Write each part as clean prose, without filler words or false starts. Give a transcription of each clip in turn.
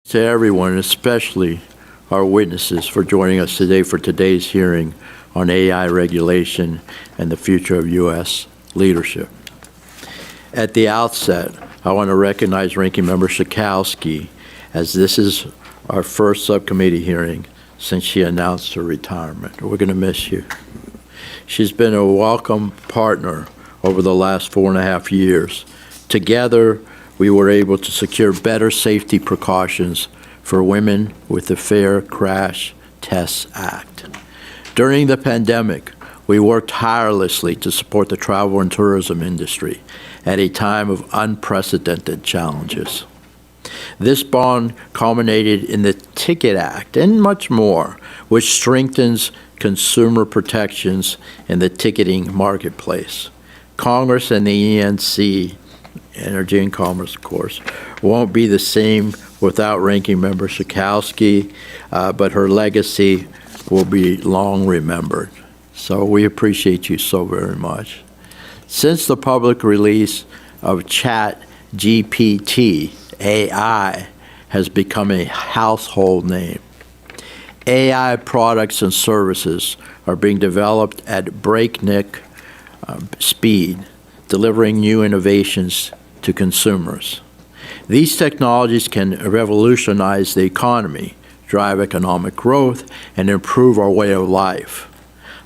To everyone, especially our witnesses, for joining us today for today's hearing on AI regulation and the future of U.S. leadership. At the outset, I want to recognize Ranking Member Schakowsky, as this is our first subcommittee hearing since she announced her retirement. We're going to miss you. She's been a welcome partner over the last 4.5 years. Together, we were able to secure better safety precautions for women with the Fair Crash Tests Act. During the pandemic, we worked tirelessly to support the travel and tourism industry at a time of unprecedented challenges. This bond culminated in the Ticket Act and much more, which strengthens consumer protections in the ticketing marketplace. Congress and the ENC, Energy and Commerce, of course, won't be the same without Ranking Member Schakowsky, but her legacy will be long remembered. So we appreciate you so very much. Since the public release of ChatGPT, AI has become a household name. AI products and services are being developed at breakneck speed, delivering new innovations to consumers. These technologies can revolutionize the economy, drive economic growth, and improve our way of life.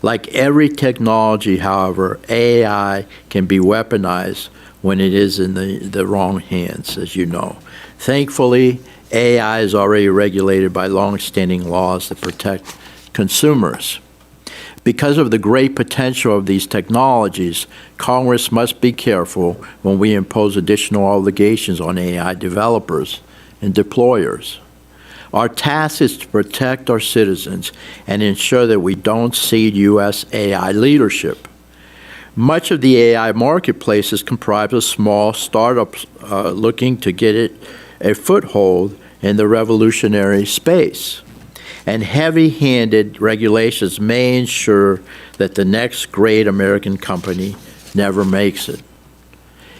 Like every technology, however, AI can be weaponized when it is in the wrong hands, as you know. Thankfully, AI is already regulated by long-standing laws that protect consumers. Because of the great potential of these technologies, Congress must be careful when we impose additional obligations on AI developers and deployers. Our task is to protect our citizens and ensure that we don't cede U.S. AI leadership. Much of the AI marketplace is comprised of small startups looking to get a foothold in the revolutionary space. And heavy-handed regulations may ensure that the next great American company never makes it.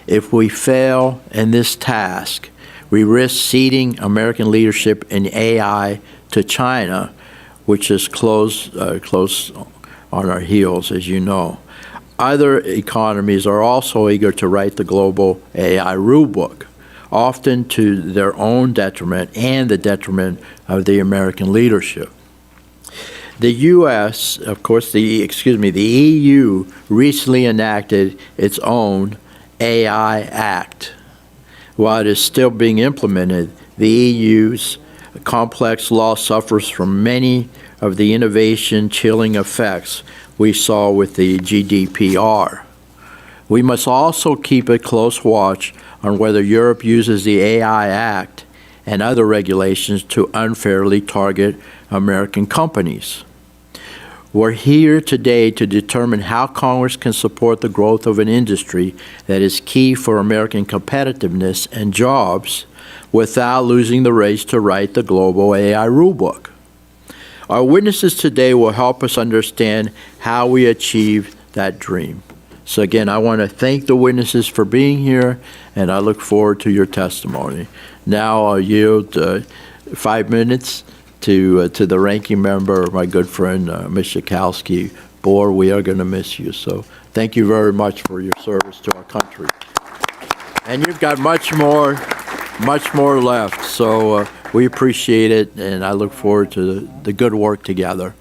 If we fail in this task, we risk ceding American leadership in AI to China, which is close on our heels, as you know. Other economies are also eager to write the global AI rulebook, often to their own detriment and the detriment of the American leadership. The U.S., of course, the EU recently enacted its own AI Act. While it is still being implemented, the EU's complex law suffers from many of the innovation-chilling effects we saw with the GDPR. We must also keep a close watch on whether Europe uses the AI Act and other regulations to unfairly target American companies. We're here today to determine how Congress can support the growth of an industry that is key for American competitiveness and jobs without losing the race to write the global AI rulebook. Our witnesses today will help us understand how we achieve that dream. So again, I want to thank the witnesses for being here, and I look forward to your testimony. Now I'll yield 5 minutes to the ranking member, my good friend, Ms. Schakowsky. Boy, we are going to miss you. So thank you very much for your service to our country. And you've got much more left. So we appreciate it, and I look forward to the good work together.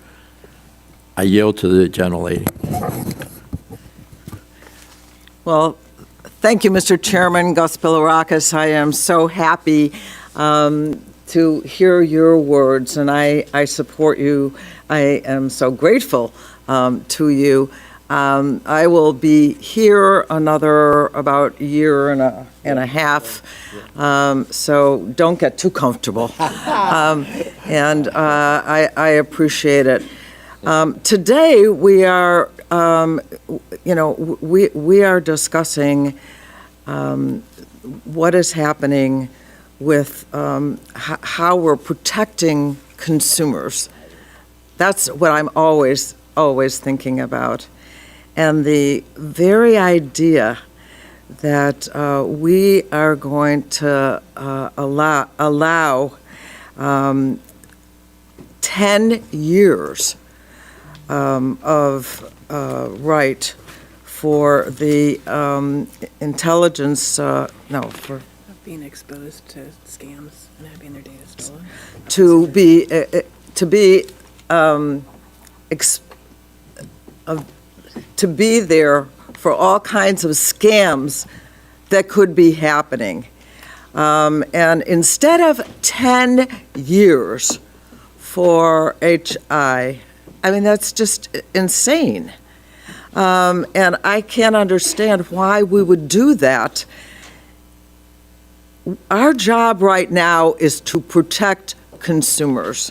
I yield to the gentlelady. Well, thank you, Mr. Chairman Gospelarakis. I am so happy to hear your words, and I support you. I am so grateful to you. I will be here another about year and a half, so don't get too comfortable. And I appreciate it. Today we are, we are discussing what is happening with how we're protecting consumers. That's what I'm always thinking about. And the very idea that we are going to allow 10 years of right for the intelligence, for Being exposed to scams and having their data stolen. to be there for all kinds of scams that could be happening. And instead of 10 years for HI, I mean, that's just insane. And I can't understand why we would do that. Our job right now is to protect consumers.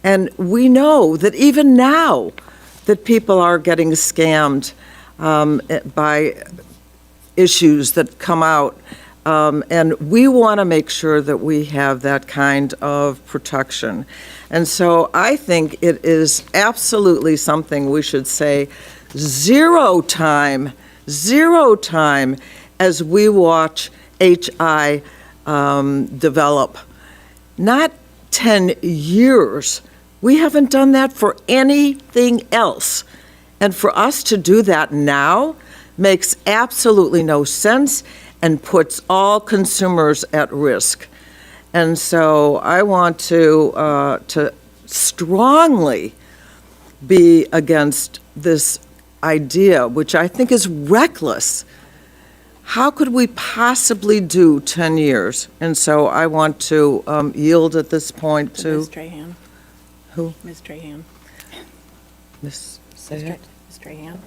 And we know that even now that people are getting scammed by issues that come out. And we want to make sure that we have that kind of protection. And so I think it is absolutely something we should say zero time as we watch HI develop. Not 10 years. We haven't done that for anything else. And for us to do that now makes absolutely no sense and puts all consumers at risk. And so I want to strongly be against this idea, which I think is reckless. How could we possibly do 10 years? And so I want to yield at this point to Ms. Trahan. who? Ms. Trahan. Ms. Say it. Ms. Trahan.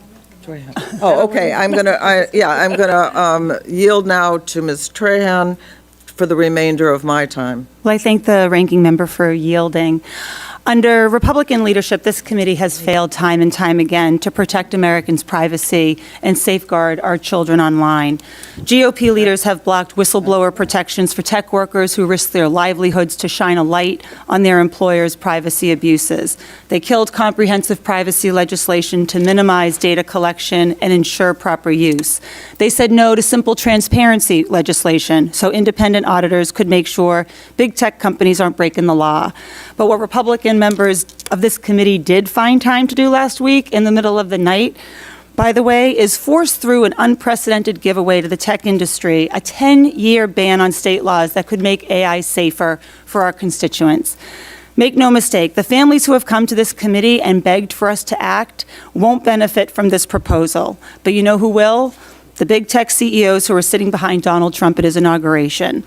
Oh, okay, I'm gonna yield now to Ms. Trahan for the remainder of my time. Well, I thank the ranking member for yielding. Under Republican leadership, this committee has failed time and time again to protect Americans' privacy and safeguard our children online. GOP leaders have blocked whistleblower protections for tech workers who risk their livelihoods to shine a light on their employers' privacy abuses. They killed comprehensive privacy legislation to minimize data collection and ensure proper use. They said no to simple transparency legislation so independent auditors could make sure big tech companies aren't breaking the law. But what Republican members of this committee did find time to do last week in the middle of the night, by the way, is force through an unprecedented giveaway to the tech industry, a 10-year ban on state laws that could make AI safer for our constituents. Make no mistake, the families who have come to this committee and begged for us to act won't benefit from this proposal. But you know who will? The big tech CEOs who are sitting behind Donald Trump at his inauguration.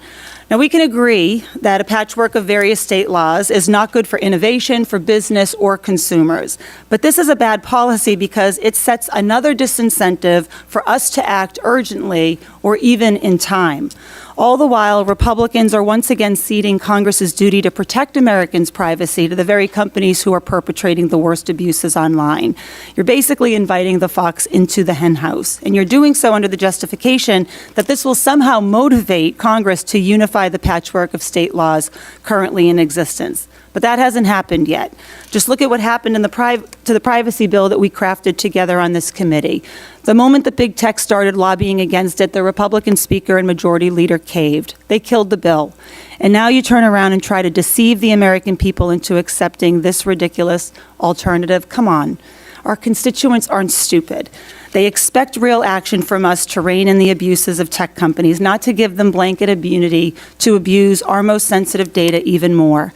Now, we can agree that a patchwork of various state laws is not good for innovation, for business, or consumers. But this is a bad policy because it sets another disincentive for us to act urgently or even in time. All the while, Republicans are once again ceding Congress's duty to protect Americans' privacy to the very companies who are perpetrating the worst abuses online. You're basically inviting the fox into the henhouse, and you're doing so under the justification that this will somehow motivate Congress to unify the patchwork of state laws currently in existence. But that hasn't happened yet. Just look at what happened to the privacy bill that we crafted together on this committee. The moment that big tech started lobbying against it, the Republican Speaker and Majority Leader caved. They killed the bill. And now you turn around and try to deceive the American people into accepting this ridiculous alternative. Come on. Our constituents aren't stupid. They expect real action from us to rein in the abuses of tech companies, not to give them blanket immunity to abuse our most sensitive data even more.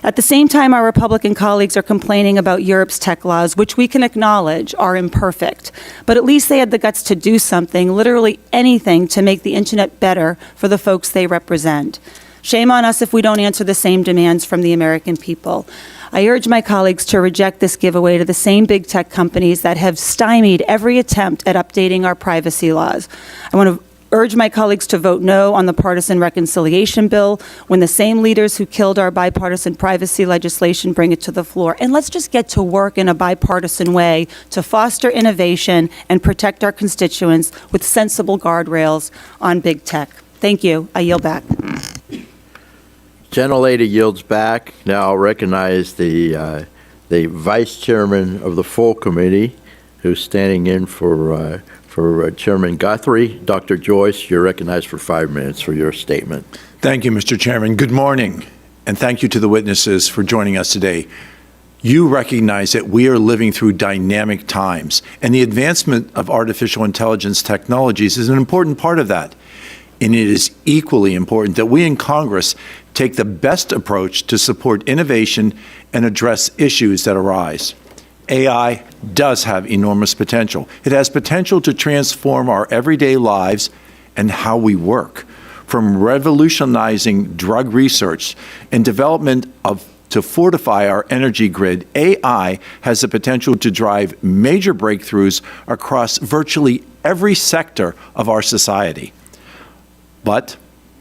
At the same time, our Republican colleagues are complaining about Europe's tech laws, which we can acknowledge are imperfect. But at least they had the guts to do something, literally anything, to make the internet better for the folks they represent. Shame on us if we don't answer the same demands from the American people. I urge my colleagues to reject this giveaway to the same big tech companies that have stymied every attempt at updating our privacy laws. I want to urge my colleagues to vote no on the partisan reconciliation bill when the same leaders who killed our bipartisan privacy legislation bring it to the floor. And let's just get to work in a bipartisan way to foster innovation and protect our constituents with sensible guardrails on big tech. Thank you. I yield back. Gentlelady yields back. Now I'll recognize the vice chairman of the full committee, who's standing in for Chairman Guthrie. Dr. Joyce, you're recognized for 5 minutes for your statement. Thank you, Mr. Chairman. Good morning, and thank you to the witnesses for joining us today. You recognize that we are living through dynamic times, and the advancement of artificial intelligence technologies is an important part of that. And it is equally important that we in Congress take the best approach to support innovation and address issues that arise. AI does have enormous potential. It has potential to transform our everyday lives and how we work. From revolutionizing drug research and development to fortify our energy grid, AI has the potential to drive major breakthroughs across virtually every sector of our society. But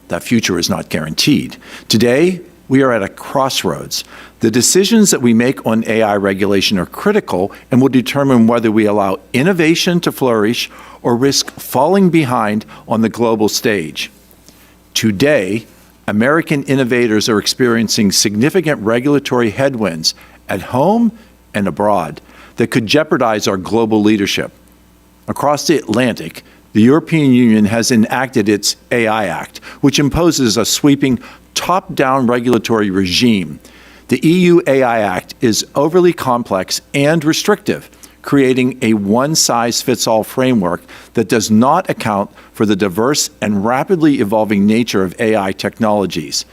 that future is not guaranteed. Today, we are at a crossroads. The decisions that we make on AI regulation are critical and will determine whether we allow innovation to flourish or risk falling behind on the global stage. Today, American innovators are experiencing significant regulatory headwinds at home and abroad that could jeopardize our global leadership. Across the Atlantic, the European Union has enacted its AI Act, which imposes a sweeping top-down regulatory regime. The EU AI Act is overly complex and restrictive, creating a one-size-fits-all framework that does not account for the diverse and rapidly evolving nature of AI technologies.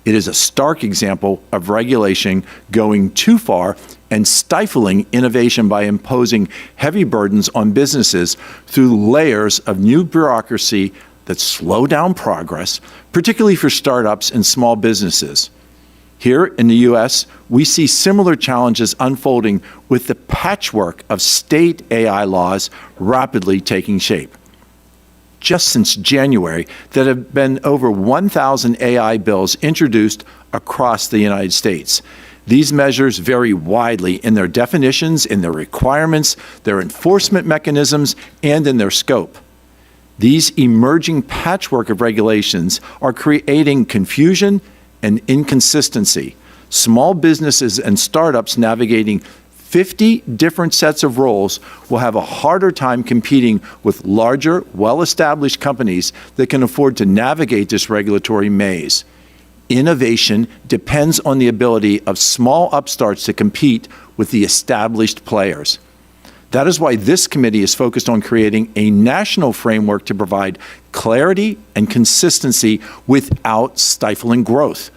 It is a stark example of regulation going too far and stifling innovation by imposing heavy burdens on businesses through layers of new bureaucracy that slow down progress, particularly for startups and small businesses. Here in the U.S., we see similar challenges unfolding with the patchwork of state AI laws rapidly taking shape. Just since January, there have been over 1,000 AI bills introduced across the United States. These measures vary widely in their definitions, in their requirements, their enforcement mechanisms, and in their scope. These emerging patchwork of regulations are creating confusion and inconsistency. Small businesses and startups navigating 50 different sets of roles will have a harder time competing with larger, well-established companies that can afford to navigate this regulatory maze. Innovation depends on the ability of small upstarts to compete with the established players. That is why this committee is focused on creating a national framework to provide clarity and consistency without stifling growth.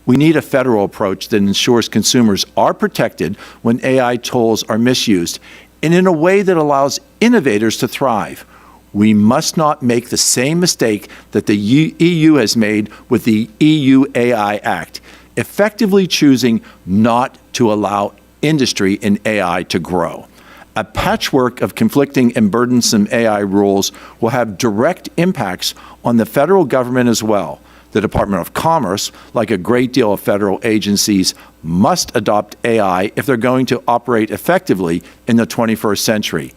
We need a federal approach that ensures consumers are protected when AI tools are misused, and in a way that allows innovators to thrive. We must not make the same mistake that the EU has made with the EU AI Act, effectively choosing not to allow industry in AI to grow. A patchwork of conflicting and burdensome AI rules will have direct impacts on the federal government as well. The Department of Commerce, like a great deal of federal agencies, must adopt AI if they're going to operate effectively in the 21st century.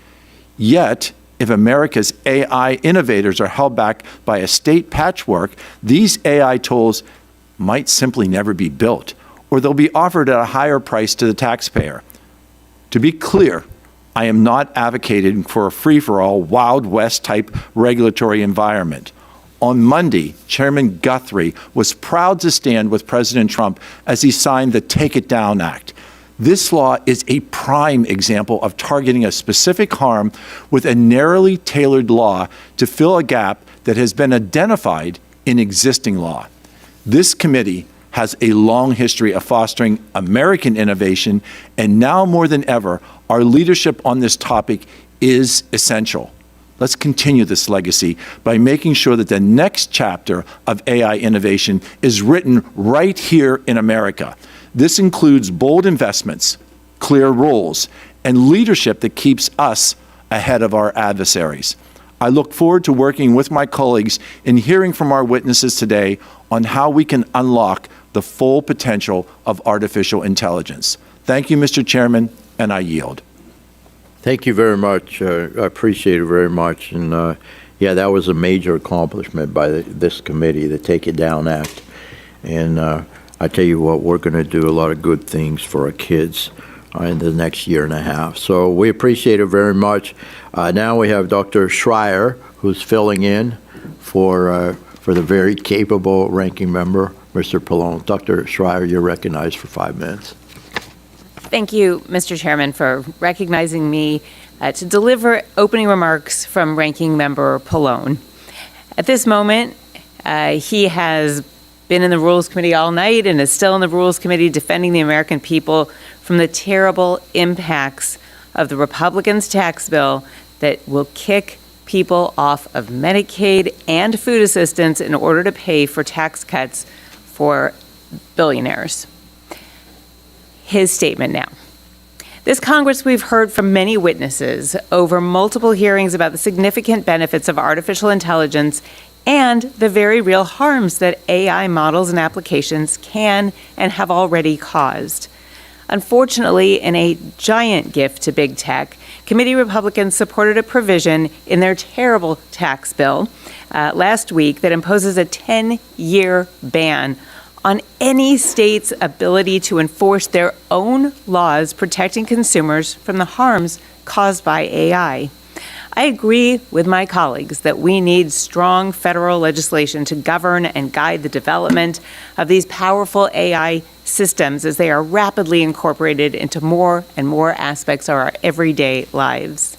Yet, if America's AI innovators are held back by a state patchwork, these AI tools might simply never be built, or they'll be offered at a higher price to the taxpayer. To be clear, I am not advocating for a free-for-all, Wild West type regulatory environment. On Monday, Chairman Guthrie was proud to stand with President Trump as he signed the Take It Down Act. This law is a prime example of targeting a specific harm with a narrowly tailored law to fill a gap that has been identified in existing law. This committee has a long history of fostering American innovation, and now more than ever, our leadership on this topic is essential. Let's continue this legacy by making sure that the next chapter of AI innovation is written right here in America. This includes bold investments, clear rules, and leadership that keeps us ahead of our adversaries. I look forward to working with my colleagues and hearing from our witnesses today on how we can unlock the full potential of artificial intelligence. Thank you, Mr. Chairman, and I yield. Thank you very much. I appreciate it very much. And yeah, that was a major accomplishment by this committee, the Take It Down Act. And I tell you what, we're going to do a lot of good things for our kids in the next year and a half. So we appreciate it very much. Now we have Dr. Schreier, who's filling in for the very capable ranking member, Mr. Pallone. Dr. Schreier, you're recognized for 5 minutes. Thank you, Mr. Chairman, for recognizing me to deliver opening remarks from Ranking Member Pallone. At this moment, he has been in the Rules Committee all night and is still in the Rules Committee defending the American people from the terrible impacts of the Republicans' tax bill that will kick people off of Medicaid and food assistance in order to pay for tax cuts for billionaires. His statement now. This Congress, we've heard from many witnesses over multiple hearings about the significant benefits of artificial intelligence and the very real harms that AI models and applications can and have already caused. Unfortunately, in a giant gift to big tech, committee Republicans supported a provision in their terrible tax bill last week that imposes a 10-year ban on any state's ability to enforce their own laws protecting consumers from the harms caused by AI. I agree with my colleagues that we need strong federal legislation to govern and guide the development of these powerful AI systems as they are rapidly incorporated into more and more aspects of our everyday lives.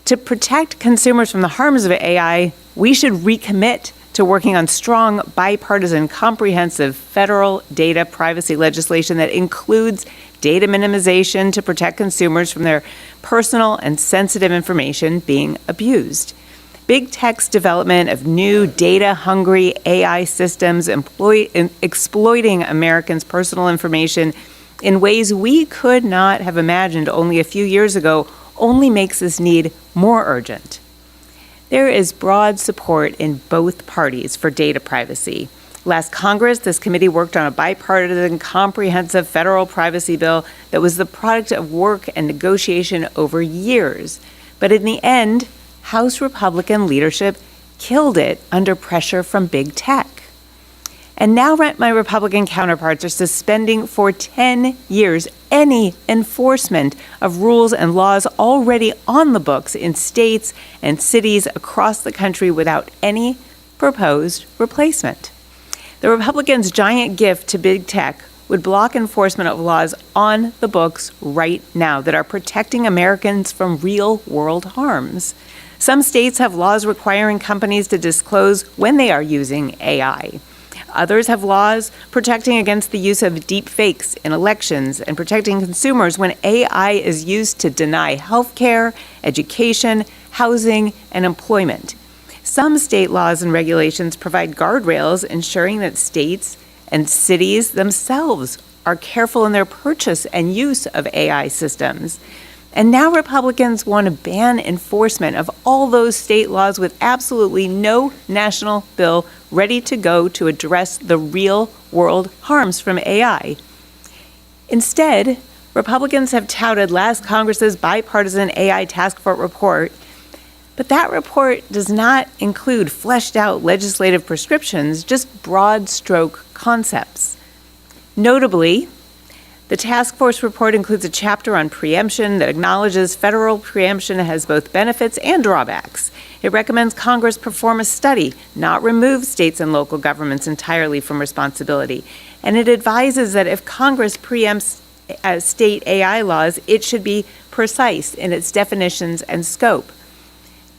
To protect consumers from the harms of AI, we should recommit to working on strong, bipartisan, comprehensive federal data privacy legislation that includes data minimization to protect consumers from their personal and sensitive information being abused. Big tech's development of new data-hungry AI systems exploiting Americans' personal information in ways we could not have imagined only a few years ago only makes this need more urgent. There is broad support in both parties for data privacy. Last Congress, this committee worked on a bipartisan, comprehensive federal privacy bill that was the product of work and negotiation over years. But in the end, House Republican leadership killed it under pressure from big tech. And now my Republican counterparts are suspending for 10 years any enforcement of rules and laws already on the books in states and cities across the country without any proposed replacement. The Republicans' giant gift to big tech would block enforcement of laws on the books right now that are protecting Americans from real-world harms. Some states have laws requiring companies to disclose when they are using AI. Others have laws protecting against the use of deep fakes in elections and protecting consumers when AI is used to deny health care, education, housing, and employment. Some state laws and regulations provide guardrails ensuring that states and cities themselves are careful in their purchase and use of AI systems. And now Republicans want to ban enforcement of all those state laws with absolutely no national bill ready to go to address the real-world harms from AI. Instead, Republicans have touted last Congress's bipartisan AI task force report, but that report does not include fleshed-out legislative prescriptions, just broad-stroke concepts. Notably, the task force report includes a chapter on preemption that acknowledges federal preemption has both benefits and drawbacks. It recommends Congress perform a study, not remove states and local governments entirely from responsibility. And it advises that if Congress preempts state AI laws, it should be precise in its definitions and scope.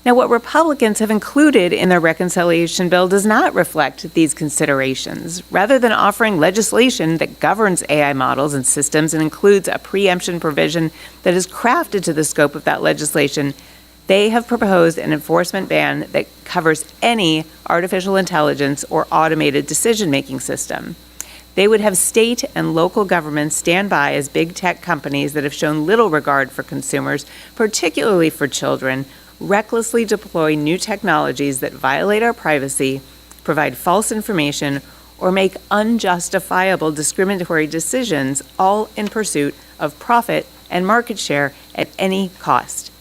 Now, what Republicans have included in their reconciliation bill does not reflect these considerations. Rather than offering legislation that governs AI models and systems and includes a preemption provision that is crafted to the scope of that legislation, they have proposed an enforcement ban that covers any artificial intelligence or automated decision-making system. They would have state and local governments stand by as big tech companies that have shown little regard for consumers, particularly for children, recklessly deploy new technologies that violate our privacy, provide false information, or make unjustifiable discriminatory decisions, all in pursuit of profit and market share at any cost.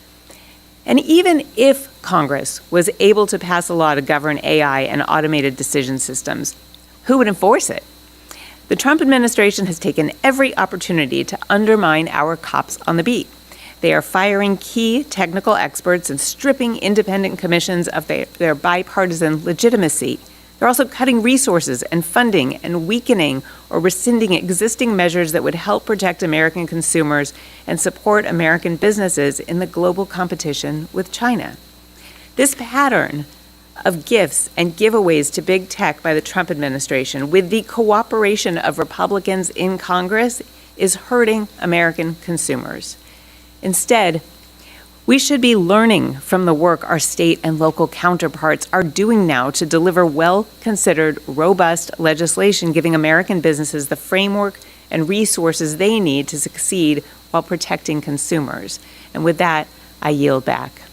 And even if Congress was able to pass a law to govern AI and automated decision systems, who would enforce it? The Trump administration has taken every opportunity to undermine our cops on the beat. They are firing key technical experts and stripping independent commissions of their bipartisan legitimacy. They're also cutting resources and funding and weakening or rescinding existing measures that would help protect American consumers and support American businesses in the global competition with China. This pattern of gifts and giveaways to big tech by the Trump administration, with the cooperation of Republicans in Congress, is hurting American consumers. Instead, we should be learning from the work our state and local counterparts are doing now to deliver well-considered, robust legislation, giving American businesses the framework and resources they need to succeed while protecting consumers. And with that, I yield back.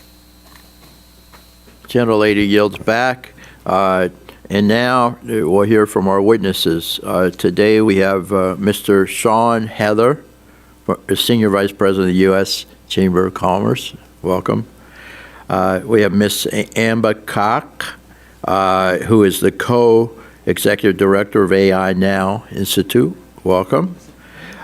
Gentlelady yields back. And now we'll hear from our witnesses. Today we have Mr. Sean Heather, Senior Vice President of the U.S. Chamber of Commerce. Welcome. We have Ms. Amba Kak, who is the Co-Executive Director of AI Now Institute. Welcome.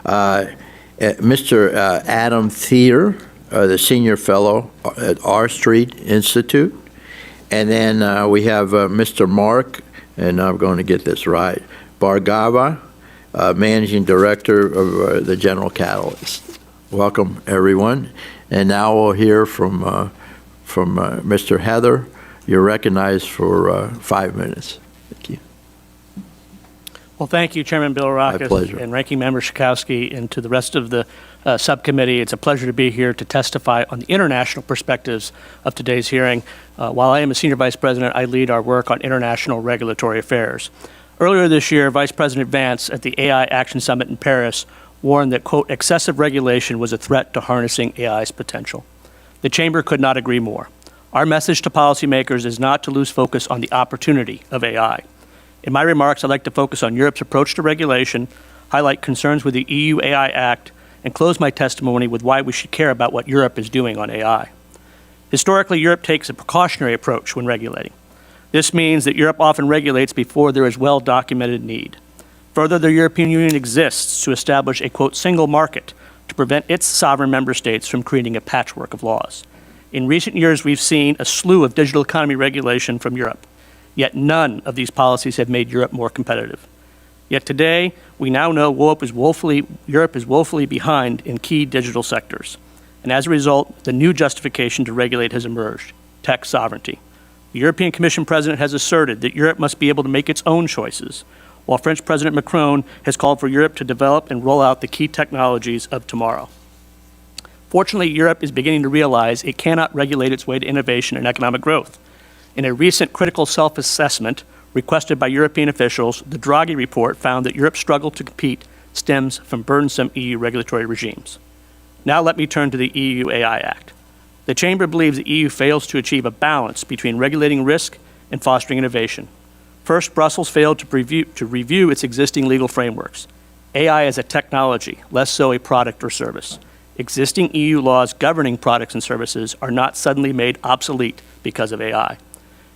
Mr. Adam Thier, the Senior Fellow at R Street Institute. And then we have Mr. Mark, and I'm going to get this right, Bhargava, Managing Director of the General Catalyst. Welcome, everyone. And now we'll hear from Mr. Heather. You're recognized for 5 minutes. Thank you. Well, thank you, Chairman Bilirakis and Ranking Member Schakowsky, and to the rest of the subcommittee. It's a pleasure to be here to testify on the international perspectives of today's hearing. While I am a Senior Vice President, I lead our work on international regulatory affairs. Earlier this year, Vice President Vance at the AI Action Summit in Paris warned that, quote, excessive regulation was a threat to harnessing AI's potential. The Chamber could not agree more. Our message to policymakers is not to lose focus on the opportunity of AI. In my remarks, I'd like to focus on Europe's approach to regulation, highlight concerns with the EU AI Act, and close my testimony with why we should care about what Europe is doing on AI. Historically, Europe takes a precautionary approach when regulating. This means that Europe often regulates before there is well-documented need. Further, the European Union exists to establish a, quote, single market to prevent its sovereign member states from creating a patchwork of laws. In recent years, we've seen a slew of digital economy regulation from Europe, yet none of these policies have made Europe more competitive. Yet today, we now know Europe is woefully behind in key digital sectors. And as a result, the new justification to regulate has emerged: tech sovereignty. The European Commission President has asserted that Europe must be able to make its own choices, while French President Macron has called for Europe to develop and roll out the key technologies of tomorrow. Fortunately, Europe is beginning to realize it cannot regulate its way to innovation and economic growth. In a recent critical self-assessment requested by European officials, the Draghi report found that Europe's struggle to compete stems from burdensome EU regulatory regimes. Now let me turn to the EU AI Act. The Chamber believes the EU fails to achieve a balance between regulating risk and fostering innovation. First, Brussels failed to review its existing legal frameworks. AI is a technology, less so a product or service. Existing EU laws governing products and services are not suddenly made obsolete because of AI.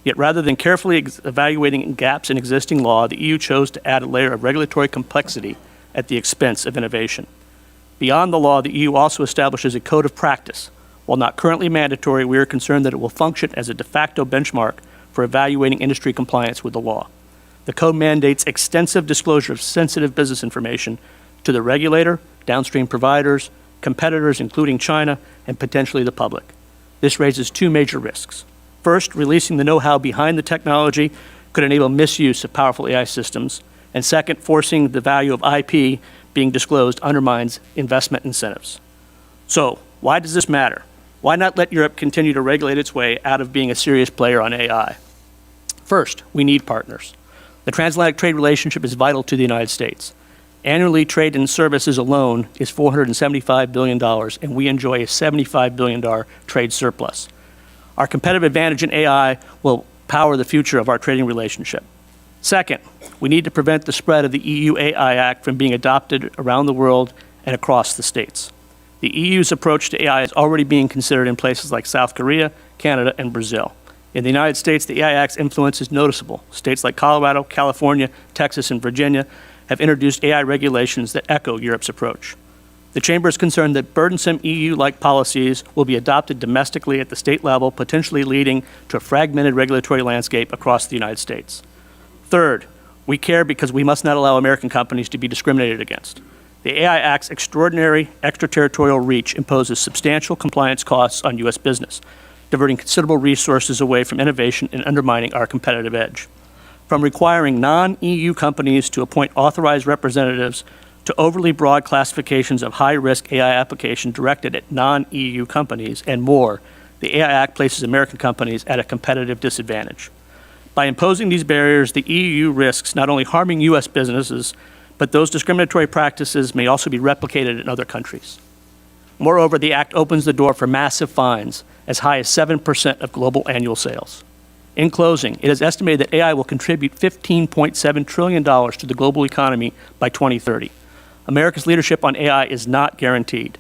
Yet rather than carefully evaluating gaps in existing law, the EU chose to add a layer of regulatory complexity at the expense of innovation. Beyond the law, the EU also establishes a code of practice. While not currently mandatory, we are concerned that it will function as a de facto benchmark for evaluating industry compliance with the law. The code mandates extensive disclosure of sensitive business information to the regulator, downstream providers, competitors, including China, and potentially the public. This raises two major risks. First, releasing the know-how behind the technology could enable misuse of powerful AI systems. And second, forcing the value of IP being disclosed undermines investment incentives. So, why does this matter? Why not let Europe continue to regulate its way out of being a serious player on AI? First, we need partners. The transatlantic trade relationship is vital to the United States. Annually, trade in services alone is $475 billion, and we enjoy a $75 billion trade surplus. Our competitive advantage in AI will power the future of our trading relationship. Second, we need to prevent the spread of the EU AI Act from being adopted around the world and across the states. The EU's approach to AI is already being considered in places like South Korea, Canada, and Brazil. In the United States, the AI Act's influence is noticeable. States like Colorado, California, Texas, and Virginia have introduced AI regulations that echo Europe's approach. The Chamber is concerned that burdensome EU-like policies will be adopted domestically at the state level, potentially leading to a fragmented regulatory landscape across the United States. Third, we care because we must not allow American companies to be discriminated against. The AI Act's extraordinary extraterritorial reach imposes substantial compliance costs on U.S. business, diverting considerable resources away from innovation and undermining our competitive edge. From requiring non-EU companies to appoint authorized representatives to overly broad classifications of high-risk AI application directed at non-EU companies and more, the AI Act places American companies at a competitive disadvantage. By imposing these barriers, the EU risks not only harming U.S. businesses, but those discriminatory practices may also be replicated in other countries. Moreover, the Act opens the door for massive fines, as high as 7% of global annual sales. In closing, it is estimated that AI will contribute $15.7 trillion to the global economy by 2030. America's leadership on AI is not guaranteed,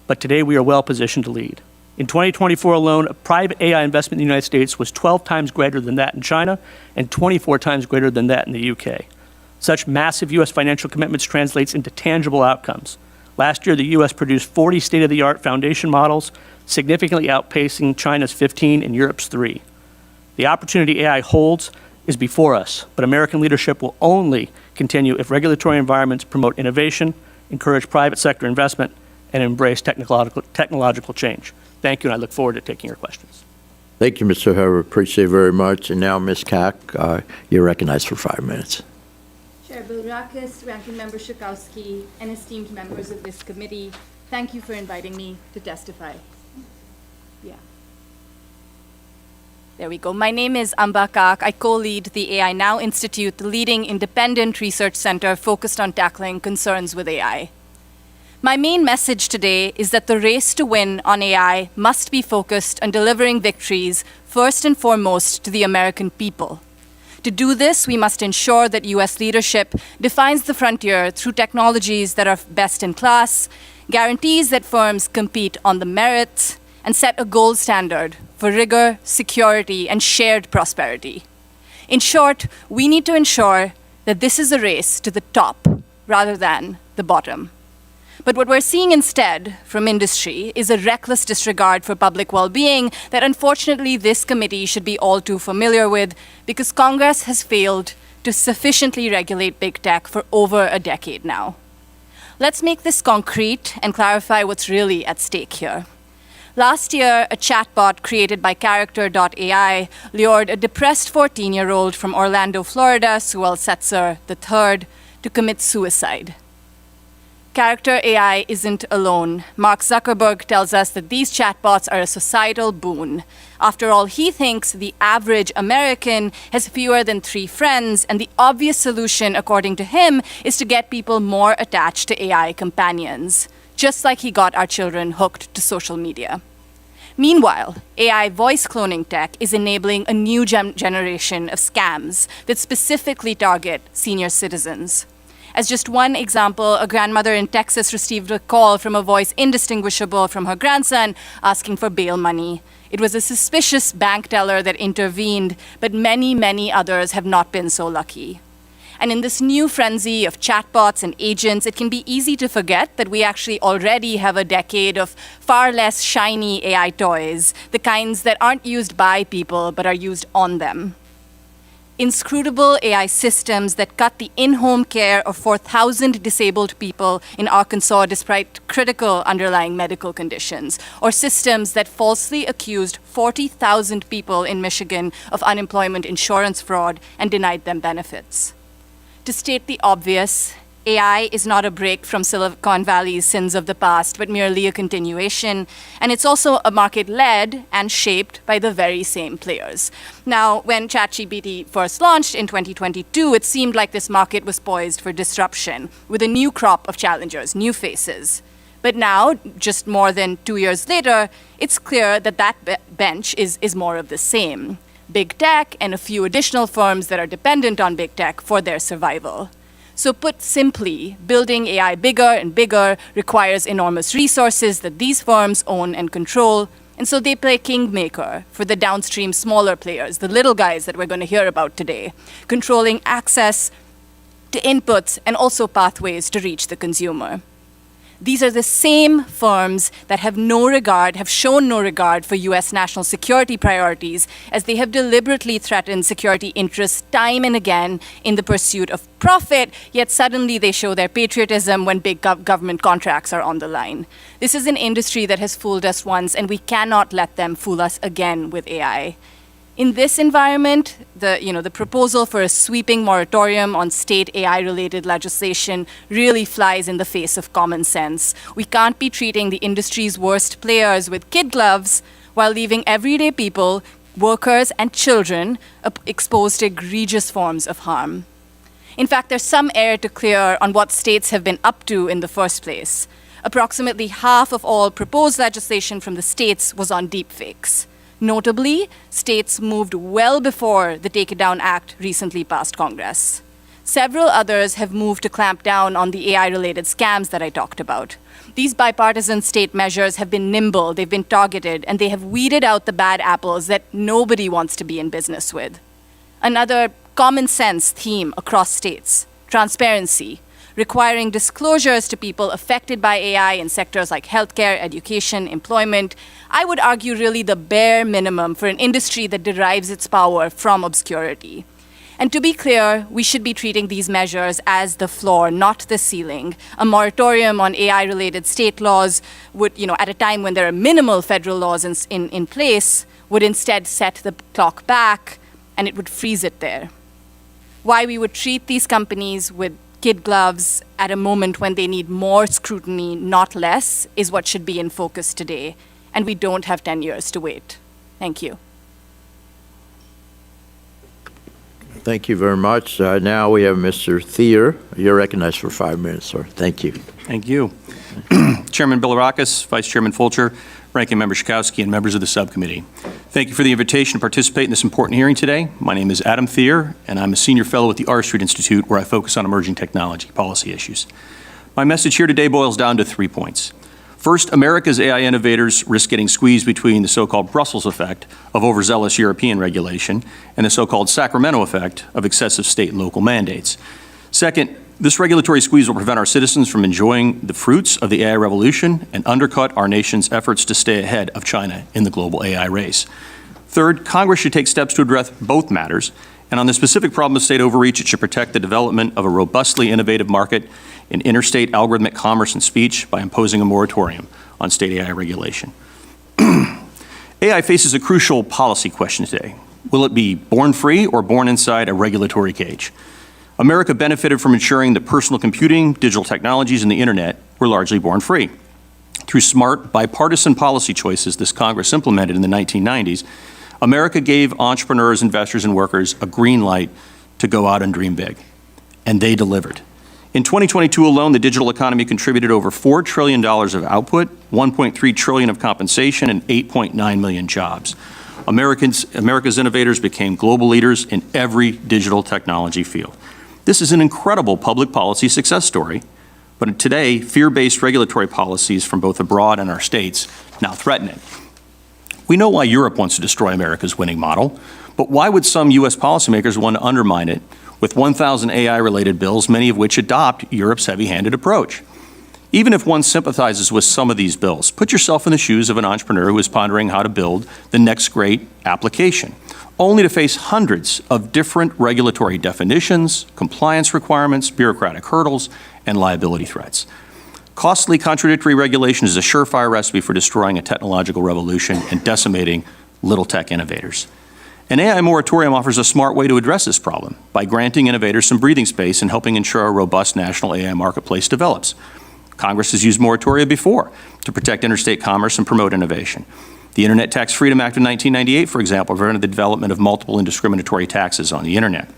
but today we are well positioned to lead. In 2024 alone, private AI investment in the United States was 12 times greater than that in China and 24 times greater than that in the UK. Such massive U.S. financial commitments translates into tangible outcomes. Last year, the U.S. produced 40 state-of-the-art foundation models, significantly outpacing China's 15 and Europe's 3. The opportunity AI holds is before us, but American leadership will only continue if regulatory environments promote innovation, encourage private sector investment, and embrace technological change. Thank you, and I look forward to taking your questions. Thank you, Mr. Herbert. Appreciate it very much. And now, Ms. Kack, you're recognized for 5 minutes. Chair Bilirakis, Ranking Member Schakowsky, and esteemed members of this committee, thank you for inviting me to testify. Yeah. There we go. My name is Amba Kak. I co-lead the AI Now Institute, the leading independent research center focused on tackling concerns with AI. My main message today is that the race to win on AI must be focused on delivering victories first and foremost to the American people. To do this, we must ensure that U.S. leadership defines the frontier through technologies that are best in class, guarantees that firms compete on the merits, and set a gold standard for rigor, security, and shared prosperity. In short, we need to ensure that this is a race to the top rather than the bottom. But what we're seeing instead from industry is a reckless disregard for public well-being that unfortunately this committee should be all too familiar with because Congress has failed to sufficiently regulate big tech for over a decade now. Let's make this concrete and clarify what's really at stake here. Last year, a chatbot created by Character.ai lured a depressed 14-year-old from Orlando, Florida, Suel Setzer III, to commit suicide. Character AI isn't alone. Mark Zuckerberg tells us that these chatbots are a societal boon. After all, he thinks the average American has fewer than 3 friends, and the obvious solution, according to him, is to get people more attached to AI companions, just like he got our children hooked to social media. Meanwhile, AI voice cloning tech is enabling a new generation of scams that specifically target senior citizens. As just one example, a grandmother in Texas received a call from a voice indistinguishable from her grandson asking for bail money. It was a suspicious bank teller that intervened, but many, many others have not been so lucky. And in this new frenzy of chatbots and agents, it can be easy to forget that we actually already have a decade of far less shiny AI toys, the kinds that aren't used by people but are used on them. Inscrutable AI systems that cut the in-home care of 4,000 disabled people in Arkansas despite critical underlying medical conditions, or systems that falsely accused 40,000 people in Michigan of unemployment insurance fraud and denied them benefits. To state the obvious, AI is not a break from Silicon Valley's sins of the past, but merely a continuation, and it's also a market led and shaped by the very same players. Now, when ChatGPT first launched in 2022, it seemed like this market was poised for disruption, with a new crop of challengers, new faces. But now, just more than 2 years later, it's clear that that bench is more of the same. Big tech and a few additional firms that are dependent on big tech for their survival. So put simply, building AI bigger and bigger requires enormous resources that these firms own and control, and so they play kingmaker for the downstream smaller players, the little guys that we're going to hear about today, controlling access to inputs and also pathways to reach the consumer. These are the same firms that have shown no regard for US national security priorities, as they have deliberately threatened security interests time and again in the pursuit of profit, yet suddenly they show their patriotism when big government contracts are on the line. This is an industry that has fooled us once, and we cannot let them fool us again with AI. In this environment, the proposal for a sweeping moratorium on state AI-related legislation really flies in the face of common sense. We can't be treating the industry's worst players with kid gloves while leaving everyday people, workers, and children exposed to egregious forms of harm. In fact, there's some air to clear on what states have been up to in the first place. Approximately half of all proposed legislation from the states was on deepfakes. Notably, states moved well before the Take It Down Act recently passed Congress. Several others have moved to clamp down on the AI-related scams that I talked about. These bipartisan state measures have been nimble, they've been targeted, and they have weeded out the bad apples that nobody wants to be in business with. Another common sense theme across states: transparency, requiring disclosures to people affected by AI in sectors like healthcare, education, employment. I would argue really the bare minimum for an industry that derives its power from obscurity. And to be clear, we should be treating these measures as the floor, not the ceiling. A moratorium on AI-related state laws would, at a time when there are minimal federal laws in place, would instead set the clock back, and it would freeze it there. Why we would treat these companies with kid gloves at a moment when they need more scrutiny, not less, is what should be in focus today. And we don't have 10 years to wait. Thank you. Thank you very much. Now we have Mr. Thier. You're recognized for 5 minutes, sir. Thank you. Thank you. Chairman Bilirakis, Vice Chairman Fulcher, Ranking Member Schakowsky, and members of the subcommittee. Thank you for the invitation to participate in this important hearing today. My name is Adam Thier, and I'm a senior fellow at the R Street Institute, where I focus on emerging technology policy issues. My message here today boils down to 3 points. First, America's AI innovators risk getting squeezed between the so-called Brussels effect of overzealous European regulation and the so-called Sacramento effect of excessive state and local mandates. Second, this regulatory squeeze will prevent our citizens from enjoying the fruits of the AI revolution and undercut our nation's efforts to stay ahead of China in the global AI race. Third, Congress should take steps to address both matters, and on the specific problem of state overreach, it should protect the development of a robustly innovative market in interstate algorithmic commerce and speech by imposing a moratorium on state AI regulation. AI faces a crucial policy question today. Will it be born free or born inside a regulatory cage? America benefited from ensuring that personal computing, digital technologies, and the internet were largely born free. Through smart, bipartisan policy choices this Congress implemented in the 1990s, America gave entrepreneurs, investors, and workers a green light to go out and dream big. And they delivered. In 2022 alone, the digital economy contributed over $4 trillion of output, $1.3 trillion of compensation, and 8.9 million jobs. America's innovators became global leaders in every digital technology field. This is an incredible public policy success story, but today, fear-based regulatory policies from both abroad and our states now threaten it. We know why Europe wants to destroy America's winning model, but why would some U.S. policymakers want to undermine it with 1,000 AI-related bills, many of which adopt Europe's heavy-handed approach? Even if one sympathizes with some of these bills, put yourself in the shoes of an entrepreneur who is pondering how to build the next great application, only to face hundreds of different regulatory definitions, compliance requirements, bureaucratic hurdles, and liability threats. Costly, contradictory regulation is a surefire recipe for destroying a technological revolution and decimating little tech innovators. An AI moratorium offers a smart way to address this problem by granting innovators some breathing space and helping ensure a robust national AI marketplace develops. Congress has used moratoria before to protect interstate commerce and promote innovation. The Internet Tax Freedom Act of 1998, for example, prevented the development of multiple indiscriminatory taxes on the Internet.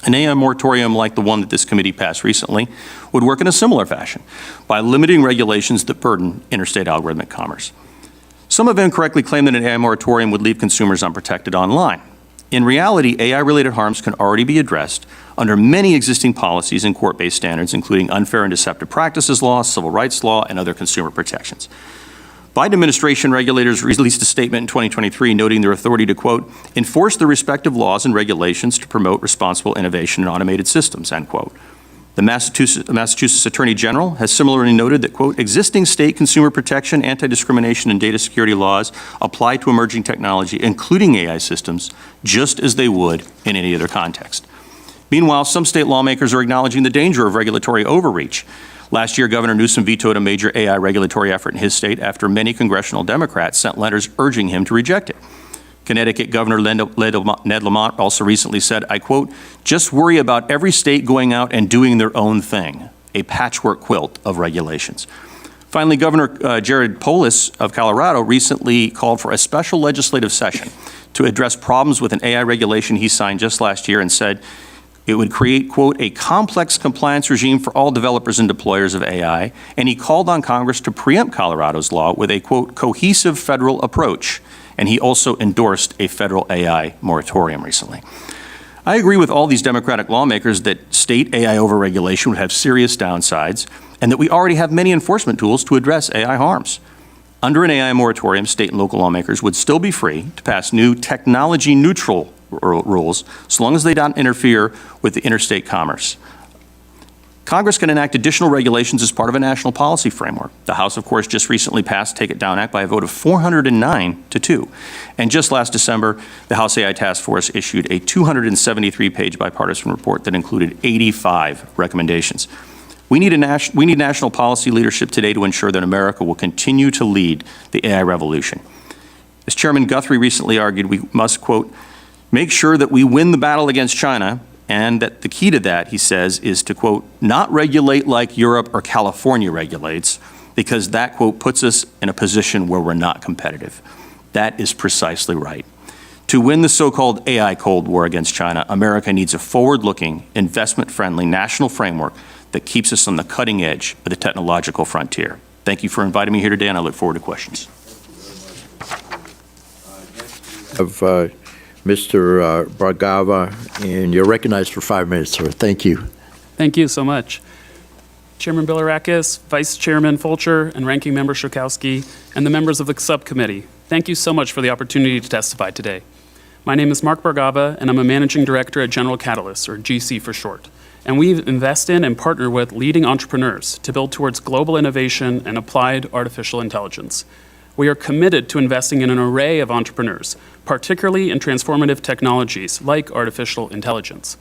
An AI moratorium like the one that this committee passed recently would work in a similar fashion by limiting regulations that burden interstate algorithmic commerce. Some have incorrectly claimed that an AI moratorium would leave consumers unprotected online. In reality, AI-related harms can already be addressed under many existing policies and court-based standards, including unfair and deceptive practices law, civil rights law, and other consumer protections. Biden administration regulators released a statement in 2023 noting their authority to, quote, enforce the respective laws and regulations to promote responsible innovation in automated systems, end quote. The Massachusetts Attorney General has similarly noted that, quote, existing state consumer protection, anti-discrimination, and data security laws apply to emerging technology, including AI systems, just as they would in any other context. Meanwhile, some state lawmakers are acknowledging the danger of regulatory overreach. Last year, Governor Newsom vetoed a major AI regulatory effort in his state after many congressional Democrats sent letters urging him to reject it. Connecticut Governor Ned Lamont also recently said, I quote, just worry about every state going out and doing their own thing, a patchwork quilt of regulations. Finally, Governor Jared Polis of Colorado recently called for a special legislative session to address problems with an AI regulation he signed just last year and said it would create, quote, a complex compliance regime for all developers and deployers of AI, and he called on Congress to preempt Colorado's law with a, quote, cohesive federal approach. And he also endorsed a federal AI moratorium recently. I agree with all these Democratic lawmakers that state AI overregulation would have serious downsides and that we already have many enforcement tools to address AI harms. Under an AI moratorium, state and local lawmakers would still be free to pass new technology-neutral rules so long as they don't interfere with the interstate commerce. Congress can enact additional regulations as part of a national policy framework. The House, of course, just recently passed Take It Down Act by a vote of 409 to 2. And just last December, the House AI Task Force issued a 273-page bipartisan report that included 85 recommendations. We need national policy leadership today to ensure that America will continue to lead the AI revolution. As Chairman Guthrie recently argued, we must, quote, make sure that we win the battle against China, and that the key to that, he says, is to, quote, not regulate like Europe or California regulates, because that, quote, puts us in a position where we're not competitive. That is precisely right. To win the so-called AI Cold War against China, America needs a forward-looking, investment-friendly national framework that keeps us on the cutting edge of the technological frontier. Thank you for inviting me here today, and I look forward to questions. Mr. Bargava, and you're recognized for 5 minutes, sir. Thank you. Thank you so much. Chairman Bilirakis, Vice Chairman Fulcher, and Ranking Member Schakowsky, and the members of the subcommittee, thank you so much for the opportunity to testify today. My name is Mark Bargava, and I'm a Managing Director at General Catalyst, or GC for short. And we invest in and partner with leading entrepreneurs to build towards global innovation and applied artificial intelligence. We are committed to investing in an array of entrepreneurs, particularly in transformative technologies like artificial intelligence.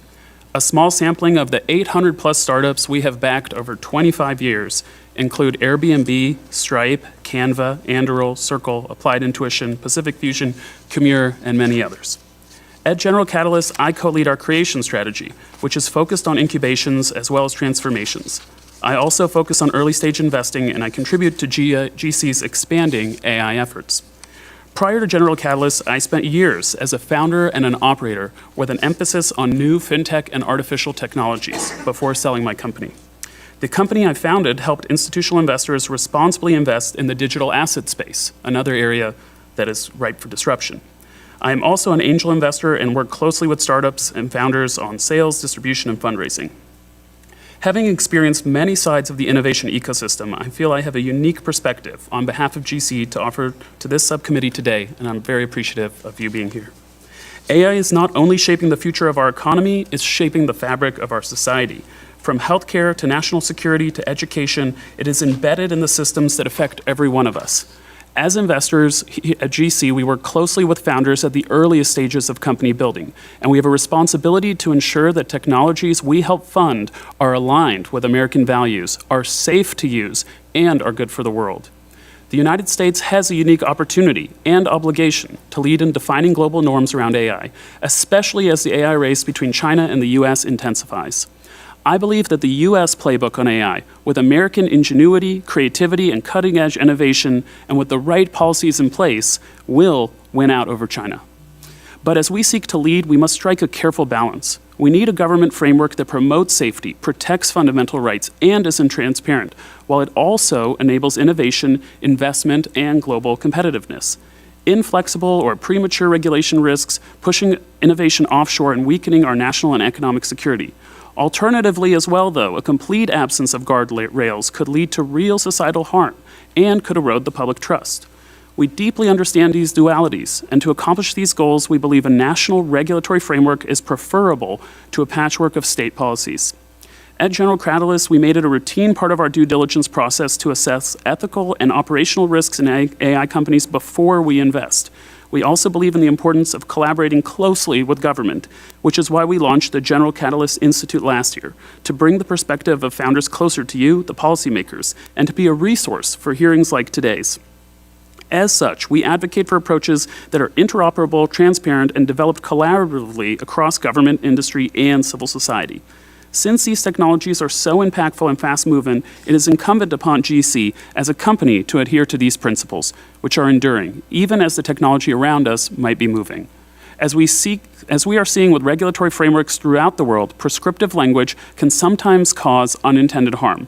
A small sampling of the 800+ startups we have backed over 25 years include Airbnb, Stripe, Canva, Anduril, Circle, Applied Intuition, Pacific Fusion, Commure, and many others. At General Catalyst, I co-lead our creation strategy, which is focused on incubations as well as transformations. I also focus on early-stage investing, and I contribute to GC's expanding AI efforts. Prior to General Catalyst, I spent years as a founder and an operator with an emphasis on new fintech and artificial technologies before selling my company. The company I founded helped institutional investors responsibly invest in the digital asset space, another area that is ripe for disruption. I am also an angel investor and work closely with startups and founders on sales, distribution, and fundraising. Having experienced many sides of the innovation ecosystem, I feel I have a unique perspective on behalf of GC to offer to this subcommittee today, and I'm very appreciative of you being here. AI is not only shaping the future of our economy, it's shaping the fabric of our society. From healthcare to national security to education, it is embedded in the systems that affect every one of us. As investors at GC, we work closely with founders at the earliest stages of company building, and we have a responsibility to ensure that technologies we help fund are aligned with American values, are safe to use, and are good for the world. The United States has a unique opportunity and obligation to lead in defining global norms around AI, especially as the AI race between China and the US intensifies. I believe that the U.S. playbook on AI, with American ingenuity, creativity, and cutting-edge innovation, and with the right policies in place, will win out over China. But as we seek to lead, we must strike a careful balance. We need a government framework that promotes safety, protects fundamental rights, and is transparent, while it also enables innovation, investment, and global competitiveness. Inflexible or premature regulation risks, pushing innovation offshore and weakening our national and economic security. Alternatively as well, though, a complete absence of guardrails could lead to real societal harm and could erode the public trust. We deeply understand these dualities, and to accomplish these goals, we believe a national regulatory framework is preferable to a patchwork of state policies. At General Catalyst, we made it a routine part of our due diligence process to assess ethical and operational risks in AI companies before we invest. We also believe in the importance of collaborating closely with government, which is why we launched the General Catalyst Institute last year, to bring the perspective of founders closer to you, the policymakers, and to be a resource for hearings like today's. As such, we advocate for approaches that are interoperable, transparent, and developed collaboratively across government, industry, and civil society. Since these technologies are so impactful and fast-moving, it is incumbent upon GC as a company to adhere to these principles, which are enduring, even as the technology around us might be moving. As we are seeing with regulatory frameworks throughout the world, prescriptive language can sometimes cause unintended harm.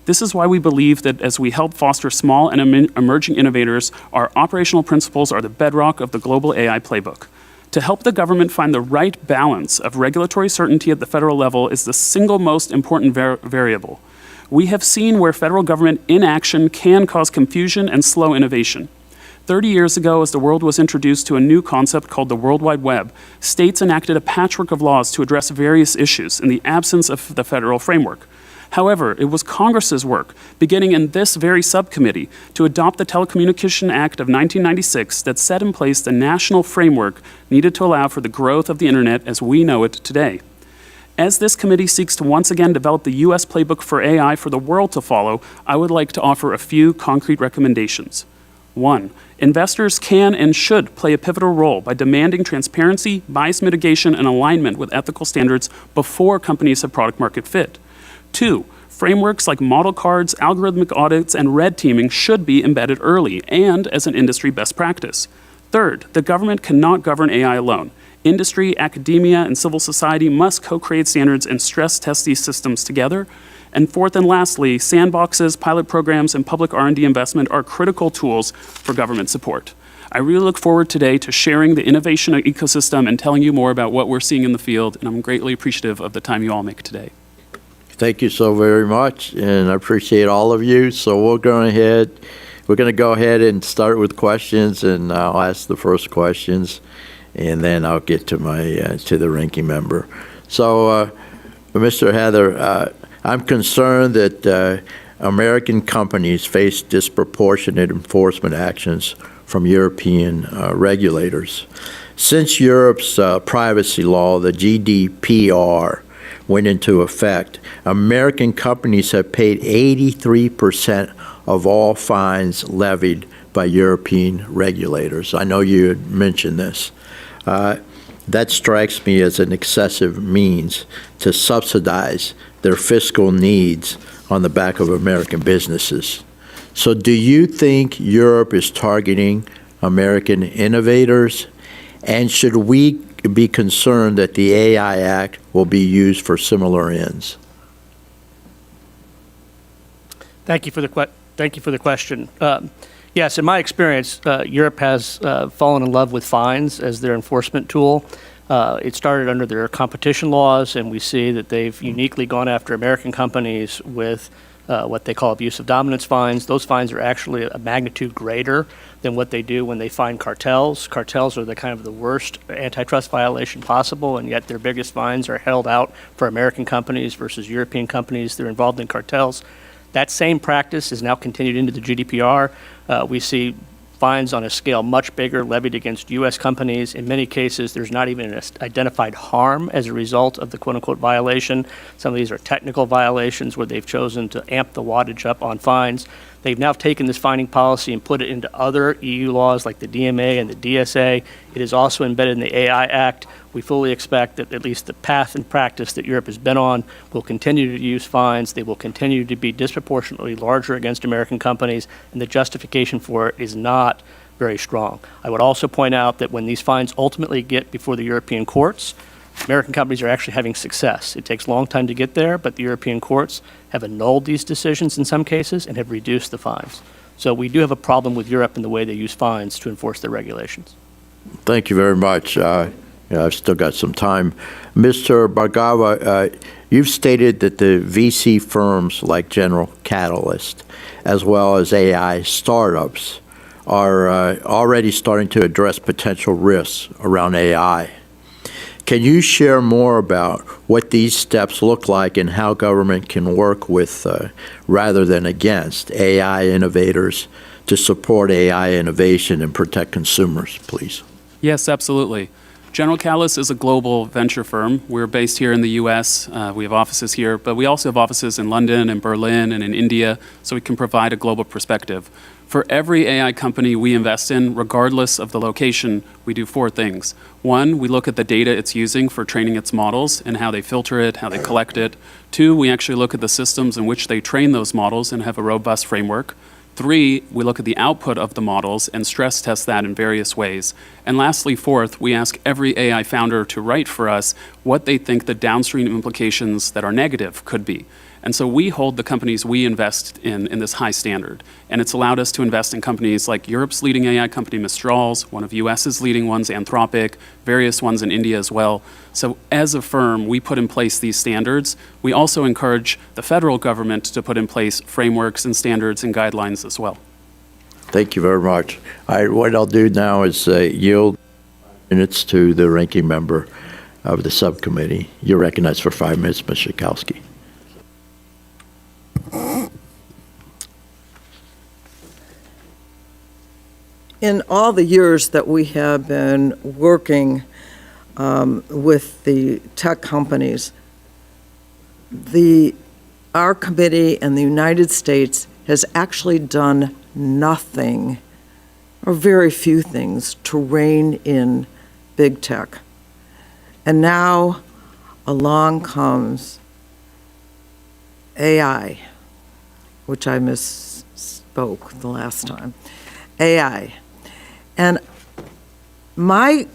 This is why we believe that as we help foster small and emerging innovators, our operational principles are the bedrock of the global AI playbook. To help the government find the right balance of regulatory certainty at the federal level is the single most important variable. We have seen where federal government inaction can cause confusion and slow innovation. 30 years ago, as the world was introduced to a new concept called the World Wide Web, states enacted a patchwork of laws to address various issues in the absence of the federal framework. However, it was Congress's work, beginning in this very subcommittee, to adopt the Telecommunication Act of 1996 that set in place the national framework needed to allow for the growth of the internet as we know it today. As this committee seeks to once again develop the U.S. playbook for AI for the world to follow, I would like to offer a few concrete recommendations. 1. Investors can and should play a pivotal role by demanding transparency, bias mitigation, and alignment with ethical standards before companies have product market fit. 2, frameworks like model cards, algorithmic audits, and red teaming should be embedded early and as an industry best practice. 3rd, the government cannot govern AI alone. Industry, academia, and civil society must co-create standards and stress test these systems together. And 4th and lastly, sandboxes, pilot programs, and public R&D investment are critical tools for government support. I really look forward today to sharing the innovation ecosystem and telling you more about what we're seeing in the field, and I'm greatly appreciative of the time you all make today. Thank you so very much, and I appreciate all of you. So we're going to go ahead and start with questions, and I'll ask the first questions, and then I'll get to to the ranking member. So, Mr. Heather, I'm concerned that American companies face disproportionate enforcement actions from European regulators. Since Europe's privacy law, the GDPR, went into effect, American companies have paid 83% of all fines levied by European regulators. I know you had mentioned this. That strikes me as an excessive means to subsidize their fiscal needs on the back of American businesses. So do you think Europe is targeting American innovators? And should we be concerned that the AI Act will be used for similar ends? Thank you for the question. Yes, in my experience, Europe has fallen in love with fines as their enforcement tool. It started under their competition laws, and we see that they've uniquely gone after American companies with what they call abuse of dominance fines. Those fines are actually a magnitude greater than what they do when they fine cartels. Cartels are the kind of the worst antitrust violation possible, and yet their biggest fines are held out for American companies versus European companies that are involved in cartels. That same practice is now continued into the GDPR. We see fines on a scale much bigger levied against U.S. companies. In many cases, there's not even an identified harm as a result of the quote-unquote violation. Some of these are technical violations where they've chosen to amp the wattage up on fines. They've now taken this fining policy and put it into other EU laws like the DMA and the DSA. It is also embedded in the AI Act. We fully expect that at least the path and practice that Europe has been on will continue to use fines. They will continue to be disproportionately larger against American companies, and the justification for it is not very strong. I would also point out that when these fines ultimately get before the European courts, American companies are actually having success. It takes a long time to get there, but the European courts have annulled these decisions in some cases and have reduced the fines. So we do have a problem with Europe in the way they use fines to enforce their regulations. Thank you very much. I've still got some time. Mr. Bhargava, you've stated that the VC firms like General Catalyst, as well as AI startups, are already starting to address potential risks around AI. Can you share more about what these steps look like and how government can work with, rather than against, AI innovators to support AI innovation and protect consumers, please? Yes, absolutely. General Catalyst is a global venture firm. We're based here in the U.S. We have offices here, but we also have offices in London and Berlin and in India, so we can provide a global perspective. For every AI company we invest in, regardless of the location, we do 4 things. 1, we look at the data it's using for training its models and how they filter it, how they collect it. 2, we actually look at the systems in which they train those models and have a robust framework. 3, we look at the output of the models and stress test that in various ways. And lastly, 4th, we ask every AI founder to write for us what they think the downstream implications that are negative could be. And so we hold the companies we invest in this high standard. And it's allowed us to invest in companies like Europe's leading AI company, Mistral's, one of US's leading ones, Anthropic, various ones in India as well. So as a firm, we put in place these standards. We also encourage the federal government to put in place frameworks and standards and guidelines as well. Thank you very much. What I'll do now is yield minutes to the ranking member of the subcommittee. You're recognized for 5 minutes, Ms. Schakowsky. In all the years that we have been working with the tech companies, our committee and the United States has actually done nothing, or very few things, to rein in big tech. And now along comes AI, which I misspoke the last time. AI. And my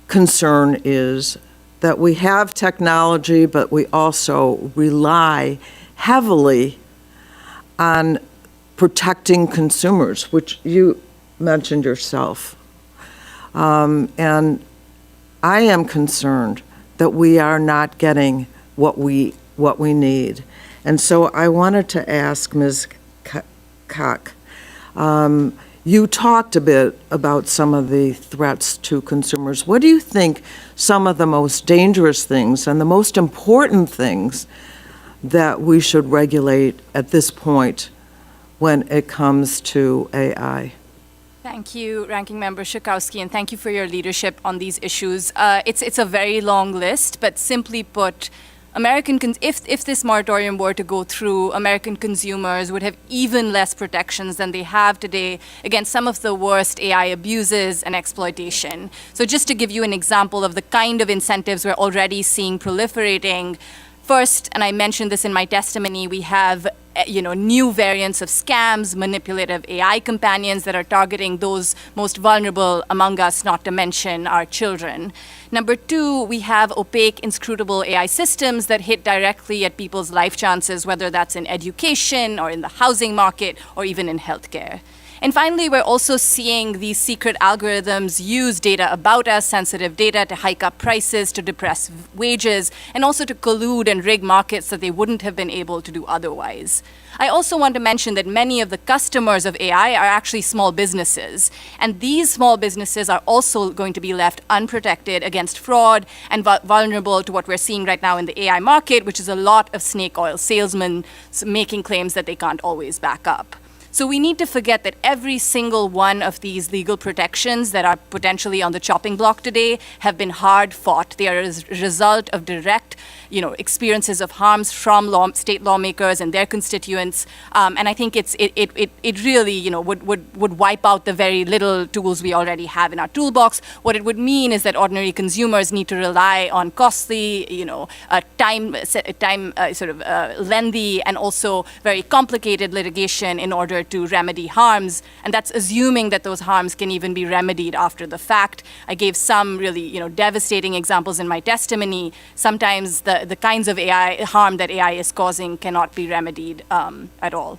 concern is that we have technology, but we also rely heavily on protecting consumers, which you mentioned yourself. And I am concerned that we are not getting what we need. And so I wanted to ask Ms. Koch, you talked a bit about some of the threats to consumers. What do you think some of the most dangerous things and the most important things that we should regulate at this point when it comes to AI? Thank you, Ranking Member Schakowsky, and thank you for your leadership on these issues. It's a very long list, but simply put, if this moratorium were to go through, American consumers would have even less protections than they have today against some of the worst AI abuses and exploitation. So just to give you an example of the kind of incentives we're already seeing proliferating, first, and I mentioned this in my testimony, we have new variants of scams, manipulative AI companions that are targeting those most vulnerable among us, not to mention our children. Number 2, we have opaque, inscrutable AI systems that hit directly at people's life chances, whether that's in education or in the housing market or even in healthcare. And finally, we're also seeing these secret algorithms use data about us, sensitive data, to hike up prices, to depress wages, and also to collude and rig markets that they wouldn't have been able to do otherwise. I also want to mention that many of the customers of AI are actually small businesses. And these small businesses are also going to be left unprotected against fraud and vulnerable to what we're seeing right now in the AI market, which is a lot of snake oil salesmen making claims that they can't always back up. So we need to forget that every single one of these legal protections that are potentially on the chopping block today have been hard fought. They are a result of direct, experiences of harms from state lawmakers and their constituents. And I think it really, would wipe out the very little tools we already have in our toolbox. What it would mean is that ordinary consumers need to rely on costly, lengthy and also very complicated litigation in order to remedy harms, and that's assuming that those harms can even be remedied after the fact. I gave some really, devastating examples in my testimony. Sometimes the kinds of AI harm that AI is causing cannot be remedied at all.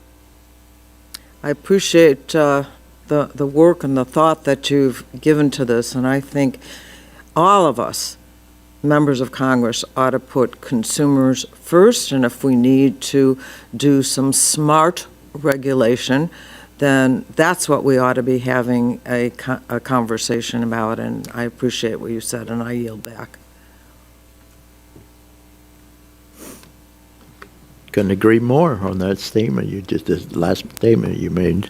I appreciate the work and the thought that you've given to this, and I think all of us, members of Congress, ought to put consumers first, and if we need to do some smart regulation, then that's what we ought to be having a conversation about, and I appreciate what you said, and I yield back. couldn't agree more on that statement. The last statement you made,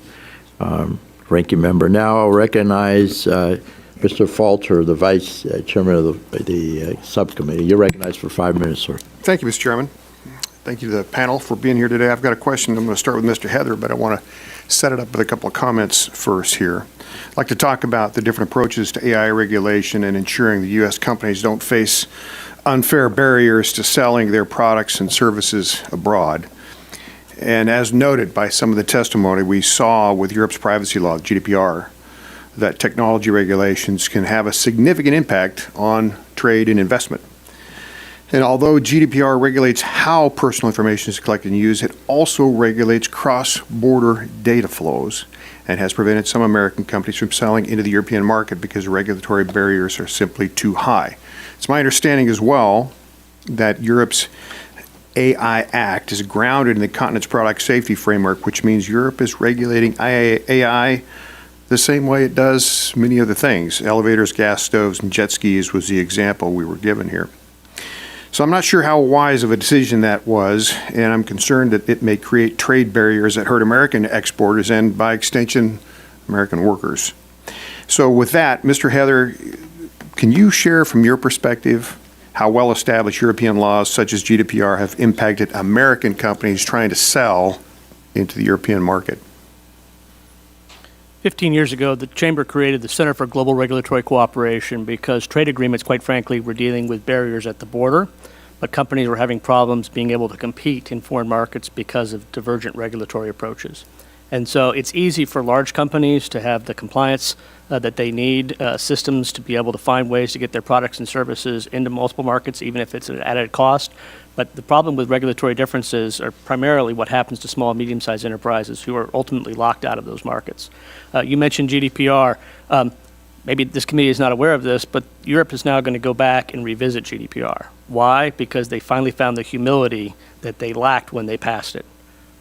Ranking Member. Now I'll recognize Mr. Falter, the Vice Chairman of the Subcommittee. You're recognized for 5 minutes, sir. Thank you, Mr. Chairman. Thank you to the panel for being here today. I've got a question. I'm going to start with Mr. Heather, but I want to set it up with a couple of comments first here. I'd like to talk about the different approaches to AI regulation and ensuring the U.S. companies don't face unfair barriers to selling their products and services abroad. And as noted by some of the testimony we saw with Europe's privacy law, GDPR, that technology regulations can have a significant impact on trade and investment. And although GDPR regulates how personal information is collected and used, it also regulates cross-border data flows and has prevented some American companies from selling into the European market because regulatory barriers are simply too high. It's my understanding as well that Europe's AI Act is grounded in the continent's product safety framework, which means Europe is regulating AI the same way it does many other things. Elevators, gas stoves, and jet skis was the example we were given here. So I'm not sure how wise of a decision that was, and I'm concerned that it may create trade barriers that hurt American exporters and, by extension, American workers. So with that, Mr. Heather, can you share from your perspective how well-established European laws such as GDPR have impacted American companies trying to sell into the European market? 15 years ago, the Chamber created the Center for Global Regulatory Cooperation because trade agreements, quite frankly, were dealing with barriers at the border, but companies were having problems being able to compete in foreign markets because of divergent regulatory approaches. And so it's easy for large companies to have the compliance that they need, systems to be able to find ways to get their products and services into multiple markets, even if it's an added cost. But the problem with regulatory differences are primarily what happens to small and medium-sized enterprises who are ultimately locked out of those markets. You mentioned GDPR. Maybe this committee is not aware of this, but Europe is now going to go back and revisit GDPR. Why? Because they finally found the humility that they lacked when they passed it.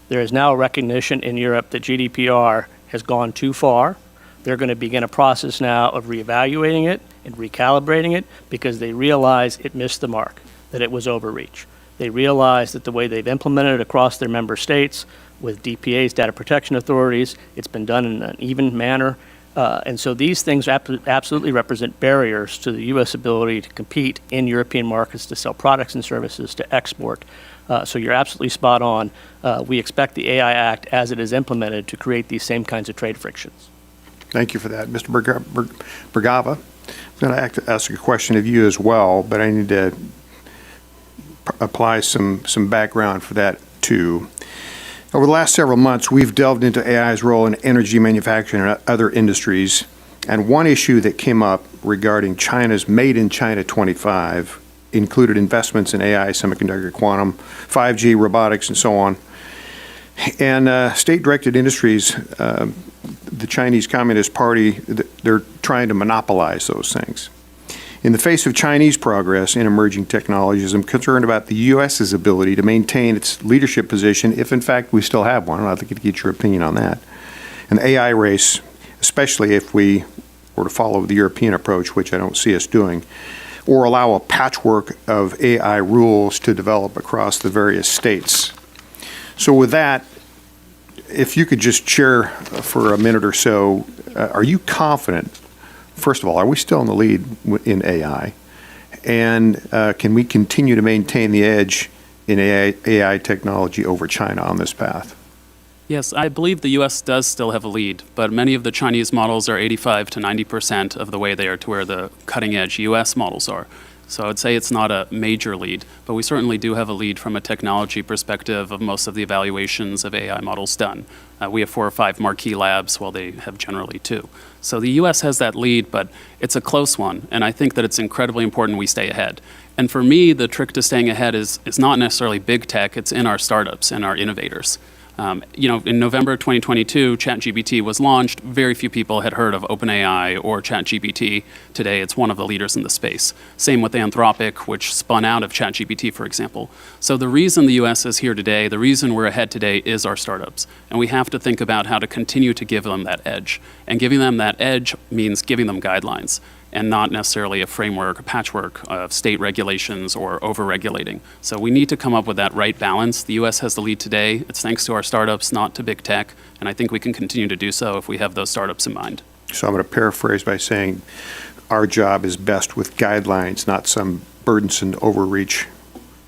There is now a recognition in Europe that GDPR has gone too far. They're going to begin a process now of reevaluating it and recalibrating it because they realize it missed the mark, that it was overreach. They realize that the way they've implemented it across their member states with DPA's, data protection authorities, it's been done in an even manner. And so these things absolutely represent barriers to the U.S. ability to compete in European markets, to sell products and services, to export. So you're absolutely spot on. We expect the AI Act, as it is implemented, to create these same kinds of trade frictions. Thank you for that. Mr. Bergava, I'm going to ask a question of you as well, but I need to apply some background for that too. Over the last several months, we've delved into AI's role in energy manufacturing and other industries, and one issue that came up regarding China's Made in China 25 included investments in AI, semiconductor, quantum, 5G, robotics, and so on. And state-directed industries, the Chinese Communist Party, they're trying to monopolize those things. In the face of Chinese progress in emerging technologies, I'm concerned about the U.S.'s ability to maintain its leadership position, if in fact we still have one. I'd like to get your opinion on that. And the AI race, especially if we were to follow the European approach, which I don't see us doing, or allow a patchwork of AI rules to develop across the various states. So with that, if you could just share for a minute or so, are you confident, first of all, are we still in the lead in AI? And can we continue to maintain the edge in AI technology over China on this path? Yes, I believe the U.S. does still have a lead, but many of the Chinese models are 85 to 90% of the way there to where the cutting-edge U.S. models are. So I would say it's not a major lead, but we certainly do have a lead from a technology perspective of most of the evaluations of AI models done. We have 4 or 5 marquee labs, while they have generally 2. So the U.S. has that lead, but it's a close one, and I think that it's incredibly important we stay ahead. And for me, the trick to staying ahead is not necessarily big tech, it's in our startups and our innovators. In November 2022, ChatGPT was launched. Very few people had heard of OpenAI or ChatGPT. Today, it's one of the leaders in the space. Same with Anthropic, which spun out of ChatGPT, for example. So the reason the U.S. is here today, the reason we're ahead today is our startups. And we have to think about how to continue to give them that edge. And giving them that edge means giving them guidelines. and not necessarily a framework, a patchwork of state regulations or over-regulating. So we need to come up with that right balance. The U.S. has the lead today. It's thanks to our startups, not to big tech, and I think we can continue to do so if we have those startups in mind. So I'm going to paraphrase by saying our job is best with guidelines, not some burdensome overreach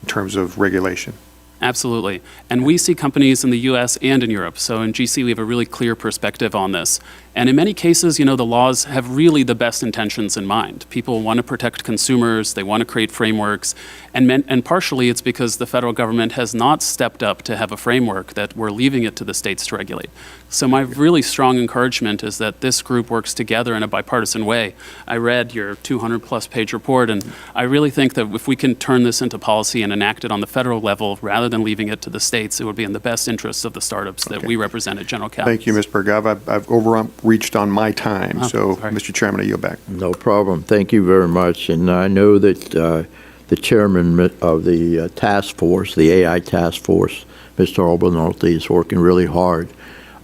in terms of regulation. Absolutely. And we see companies in the U.S. and in Europe. So in GC, we have a really clear perspective on this. And in many cases, the laws have really the best intentions in mind. People want to protect consumers. They want to create frameworks. And partially it's because the federal government has not stepped up to have a framework, that we're leaving it to the states to regulate. So my really strong encouragement is that this group works together in a bipartisan way. I read your 200-plus page report, and I really think that if we can turn this into policy and enact it on the federal level rather than leaving it to the states, it would be in the best interests of the startups that we represent at General Catalyst. Thank you, Ms. Bergov. I've overreached on my time, so sorry. Mr. Chairman, I yield back. No problem. Thank you very much. And I know that the chairman of the task force, the AI task force, Mr. Albanolti, is working really hard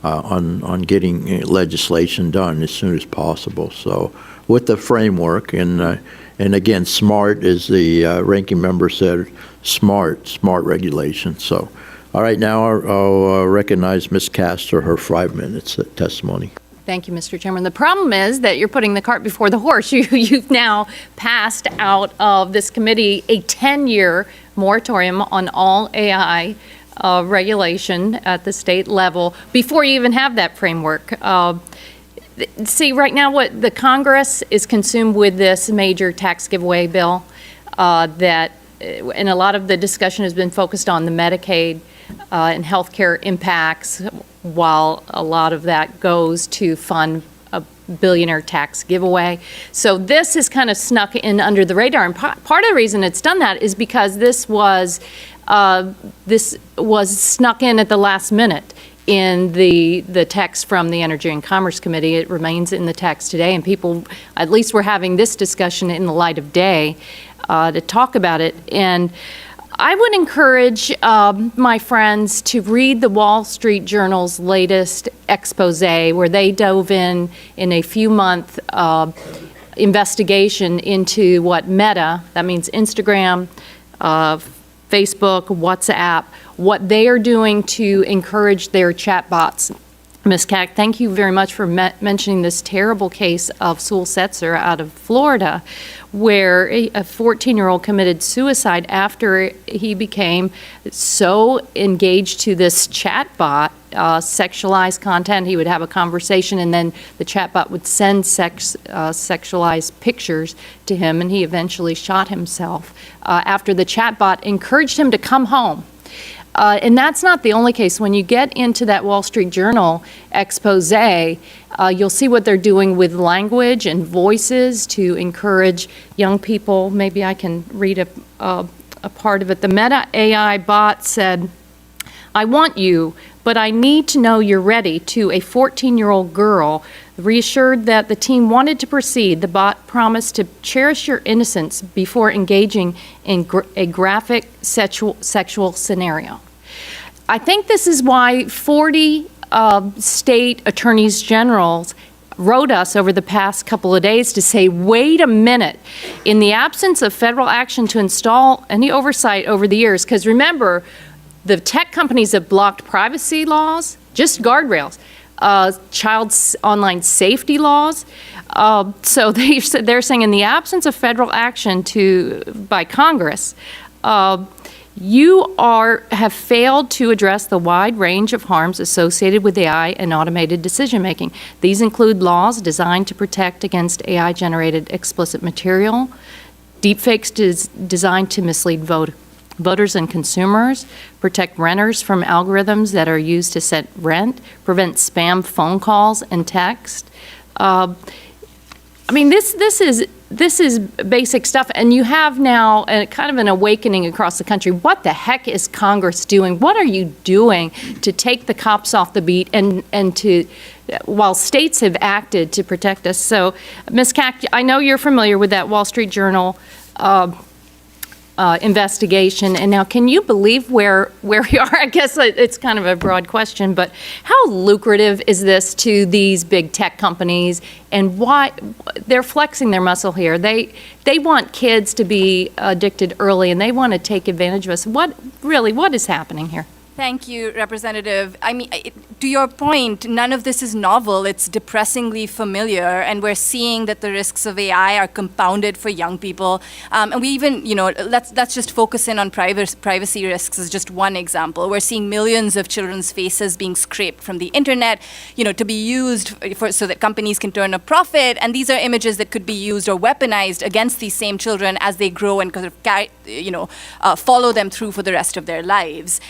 on getting legislation done as soon as possible. So with the framework, and again, SMART, as the ranking member said, smart regulation. So, all right, now I'll recognize Ms. Castor, her 5 minutes of testimony. Thank you, Mr. Chairman. The problem is that you're putting the cart before the horse. You've now passed out of this committee a 10-year moratorium on all AI regulation at the state level before you even have that framework. See, right now what the Congress is consumed with this major tax giveaway bill and a lot of the discussion has been focused on the Medicaid and healthcare impacts, while a lot of that goes to fund a billionaire tax giveaway. So this is kind of snuck in under the radar, and part of the reason it's done that is because this was snuck in at the last minute in the text from the Energy and Commerce Committee. It remains in the text today, and people, at least we're having this discussion in the light of day to talk about it. And I would encourage my friends to read the Wall Street Journal's latest expose, where they dove in a few-month investigation into what Meta, that means Instagram, Facebook, WhatsApp, what they are doing to encourage their chatbots. Ms. Cack, thank you very much for mentioning this terrible case of Sewell Setzer out of Florida, where a 14-year-old committed suicide after he became so engaged to this chatbot, sexualized content. He would have a conversation, and then the chatbot would send sexualized pictures to him, and he eventually shot himself after the chatbot encouraged him to come home. And that's not the only case. When you get into that Wall Street Journal expose, you'll see what they're doing with language and voices to encourage young people. Maybe I can read a part of it. The Meta AI bot said, "I want you, but I need to know you're ready," to a 14-year-old girl. Reassured that the team wanted to proceed, the bot promised to cherish your innocence before engaging in a graphic sexual scenario. I think this is why 40 state attorneys generals wrote us over the past couple of days to say, wait a minute, in the absence of federal action to install any oversight over the years, because remember, the tech companies have blocked privacy laws, just guardrails, child online safety laws. So they're saying in the absence of federal action by Congress, you have failed to address the wide range of harms associated with AI and automated decision-making. These include laws designed to protect against AI-generated explicit material, deepfakes designed to mislead voters and consumers, protect renters from algorithms that are used to set rent, prevent spam phone calls and text. I mean, this is basic stuff, and you have now kind of an awakening across the country. What the heck is Congress doing? What are you doing to take the cops off the beat and to, while states have acted to protect us? So, Ms. Cack, I know you're familiar with that Wall Street Journal investigation. And now, can you believe where we are? I guess it's kind of a broad question, but how lucrative is this to these big tech companies, and why they're flexing their muscle here? They want kids to be addicted early, and they want to take advantage of us. What is happening here? Thank you, Representative. I mean, to your point, none of this is novel. It's depressingly familiar, and we're seeing that the risks of AI are compounded for young people. And we even, let's just focus in on privacy risks as just one example. We're seeing millions of children's faces being scraped from the internet, to be used so that companies can turn a profit. And these are images that could be used or weaponized against these same children as they grow and kind of follow them through for the rest of their lives.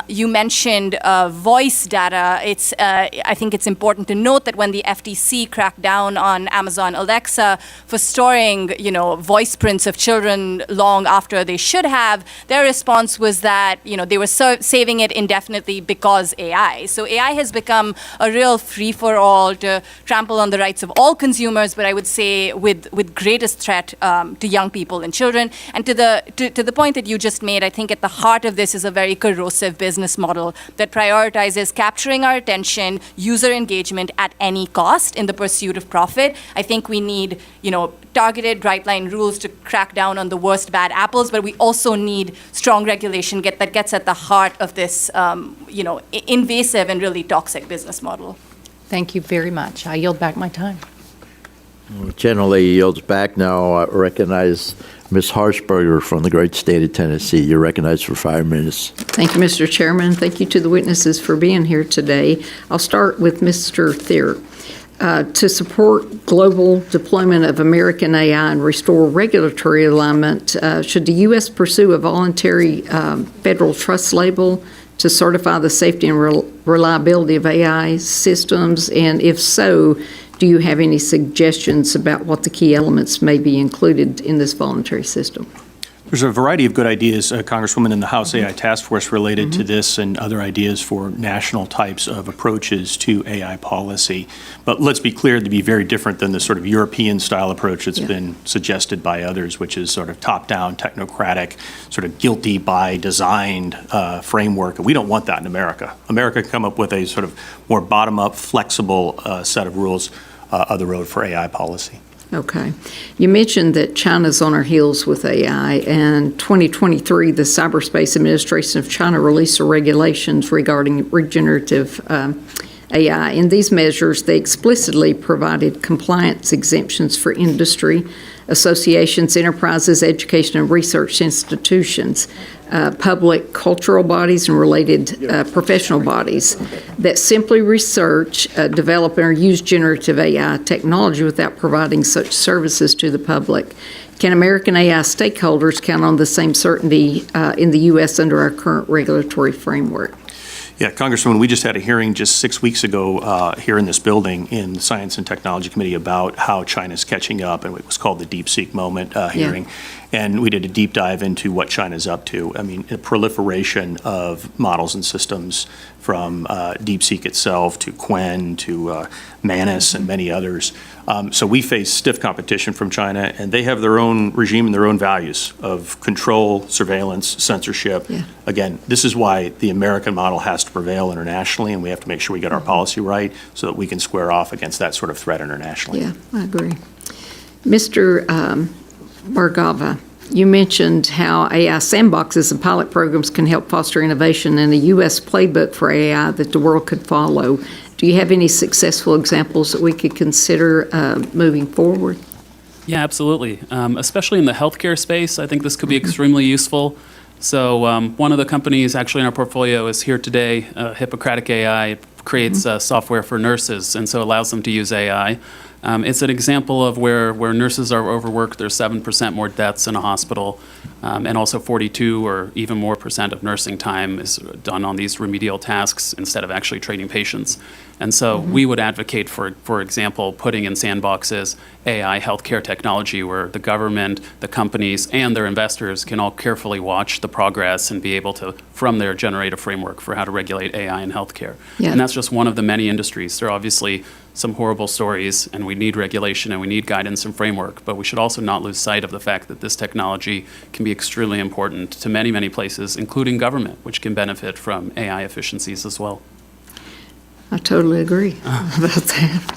You mentioned voice data. I think it's important to note that when the FTC cracked down on Amazon Alexa for storing, voice prints of children long after they should have, their response was that, they were saving it indefinitely because AI. So AI has become a real free-for-all to trample on the rights of all consumers, but I would say with greatest threat to young people and children. And to the point that you just made, I think at the heart of this is a very corrosive business model that prioritizes capturing our attention, user engagement at any cost in the pursuit of profit. I think we need, targeted bright line rules to crack down on the worst bad apples, but we also need strong regulation that gets at the heart of this, invasive and really toxic business model. Thank you very much. I yield back my time. Generally yields back now. I recognize Ms. Harshberger from the great state of Tennessee. You're recognized for 5 minutes. Thank you, Mr. Chairman. Thank you to the witnesses for being here today. I'll start with Mr. Thier. To support global deployment of American AI and restore regulatory alignment, should the U.S. pursue a voluntary federal trust label to certify the safety and reliability of AI systems? And if so, do you have any suggestions about what the key elements may be included in this voluntary system? There's a variety of good ideas, Congresswoman, in the House AI Task Force related to this and other ideas for national types of approaches to AI policy. But let's be clear, to be very different than the sort of European-style approach that's been suggested by others, which is sort of top-down, technocratic, sort of guilty by designed framework. And we don't want that in America. America can come up with a sort of more bottom-up, flexible set of rules of the road for AI policy. Okay. You mentioned that China's on our heels with AI, and 2023, the Cyberspace Administration of China released regulations regarding regenerative AI. In these measures, they explicitly provided compliance exemptions for industry, associations, enterprises, education and research institutions, public cultural bodies, and related professional bodies that simply research, develop, or use generative AI technology without providing such services to the public. Can American AI stakeholders count on the same certainty in the U.S. under our current regulatory framework? Yeah, Congresswoman, we just had a hearing just 6 weeks ago here in this building in the Science and Technology Committee about how China's catching up, and it was called the DeepSeek Moment hearing. Yeah. And we did a deep dive into what China's up to. I mean, a proliferation of models and systems from DeepSeek itself to Qwen to Manus and many others. So we face stiff competition from China, and they have their own regime and their own values of control, surveillance, censorship. Yeah. Again, this is why the American model has to prevail internationally, and we have to make sure we get our policy right so that we can square off against that sort of threat internationally. Yeah, I agree. Mr. Bargava, you mentioned how AI sandboxes and pilot programs can help foster innovation in a U.S. playbook for AI that the world could follow. Do you have any successful examples that we could consider moving forward? Yeah, absolutely. Especially in the healthcare space, I think this could be extremely useful. So one of the companies actually in our portfolio is here today, Hippocratic AI. It creates software for nurses, and so allows them to use AI. It's an example of where nurses are overworked. There's 7% more deaths in a hospital, and also 42 or even more percent of nursing time is done on these remedial tasks instead of actually treating patients. And so we would advocate for example, putting in sandboxes AI healthcare technology where the government, the companies, and their investors can all carefully watch the progress and be able to, from there, generate a framework for how to regulate AI in healthcare. Yeah. And that's just one of the many industries. There are obviously some horrible stories, and we need regulation and we need guidance and framework, but we should also not lose sight of the fact that this technology can be extremely important to many, many places, including government, which can benefit from AI efficiencies as well. I totally agree about that.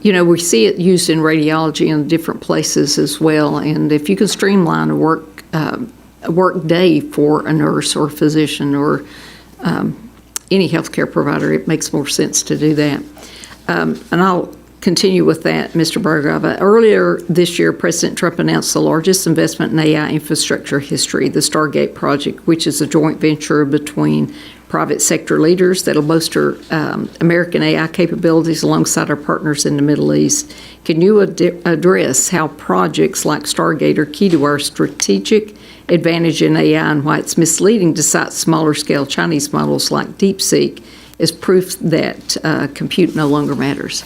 We see it used in radiology in different places as well, and if you can streamline a work day for a nurse or physician or any healthcare provider, it makes more sense to do that. And I'll continue with that, Mr. Burgava. Earlier this year, President Trump announced the largest investment in AI infrastructure history, the Stargate project, which is a joint venture between private sector leaders that'll bolster American AI capabilities alongside our partners in the Middle East. Can you address how projects like Stargate are key to our strategic advantage in AI and why it's misleading to cite smaller scale Chinese models like DeepSeek as proof that compute no longer matters?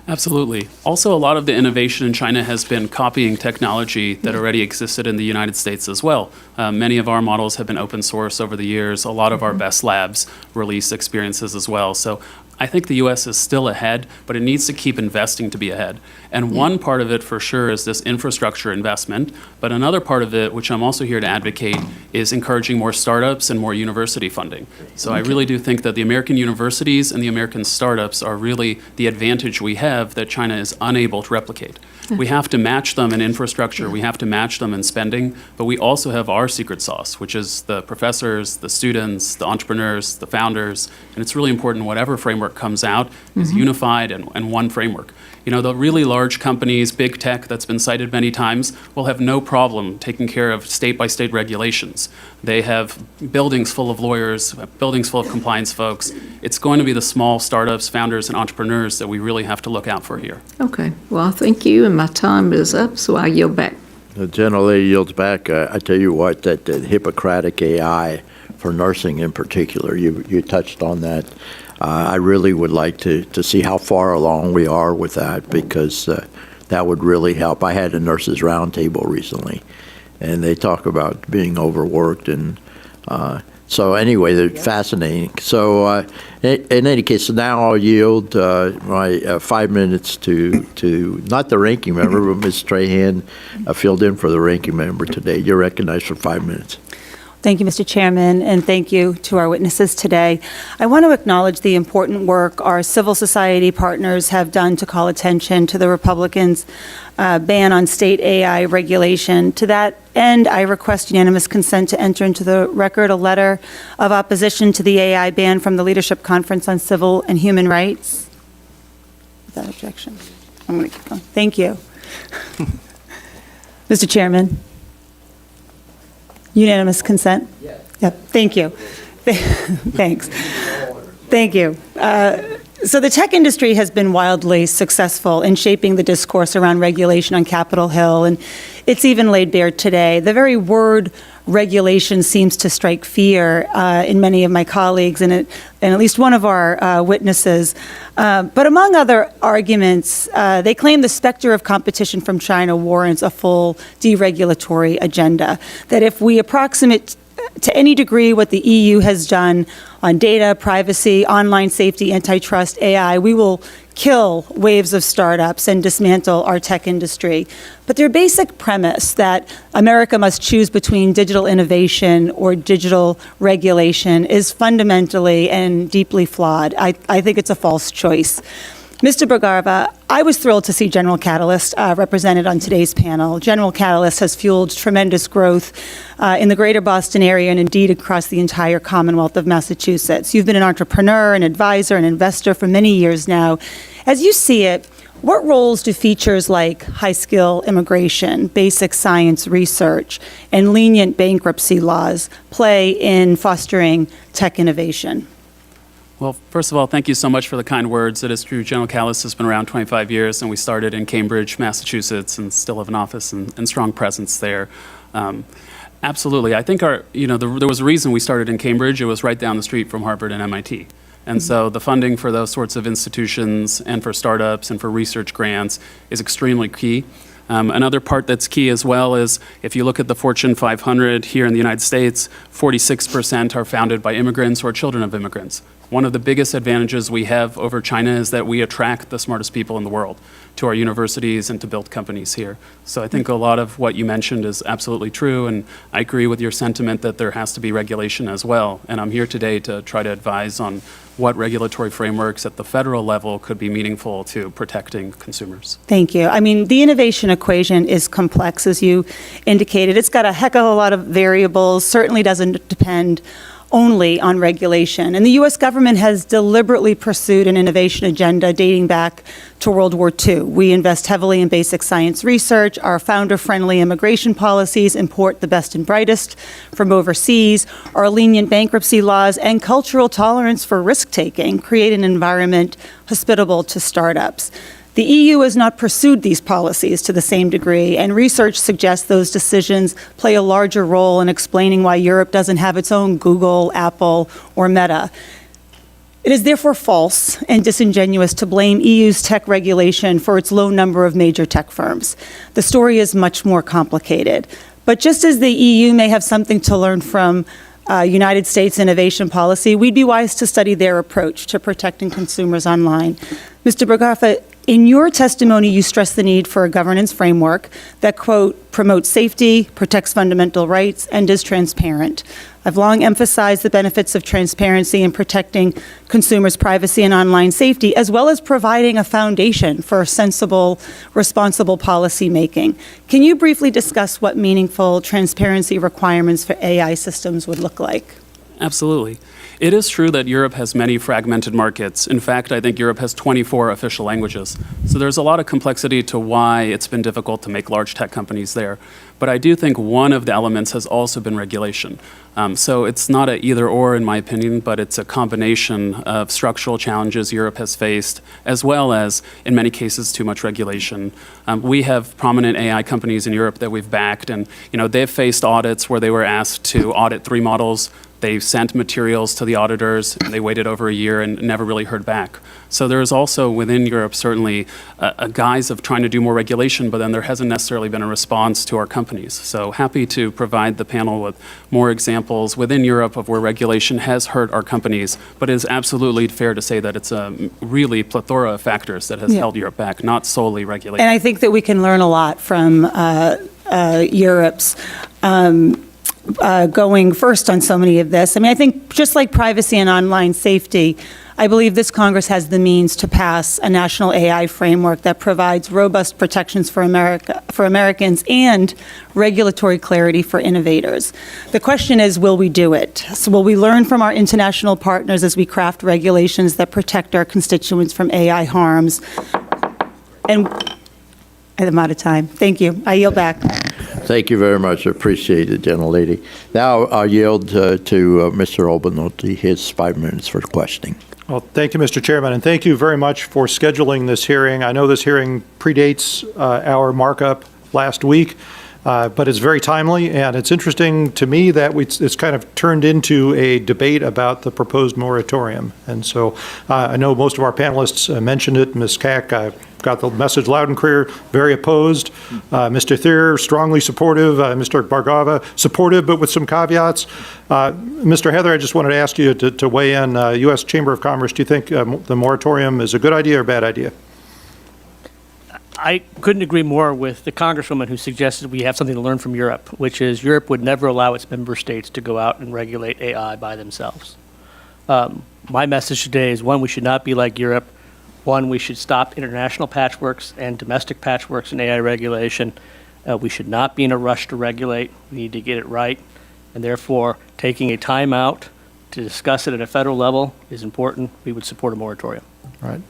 Absolutely. Also, a lot of the innovation in China has been copying technology that already existed in the United States as well. Many of our models have been open source over the years. A lot of our best labs release experiences as well. So I think the U.S. is still ahead, but it needs to keep investing to be ahead. And one part of it for sure is this infrastructure investment, but another part of it, which I'm also here to advocate, is encouraging more startups and more university funding. So I really do think that the American universities and the American startups are really the advantage we have that China is unable to replicate. We have to match them in infrastructure, we have to match them in spending, but we also have our secret sauce, which is the professors, the students, the entrepreneurs, the founders, and it's really important whatever framework comes out is unified and one framework. You know, the really large companies, big tech that's been cited many times, will have no problem taking care of state-by-state regulations. They have buildings full of lawyers, buildings full of compliance folks. It's going to be the small startups, founders, and entrepreneurs that we really have to look out for here. Okay. Well, thank you, and my time is up, so I yield back. The gentlelady yields back. I tell you what, that Hippocratic AI for nursing in particular, you touched on that. I really would like to see how far along we are with that, because that would really help. I had a nurses roundtable recently, and they talk about being overworked, and so anyway, they're fascinating. So in any case, now I'll yield my 5 minutes to not the ranking member, but Ms. Strahan, filled in for the ranking member today. You're recognized for 5 minutes. Thank you, Mr. Chairman, and thank you to our witnesses today. I want to acknowledge the important work our civil society partners have done to call attention to the Republicans' ban on state AI regulation. To that end, I request unanimous consent to enter into the record a letter of opposition to the AI ban from the Leadership Conference on Civil and Human Rights. Without objection. I'm going to keep going. Thank you. Mr. Chairman. Unanimous consent? Yes. Yep, thank you. Thanks. Thank you. So the tech industry has been wildly successful in shaping the discourse around regulation on Capitol Hill, and it's even laid bare today. The very word regulation seems to strike fear in many of my colleagues and at least one of our witnesses. But among other arguments, they claim the specter of competition from China warrants a full deregulatory agenda, that if we approximate to any degree what the EU has done on data, privacy, online safety, antitrust, AI, we will kill waves of startups and dismantle our tech industry. But their basic premise that America must choose between digital innovation or digital regulation is fundamentally and deeply flawed. I think it's a false choice. Mr. Burgava, I was thrilled to see General Catalyst represented on today's panel. General Catalyst has fueled tremendous growth in the greater Boston area and indeed across the entire Commonwealth of Massachusetts. You've been an entrepreneur, an advisor, an investor for many years now. As you see it, what roles do features like high-skill immigration, basic science research, and lenient bankruptcy laws play in fostering tech innovation? Well, first of all, thank you so much for the kind words. It is true, General Catalyst has been around 25 years, and we started in Cambridge, Massachusetts, and still have an office and strong presence there. Absolutely. I think there was a reason we started in Cambridge. It was right down the street from Harvard and MIT. And so the funding for those sorts of institutions and for startups and for research grants is extremely key. Another part that's key as well is if you look at the Fortune 500 here in the United States, 46% are founded by immigrants or children of immigrants. One of the biggest advantages we have over China is that we attract the smartest people in the world to our universities and to build companies here. So I think a lot of what you mentioned is absolutely true, and I agree with your sentiment that there has to be regulation as well. And I'm here today to try to advise on what regulatory frameworks at the federal level could be meaningful to protecting consumers. Thank you. I mean, the innovation equation is complex, as you indicated. It's got a heck of a lot of variables, certainly doesn't depend only on regulation. And the U.S. government has deliberately pursued an innovation agenda dating back to World War II. We invest heavily in basic science research. Our founder-friendly immigration policies import the best and brightest from overseas. Our lenient bankruptcy laws and cultural tolerance for risk-taking create an environment hospitable to startups. The EU has not pursued these policies to the same degree, and research suggests those decisions play a larger role in explaining why Europe doesn't have its own Google, Apple, or Meta. It is therefore false and disingenuous to blame EU's tech regulation for its low number of major tech firms. The story is much more complicated. But just as the EU may have something to learn from United States innovation policy, we'd be wise to study their approach to protecting consumers online. Mr. Berghoff, in your testimony, you stress the need for a governance framework that, quote, promotes safety, protects fundamental rights, and is transparent. I've long emphasized the benefits of transparency in protecting consumers' privacy and online safety, as well as providing a foundation for sensible, responsible policy making. Can you briefly discuss what meaningful transparency requirements for AI systems would look like? Absolutely. It is true that Europe has many fragmented markets. In fact, I think Europe has 24 official languages. So there's a lot of complexity to why it's been difficult to make large tech companies there. But I do think one of the elements has also been regulation. So it's not an either or, in my opinion, but it's a combination of structural challenges Europe has faced, as well as, in many cases, too much regulation. We have prominent AI companies in Europe that we've backed, and they've faced audits where they were asked to audit 3 models. They sent materials to the auditors, and they waited over a year and never really heard back. So there is also within Europe certainly a guise of trying to do more regulation, but then there hasn't necessarily been a response to our companies. So happy to provide the panel with more examples within Europe of where regulation has hurt our companies, but it is absolutely fair to say that it's a really plethora of factors that has held Europe back, not solely regulation. And I think that we can learn a lot from Europe's going first on so many of this. I mean, I think just like privacy and online safety, I believe this Congress has the means to pass a national AI framework that provides robust protections for Americans and regulatory clarity for innovators. The question is, will we do it? So will we learn from our international partners as we craft regulations that protect our constituents from AI harms? And I'm out of time. Thank you. I yield back. Thank you very much. I appreciate it, gentlelady. Now I'll yield to Mr. Obalnotti, his 5 minutes for questioning. Well, thank you, Mr. Chairman, and thank you very much for scheduling this hearing. I know this hearing predates our markup last week, but it's very timely, and it's interesting to me that it's kind of turned into a debate about the proposed moratorium. And so I know most of our panelists mentioned it. Ms. Kack got the message loud and clear, very opposed. Mr. Thier, strongly supportive. Mr. Bargava, supportive, but with some caveats. Mr. Heather, I just wanted to ask you to weigh in. U.S. Chamber of Commerce, do you think the moratorium is a good idea or a bad idea? I couldn't agree more with the Congresswoman who suggested we have something to learn from Europe, which is Europe would never allow its member states to go out and regulate AI by themselves. My message today is, one, we should not be like Europe. One, we should stop international patchworks and domestic patchworks in AI regulation. We should not be in a rush to regulate. We need to get it right. And therefore, taking a time out to discuss it at a federal level is important. We would support a moratorium. Right.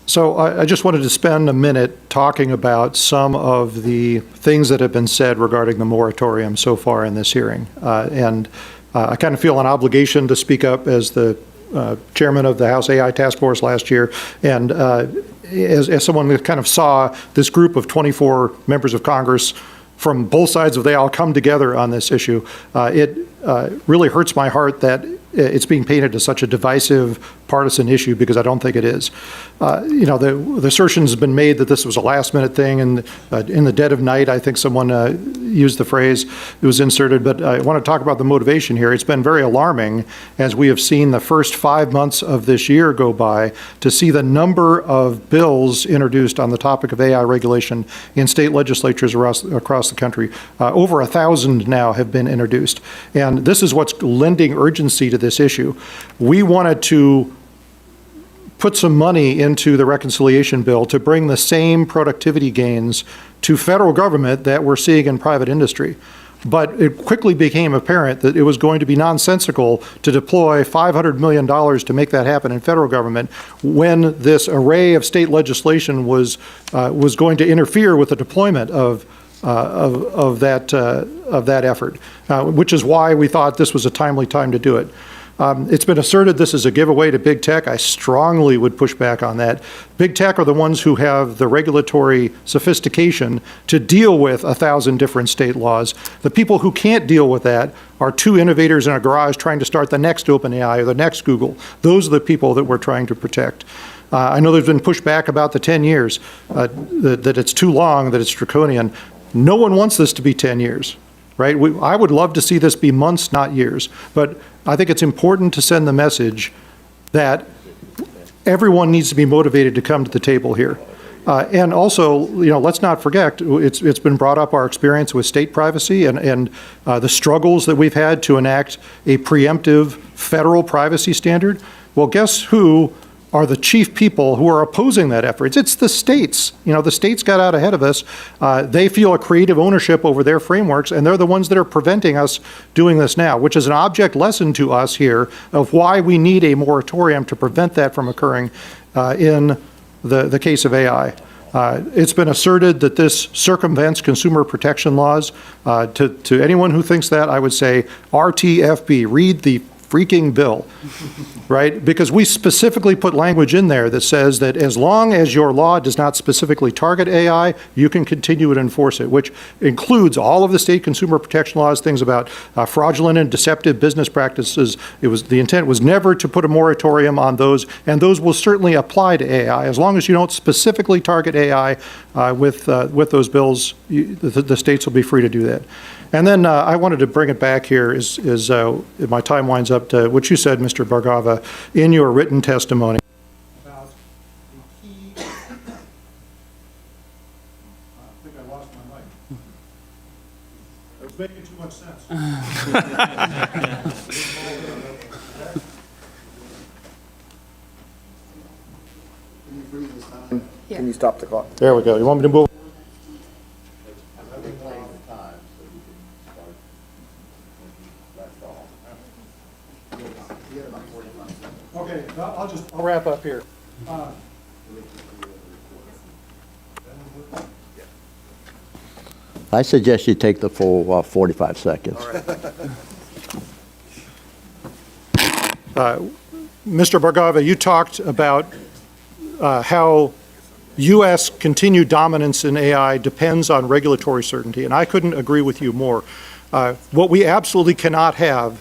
So I just wanted to spend a minute talking about some of the things that have been said regarding the moratorium so far in this hearing. And I kind of feel an obligation to speak up as the chairman of the House AI Task Force last year, and as someone who kind of saw this group of 24 members of Congress from both sides of the aisle come together on this issue, it really hurts my heart that it's being painted as such a divisive partisan issue, because I don't think it is. The assertion has been made that this was a last-minute thing, and in the dead of night, I think someone used the phrase, it was inserted, but I want to talk about the motivation here. It's been very alarming, as we have seen the first 5 months of this year go by, to see the number of bills introduced on the topic of AI regulation in state legislatures across the country. Over 1,000 now have been introduced. And this is what's lending urgency to this issue. We wanted to put some money into the reconciliation bill to bring the same productivity gains to federal government that we're seeing in private industry. But it quickly became apparent that it was going to be nonsensical to deploy $500 million to make that happen in federal government when this array of state legislation was going to interfere with the deployment of that effort, which is why we thought this was a timely time to do it. It's been asserted this is a giveaway to big tech. I strongly would push back on that. Big tech are the ones who have the regulatory sophistication to deal with 1,000 different state laws. The people who can't deal with that are two innovators in a garage trying to start the next OpenAI or the next Google. Those are the people that we're trying to protect. I know there's been pushback about the 10 years, that it's too long, that it's draconian. No one wants this to be 10 years, right? I would love to see this be months, not years. But I think it's important to send the message that everyone needs to be motivated to come to the table here. And also, let's not forget, it's been brought up, our experience with state privacy and the struggles that we've had to enact a preemptive federal privacy standard. Well, guess who are the chief people who are opposing that effort? It's the states. The states got out ahead of us. They feel a creative ownership over their frameworks, and they're the ones that are preventing us doing this now, which is an object lesson to us here of why we need a moratorium to prevent that from occurring in the case of AI. It's been asserted that this circumvents consumer protection laws. To anyone who thinks that, I would say, RTFB, read the freaking bill, right? Because we specifically put language in there that says that as long as your law does not specifically target AI, you can continue to enforce it, which includes all of the state consumer protection laws, things about fraudulent and deceptive business practices. The intent was never to put a moratorium on those, and those will certainly apply to AI. As long as you don't specifically target AI with those bills, the states will be free to do that. And then I wanted to bring it back here as my time winds up to what you said, Mr. Bargava, in your written testimony. About the key. I think I lost my mic. It was making too much sense. Can you stop the clock? There we go. You want me to move? Okay, I'll wrap up here. I suggest you take the full 45 seconds. Mr. Bargava, you talked about how U.S. continued dominance in AI depends on regulatory certainty, and I couldn't agree with you more. What we absolutely cannot have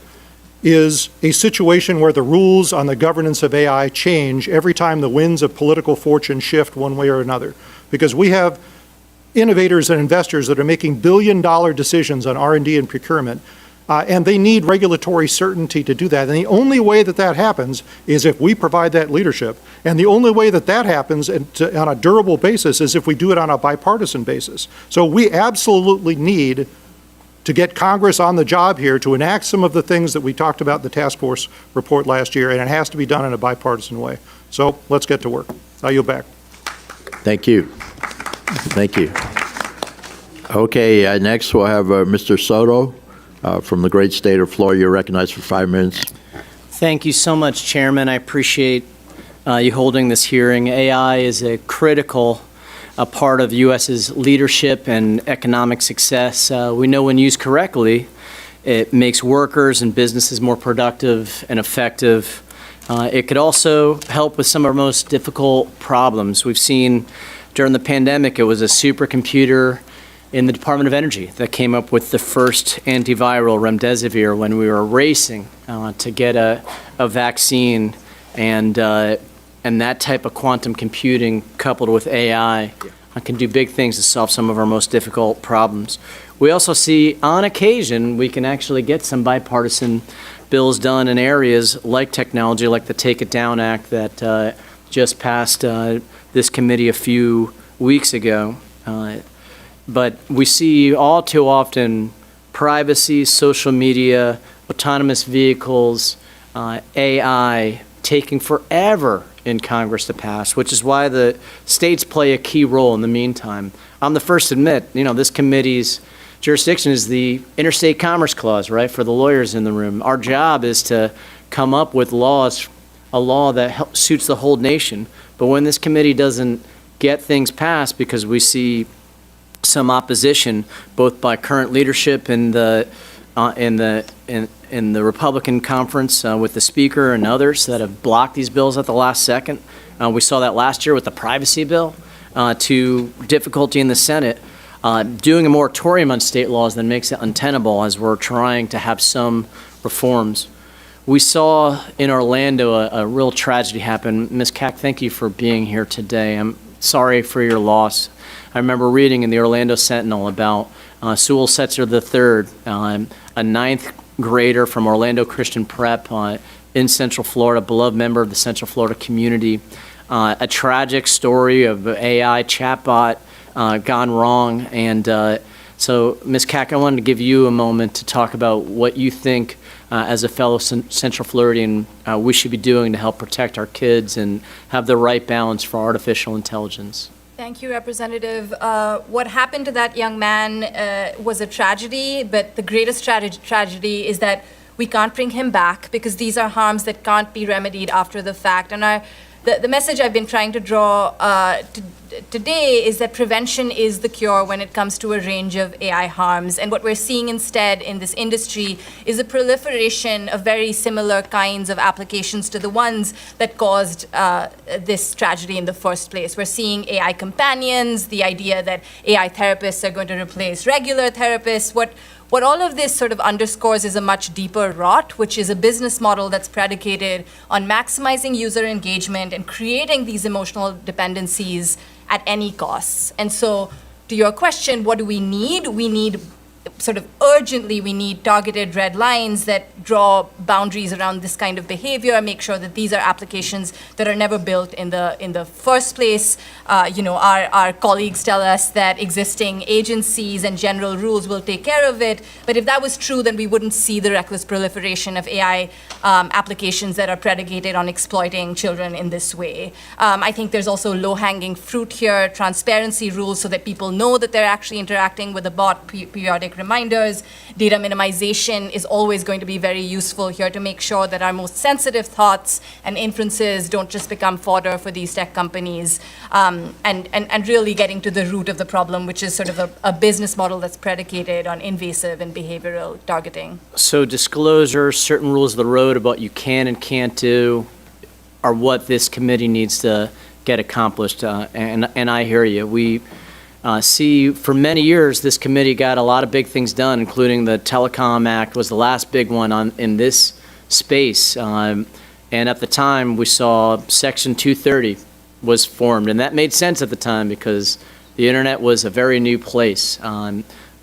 is a situation where the rules on the governance of AI change every time the winds of political fortune shift one way or another. Because we have innovators and investors that are making billion-dollar decisions on R&D and procurement, and they need regulatory certainty to do that. And the only way that that happens is if we provide that leadership. And the only way that that happens on a durable basis is if we do it on a bipartisan basis. So we absolutely need to get Congress on the job here to enact some of the things that we talked about in the task force report last year, and it has to be done in a bipartisan way. So let's get to work. I yield back. Thank you. Thank you. Okay, next we'll have Mr. Soto from the great state of Florida. You're recognized for 5 minutes. Thank you so much, Chairman. I appreciate you holding this hearing. AI is a critical part of U.S.'s leadership and economic success. We know when used correctly, it makes workers and businesses more productive and effective. It could also help with some of our most difficult problems. We've seen during the pandemic, it was a supercomputer in the Department of Energy that came up with the first antiviral, remdesivir, when we were racing to get a vaccine And that type of quantum computing coupled with AI can do big things to solve some of our most difficult problems. We also see, on occasion, we can actually get some bipartisan bills done in areas like technology, like the Take It Down Act that just passed this committee a few weeks ago. But we see all too often privacy, social media, autonomous vehicles, AI taking forever in Congress to pass, which is why the states play a key role in the meantime. I'm the first to admit, this committee's jurisdiction is the Interstate Commerce Clause, right, for the lawyers in the room. Our job is to come up with laws, a law that suits the whole nation. But when this committee doesn't get things passed because we see some opposition, both by current leadership in the Republican conference with the Speaker and others that have blocked these bills at the last second. We saw that last year with the privacy bill, to difficulty in the Senate. Doing a moratorium on state laws then makes it untenable as we're trying to have some reforms. We saw in Orlando a real tragedy happen. Ms. Kack, thank you for being here today. I'm sorry for your loss. I remember reading in the Orlando Sentinel about Sewell Setzer III, a ninth grader from Orlando Christian Prep in Central Florida, beloved member of the Central Florida community. A tragic story of AI chatbot gone wrong. And so, Ms. Kack, I wanted to give you a moment to talk about what you think as a fellow Central Floridian we should be doing to help protect our kids and have the right balance for artificial intelligence. Thank you, Representative. What happened to that young man was a tragedy, but the greatest tragedy is that we can't bring him back because these are harms that can't be remedied after the fact. And the message I've been trying to draw today is that prevention is the cure when it comes to a range of AI harms. And what we're seeing instead in this industry is a proliferation of very similar kinds of applications to the ones that caused this tragedy in the first place. We're seeing AI companions, the idea that AI therapists are going to replace regular therapists. What all of this sort of underscores is a much deeper rot, which is a business model that's predicated on maximizing user engagement and creating these emotional dependencies at any costs. And so, to your question, what do we need? We need urgently, we need targeted red lines that draw boundaries around this kind of behavior, make sure that these are applications that are never built in the first place. Our colleagues tell us that existing agencies and general rules will take care of it. But if that was true, then we wouldn't see the reckless proliferation of AI applications that are predicated on exploiting children in this way. I think there's also low-hanging fruit here, transparency rules so that people know that they're actually interacting with a bot, periodic reminders. Data minimization is always going to be very useful here to make sure that our most sensitive thoughts and inferences don't just become fodder for these tech companies, and really getting to the root of the problem, which is sort of a business model that's predicated on invasive and behavioral targeting. So disclosure, certain rules of the road about what you can and can't do are what this committee needs to get accomplished, and I hear you. We see for many years this committee got a lot of big things done, including the Telecom Act was the last big one in this space. And at the time we saw Section 230 was formed, and that made sense at the time because the internet was a very new place.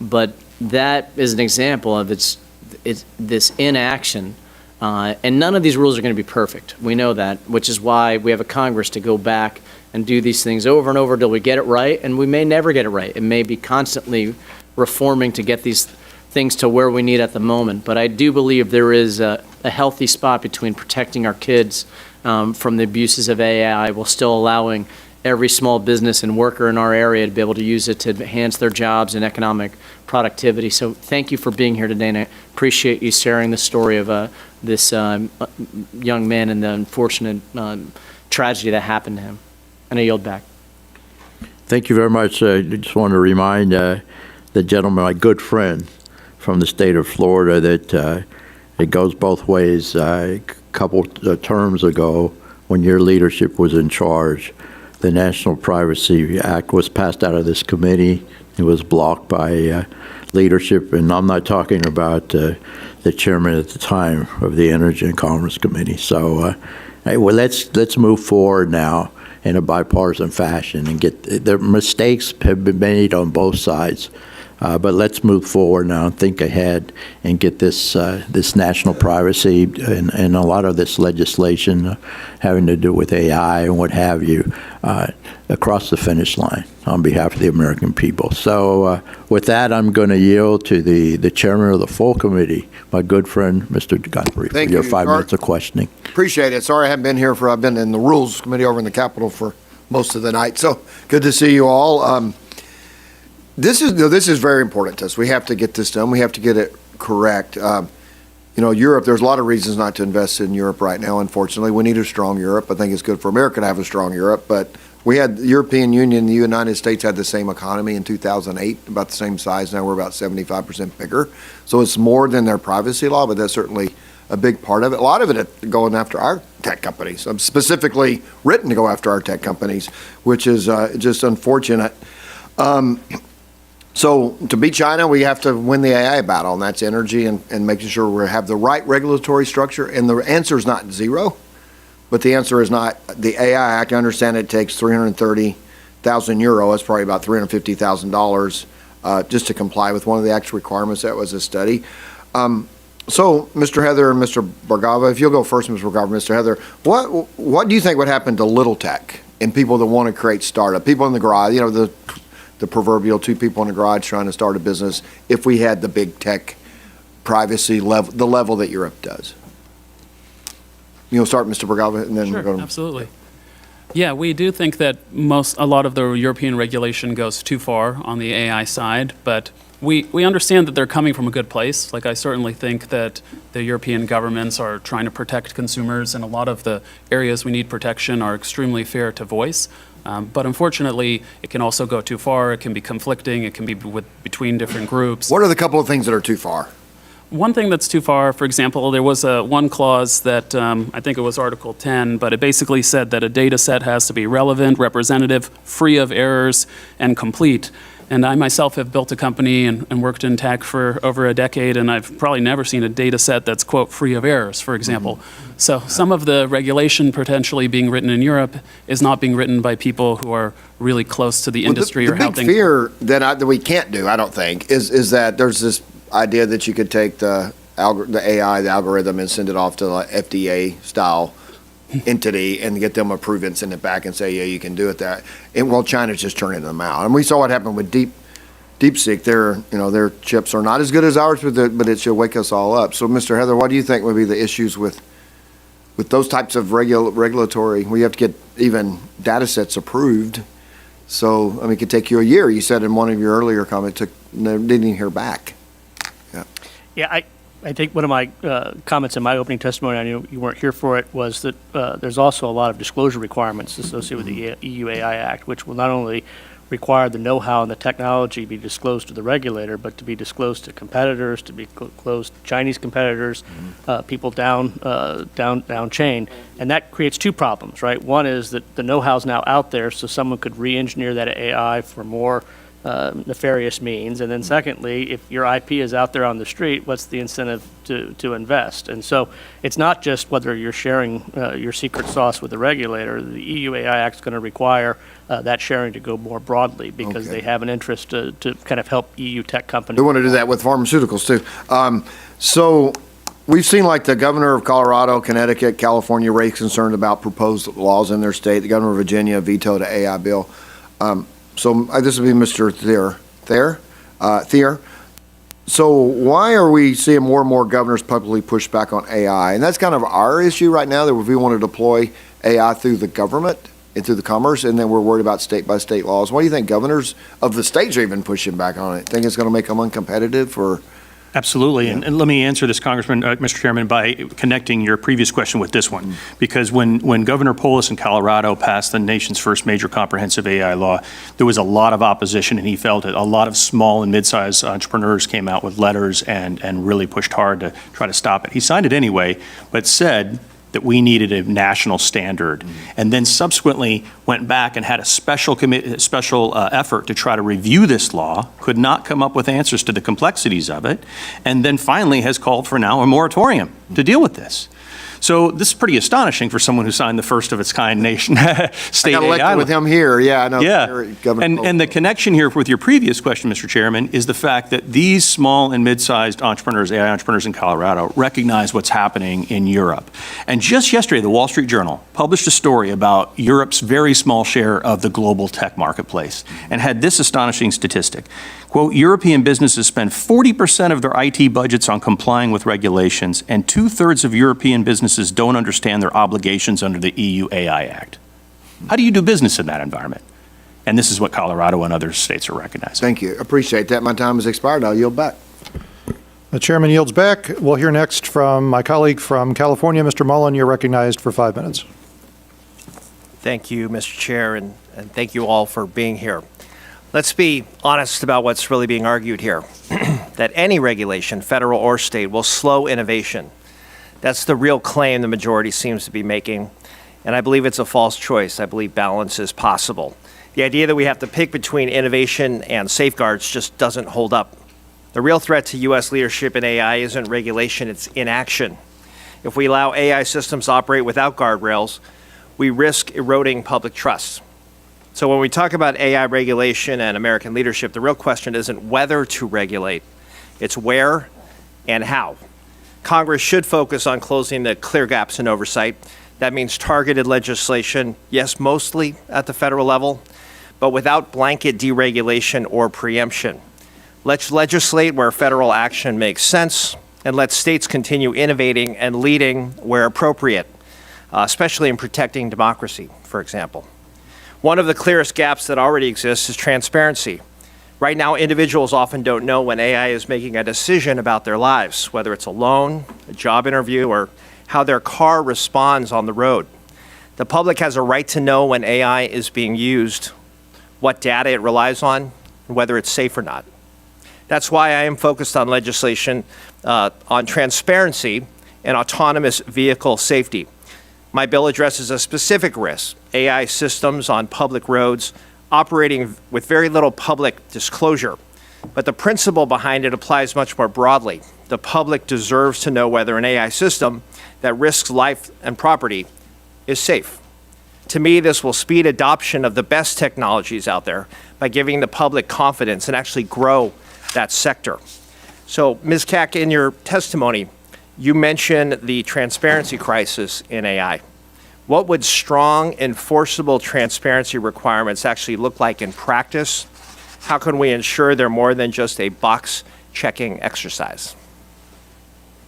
But that is an example of it's this inaction. And none of these rules are going to be perfect. We know that, which is why we have a Congress to go back and do these things over and over until we get it right, and we may never get it right. It may be constantly reforming to get these things to where we need at the moment. But I do believe there is a healthy spot between protecting our kids from the abuses of AI while still allowing every small business and worker in our area to be able to use it to enhance their jobs and economic productivity. So thank you for being here today, and I appreciate you sharing the story of this young man and the unfortunate tragedy that happened to him. And I yield back. Thank you very much. I just want to remind the gentleman, my good friend from the state of Florida, that it goes both ways. A couple terms ago, when your leadership was in charge, the National Privacy Act was passed out of this committee. It was blocked by leadership, and I'm not talking about the chairman at the time of the Energy and Commerce Committee. So Hey, well, let's move forward now in a bipartisan fashion and get the mistakes have been made on both sides. But let's move forward now and think ahead and get this national privacy and a lot of this legislation having to do with AI and what have you across the finish line on behalf of the American people. So with that, I'm going to yield to the chairman of the full committee, my good friend, Mr. Godfrey, for your 5 minutes of questioning. Appreciate it. Sorry I haven't been here I've been in the Rules Committee over in the Capitol for most of the night. So good to see you all. This is very important to us. We have to get this done. We have to get it correct. Europe, there's a lot of reasons not to invest in Europe right now, unfortunately. We need a strong Europe. I think it's good for America to have a strong Europe. But we had the European Union, the United States had the same economy in 2008, about the same size. Now we're about 75% bigger. So it's more than their privacy law, but that's certainly a big part of it. A lot of it going after our tech companies, specifically written to go after our tech companies, which is just unfortunate. So to beat China, we have to win the AI battle, and that's energy and making sure we have the right regulatory structure. And the answer is not zero, but the answer is not the AI Act. I understand it takes 330,000 euro. That's probably about $350,000 just to comply with one of the Act's requirements. That was a study. So, Mr. Heather and Mr. Bargava, if you'll go first, Mr. Bargava, Mr. Heather, what do you think would happen to little tech and people that want to create startup, people in the garage, the proverbial two people in the garage trying to start a business, if we had the big tech privacy level, the level that Europe does? Start, Mr. Bargava, and then Sure, we're going to... Absolutely. Yeah, we do think that a lot of the European regulation goes too far on the AI side, but we understand that they're coming from a good place. Like, I certainly think that the European governments are trying to protect consumers, and a lot of the areas we need protection are extremely fair to voice. But unfortunately, it can also go too far. It can be conflicting. It can be between different groups. What are the couple of things that are too far? One thing that's too far, for example, there was one clause that I think it was Article 10, but it basically said that a data set has to be relevant, representative, free of errors, and complete. And I myself have built a company and worked in tech for over a decade, and I've probably never seen a data set that's, quote, free of errors, for example. Mm-hmm. So some of the regulation potentially being written in Europe is not being written by people who are really close to the industry or how things... The big fear that we can't do, I don't think, is that there's this idea that you could take the AI, the algorithm, and send it off to the FDA-style entity and get them approved and send it back and say, yeah, you can do it that. And well, China's just turning them out. And we saw what happened with DeepSeek. Their chips are not as good as ours, but it should wake us all up. So, Mr. Heather, what do you think would be the issues with those types of regulatory? We have to get even data sets approved. So, it could take you a year. You said in one of your earlier comments, didn't even hear back. Yeah, I think one of my comments in my opening testimony, I knew you weren't here for it, was that there's also a lot of disclosure requirements associated with the EU AI Act, which will not only require the know-how and the technology be disclosed to the regulator, but to be disclosed to competitors, to be disclosed to Chinese competitors, people down chain. And that creates two problems, right? One is that the know-how is now out there, so someone could re-engineer that AI for more nefarious means. And then secondly, if your IP is out there on the street, what's the incentive to invest? And so it's not just whether you're sharing your secret sauce with the regulator. The EU AI Act is going to require that sharing to go more broadly because they have an interest to kind of help EU tech companies. We want to do that with pharmaceuticals too. So we've seen like the governor of Colorado, Connecticut, California raised concern about proposed laws in their state. The governor of Virginia vetoed an AI bill. So this would be Mr. Thier. So why are we seeing more and more governors publicly push back on AI? And that's kind of our issue right now, that we want to deploy AI through the government and through the commerce, and then we're worried about state-by-state laws. Why do you think governors of the states are even pushing back on it? Think it's going to make them uncompetitive? Or Absolutely, yeah. And let me answer this, Congressman, Mr. Chairman, by connecting your previous question with this one. Because when Governor Polis in Colorado passed the nation's first major comprehensive AI law, there was a lot of opposition, and he felt it. A lot of small and mid-sized entrepreneurs came out with letters and really pushed hard to try to stop it. He signed it anyway, but said that we needed a national standard, and then subsequently went back and had a special effort to try to review this law, could not come up with answers to the complexities of it, and then finally has called for now a moratorium to deal with this. So this is pretty astonishing for someone who signed the first of its kind nation state I got elected AI. with him here, yeah, I know. Yeah, and the connection here with your previous question, Mr. Chairman, is the fact that these small and mid-sized entrepreneurs, AI entrepreneurs in Colorado, recognize what's happening in Europe. And just yesterday, the Wall Street Journal published a story about Europe's very small share of the global tech marketplace and had this astonishing statistic. Quote, European businesses spend 40% of their IT budgets on complying with regulations, and 2/3 of European businesses don't understand their obligations under the EU AI Act. How do you do business in that environment? And this is what Colorado and other states are recognizing. Thank you. Appreciate that. My time has expired. I'll yield back. The chairman yields back. We'll hear next from my colleague from California, Mr. Mullen. You're recognized for 5 minutes. Thank you, Mr. Chair, and thank you all for being here. Let's be honest about what's really being argued here, that any regulation, federal or state, will slow innovation. That's the real claim the majority seems to be making, and I believe it's a false choice. I believe balance is possible. The idea that we have to pick between innovation and safeguards just doesn't hold up. The real threat to U.S. leadership in AI isn't regulation, it's inaction. If we allow AI systems to operate without guardrails, we risk eroding public trust. So when we talk about AI regulation and American leadership, the real question isn't whether to regulate, it's where and how. Congress should focus on closing the clear gaps in oversight. That means targeted legislation, yes, mostly at the federal level, but without blanket deregulation or preemption. Let's legislate where federal action makes sense, and let states continue innovating and leading where appropriate, especially in protecting democracy, for example. One of the clearest gaps that already exists is transparency. Right now, individuals often don't know when AI is making a decision about their lives, whether it's a loan, a job interview, or how their car responds on the road. The public has a right to know when AI is being used, what data it relies on, and whether it's safe or not. That's why I am focused on legislation on transparency and autonomous vehicle safety. My bill addresses a specific risk, AI systems on public roads operating with very little public disclosure. But the principle behind it applies much more broadly. The public deserves to know whether an AI system that risks life and property is safe. To me, this will speed adoption of the best technologies out there by giving the public confidence and actually grow that sector. So, Ms. Kack, in your testimony, you mentioned the transparency crisis in AI. What would strong, enforceable transparency requirements actually look like in practice? How can we ensure they're more than just a box-checking exercise?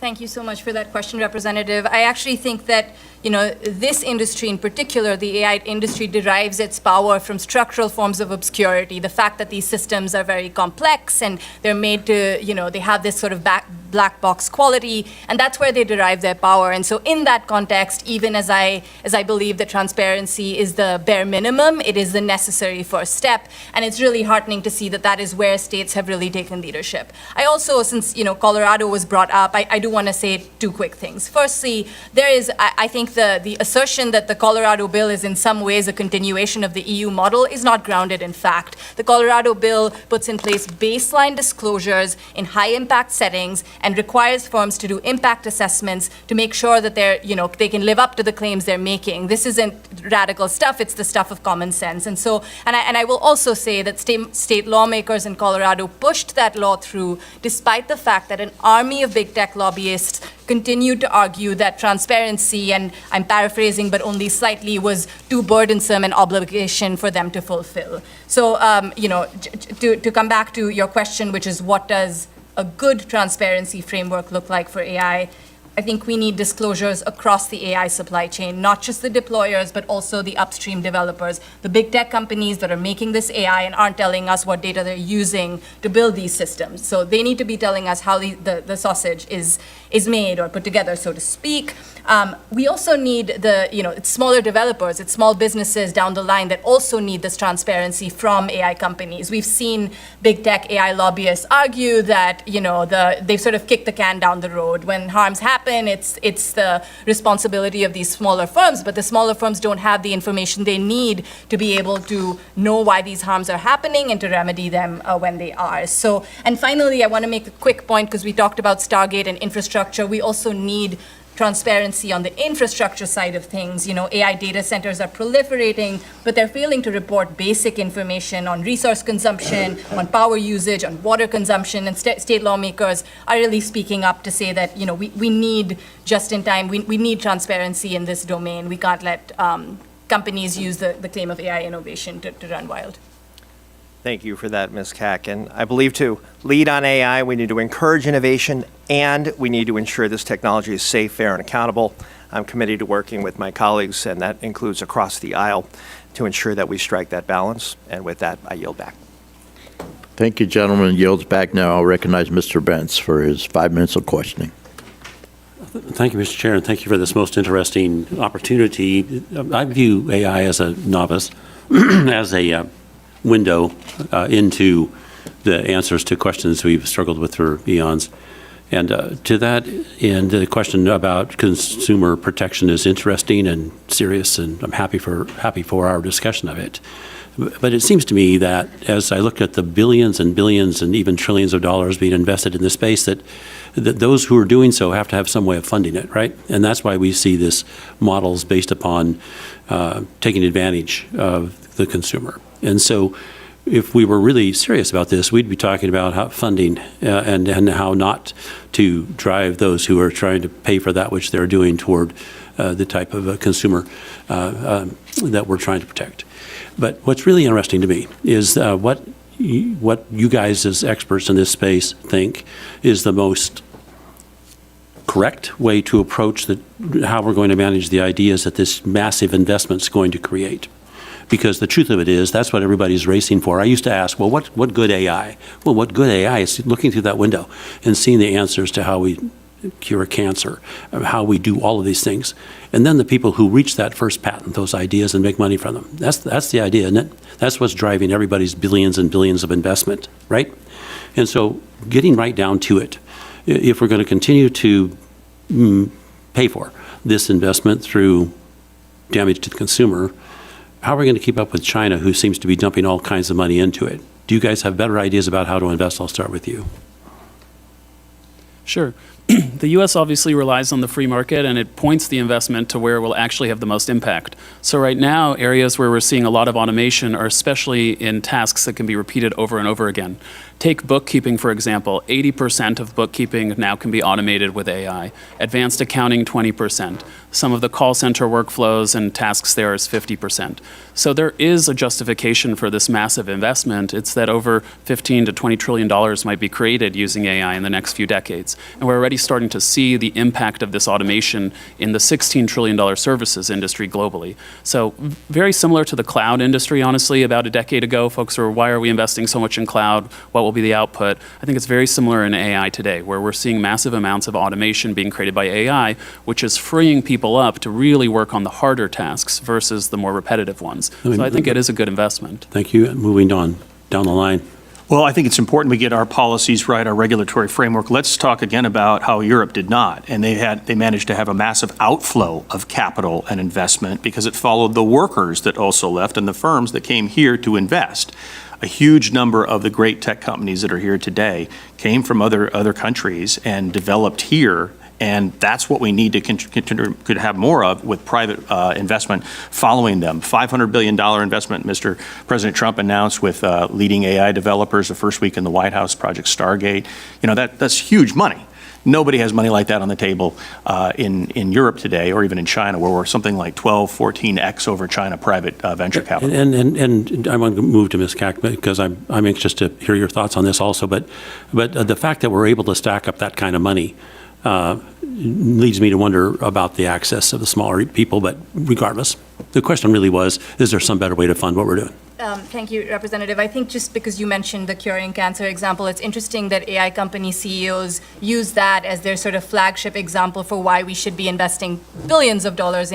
Thank you so much for that question, Representative. I actually think that, this industry in particular, the AI industry, derives its power from structural forms of obscurity. The fact that these systems are very complex and they're made to, they have this sort of black box quality, and that's where they derive their power. And so in that context, even as I believe that transparency is the bare minimum, it is the necessary first step, and it's really heartening to see that that is where states have really taken leadership. I also, since Colorado was brought up, I do want to say two quick things. Firstly, there is, I think the assertion that the Colorado bill is in some ways a continuation of the EU model is not grounded in fact. The Colorado bill puts in place baseline disclosures in high impact settings and requires firms to do impact assessments to make sure that they can live up to the claims they're making. This isn't radical stuff, it's the stuff of common sense. And so, and I will also say that state lawmakers in Colorado pushed that law through despite the fact that an army of big tech lobbyists continued to argue that transparency, and I'm paraphrasing, but only slightly, was too burdensome an obligation for them to fulfill. So, to come back to your question, which is what does a good transparency framework look like for AI? I think we need disclosures across the AI supply chain, not just the deployers, but also the upstream developers, the big tech companies that are making this AI and aren't telling us what data they're using to build these systems. So they need to be telling us how the sausage is made or put together, so to speak. We also need it's smaller developers, it's small businesses down the line that also need this transparency from AI companies. We've seen big tech AI lobbyists argue that, they've sort of kicked the can down the road. When harms happen, it's the responsibility of these smaller firms, but the smaller firms don't have the information they need to be able to know why these harms are happening and to remedy them when they are. So, and finally, I want to make a quick point because we talked about Stargate and infrastructure. We also need transparency on the infrastructure side of things. AI data centers are proliferating, but they're failing to report basic information on resource consumption, on power usage, on water consumption, and state lawmakers are really speaking up to say that, we need just-in-time, we need transparency in this domain. We can't let companies use the claim of AI innovation to run wild. Thank you for that, Ms. Kack. And I believe to lead on AI, we need to encourage innovation, and we need to ensure this technology is safe, fair, and accountable. I'm committed to working with my colleagues, and that includes across the aisle, to ensure that we strike that balance. And with that, I yield back. Thank you, gentlemen. Yields back now. I'll recognize Mr. Bentz for his 5 minutes of questioning. Thank you, Mr. Chair, and thank you for this most interesting opportunity. I view AI as a novice, as a window into the answers to questions we've struggled with for eons. And to that end, the question about consumer protection is interesting and serious, and I'm happy for our discussion of it. But it seems to me that as I look at the billions and billions and even trillions of dollars being invested in this space, that those who are doing so have to have some way of funding it, right? And that's why we see this models based upon taking advantage of the consumer. And so if we were really serious about this, we'd be talking about how funding and how not to drive those who are trying to pay for that which they're doing toward the type of a consumer that we're trying to protect. But what's really interesting to me is what you guys as experts in this space think is the most correct way to approach how we're going to manage the ideas that this massive investment is going to create. Because the truth of it is, that's what everybody's racing for. I used to ask, well, what good AI? Well, what good AI is looking through that window and seeing the answers to how we cure cancer, how we do all of these things. And then the people who reach that first patent, those ideas, and make money from them. That's the idea, isn't it? That's what's driving everybody's billions and billions of investment, right? And so getting right down to it, if we're going to continue to pay for this investment through damage to the consumer, how are we going to keep up with China, who seems to be dumping all kinds of money into it? Do you guys have better ideas about how to invest? I'll start with you. Sure. The U.S. obviously relies on the free market, and it points the investment to where it will actually have the most impact. So right now, areas where we're seeing a lot of automation are especially in tasks that can be repeated over and over again. Take bookkeeping, for example. 80% of bookkeeping now can be automated with AI. Advanced accounting, 20%. Some of the call center workflows and tasks there is 50%. So there is a justification for this massive investment. It's that over $15 to $20 trillion might be created using AI in the next few decades. And we're already starting to see the impact of this automation in the $16 trillion services industry globally. So very similar to the cloud industry, honestly. About a decade ago, folks were, why are we investing so much in cloud? What will be the output? I think it's very similar in AI today, where we're seeing massive amounts of automation being created by AI, which is freeing people up to really work on the harder tasks versus the more repetitive ones. So I think it is a good investment. Thank you. Moving on down the line. Well, I think it's important we get our policies right, our regulatory framework. Let's talk again about how Europe did not. And they managed to have a massive outflow of capital and investment because it followed the workers that also left and the firms that came here to invest. A huge number of the great tech companies that are here today came from other countries and developed here. And that's what we need to could have more of with private investment following them. $500 billion investment Mr. President Trump announced with leading AI developers the first week in the White House, Project Stargate. That's huge money. Nobody has money like that on the table in Europe today, or even in China, where we're something like 12, 14x over China private venture capital. And I want to move to Ms. Kack because I'm anxious to hear your thoughts on this also. But the fact that we're able to stack up that kind of money leads me to wonder about the access of the smaller people. But regardless, the question really was, is there some better way to fund what we're doing? Thank you, Representative. I think just because you mentioned the curing cancer example, it's interesting that AI company CEOs use that as their sort of flagship example for why we should be investing billions of dollars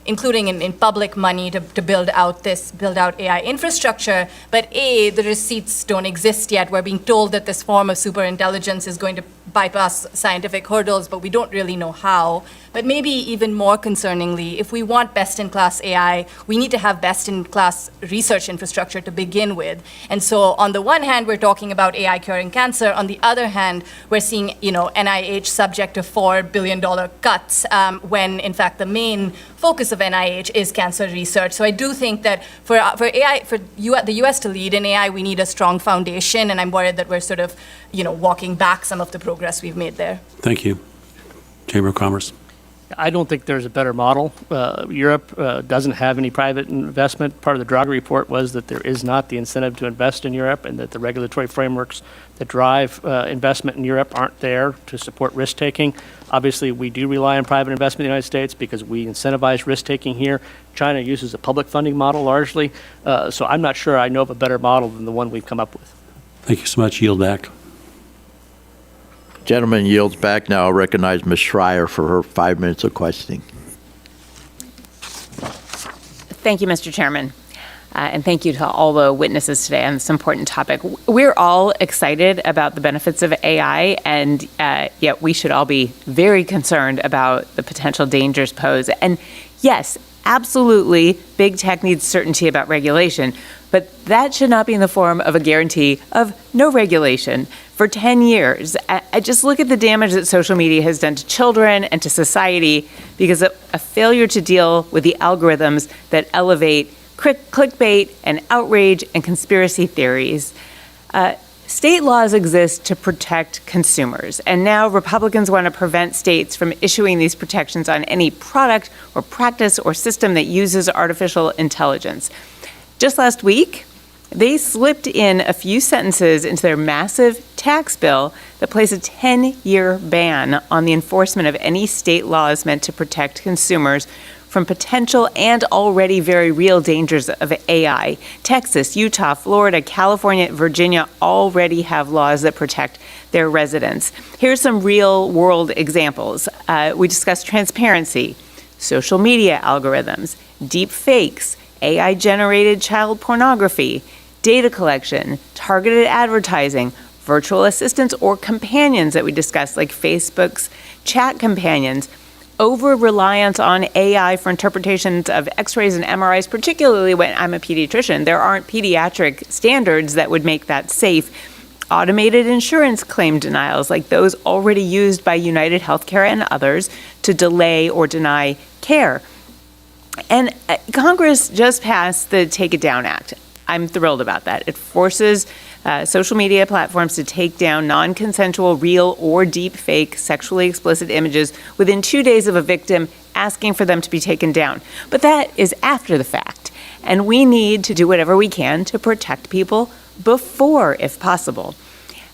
including in public money to build out AI infrastructure. But the receipts don't exist yet. We're being told that this form of superintelligence is going to bypass scientific hurdles, but we don't really know how. But maybe even more concerningly, if we want best-in-class AI, we need to have best-in-class research infrastructure to begin with. And so on the one hand, we're talking about AI curing cancer. On the other hand, we're seeing, NIH subject to $4 billion cuts when, in fact, the main focus of NIH is cancer research. So I do think that for AI, the U.S. to lead in AI, we need a strong foundation, and I'm worried that we're sort of, walking back some of the progress we've made there. Thank you. Chamber of Commerce. I don't think there's a better model. Europe doesn't have any private investment. Part of the Draghi report was that there is not the incentive to invest in Europe, and that the regulatory frameworks that drive investment in Europe aren't there to support risk-taking. Obviously, we do rely on private investment in the United States because we incentivize risk-taking here. China uses a public funding model largely. So I'm not sure I know of a better model than the one we've come up with. Thank you so much. Yield back. Gentleman yields back. Now I'll recognize Ms. Schreier for her 5 minutes of questioning. Thank you, Mr. Chairman. And thank you to all the witnesses today on this important topic. We're all excited about the benefits of AI, and yet we should all be very concerned about the potential dangers posed. And yes, absolutely, big tech needs certainty about regulation, but that should not be in the form of a guarantee of no regulation. For 10 years, I just look at the damage that social media has done to children and to society because of a failure to deal with the algorithms that elevate clickbait and outrage and conspiracy theories. State laws exist to protect consumers, and now Republicans want to prevent states from issuing these protections on any product or practice or system that uses artificial intelligence. Just last week, they slipped in a few sentences into their massive tax bill that place a 10-year ban on the enforcement of any state laws meant to protect consumers from potential and already very real dangers of AI. Texas, Utah, Florida, California, Virginia already have laws that protect their residents. Here's some real-world examples. We discussed transparency, social media algorithms, deep fakes, AI-generated child pornography, data collection, targeted advertising, virtual assistants or companions that we discussed, like Facebook's chat companions, over-reliance on AI for interpretations of x-rays and MRIs, particularly when I'm a pediatrician. There aren't pediatric standards that would make that safe. Automated insurance claim denials, like those already used by United Healthcare and others to delay or deny care. And Congress just passed the Take It Down Act. I'm thrilled about that. It forces social media platforms to take down non-consensual, real or deep fake sexually explicit images within 2 days of a victim asking for them to be taken down. But that is after the fact. And we need to do whatever we can to protect people before, if possible.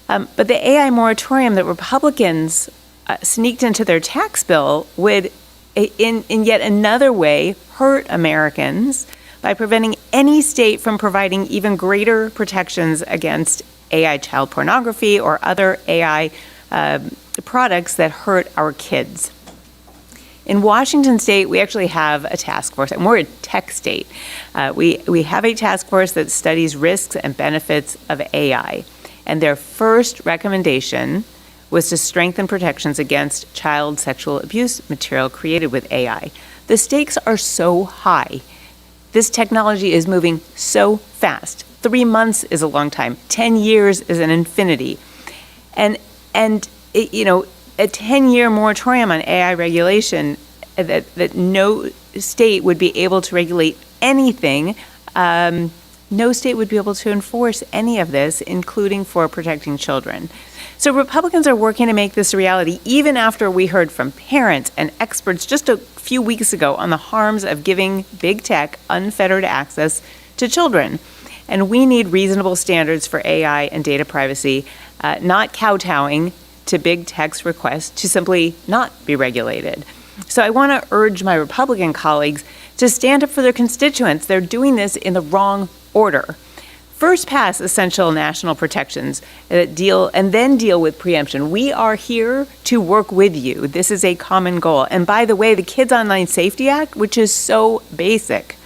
But the AI moratorium that Republicans sneaked into their tax bill would, in yet another way, hurt Americans by preventing any state from providing even greater protections against AI child pornography or other AI products that hurt our kids. In Washington State, we actually have a task force, and we're a tech state. We have a task force that studies risks and benefits of AI, and their first recommendation was to strengthen protections against child sexual abuse material created with AI. The stakes are so high. This technology is moving so fast. 3 months is a long time. 10 years is an infinity. And a 10-year moratorium on AI regulation that no state would be able to regulate anything. No state would be able to enforce any of this, including for protecting children. So Republicans are working to make this a reality, even after we heard from parents and experts just a few weeks ago on the harms of giving big tech unfettered access to children. And we need reasonable standards for AI and data privacy, not kowtowing to big tech's request to simply not be regulated. So I want to urge my Republican colleagues to stand up for their constituents. They're doing this in the wrong order. First, pass essential national protections that deal with preemption. We are here to work with you. This is a common goal. And by the way, the Kids Online Safety Act, which is so basic,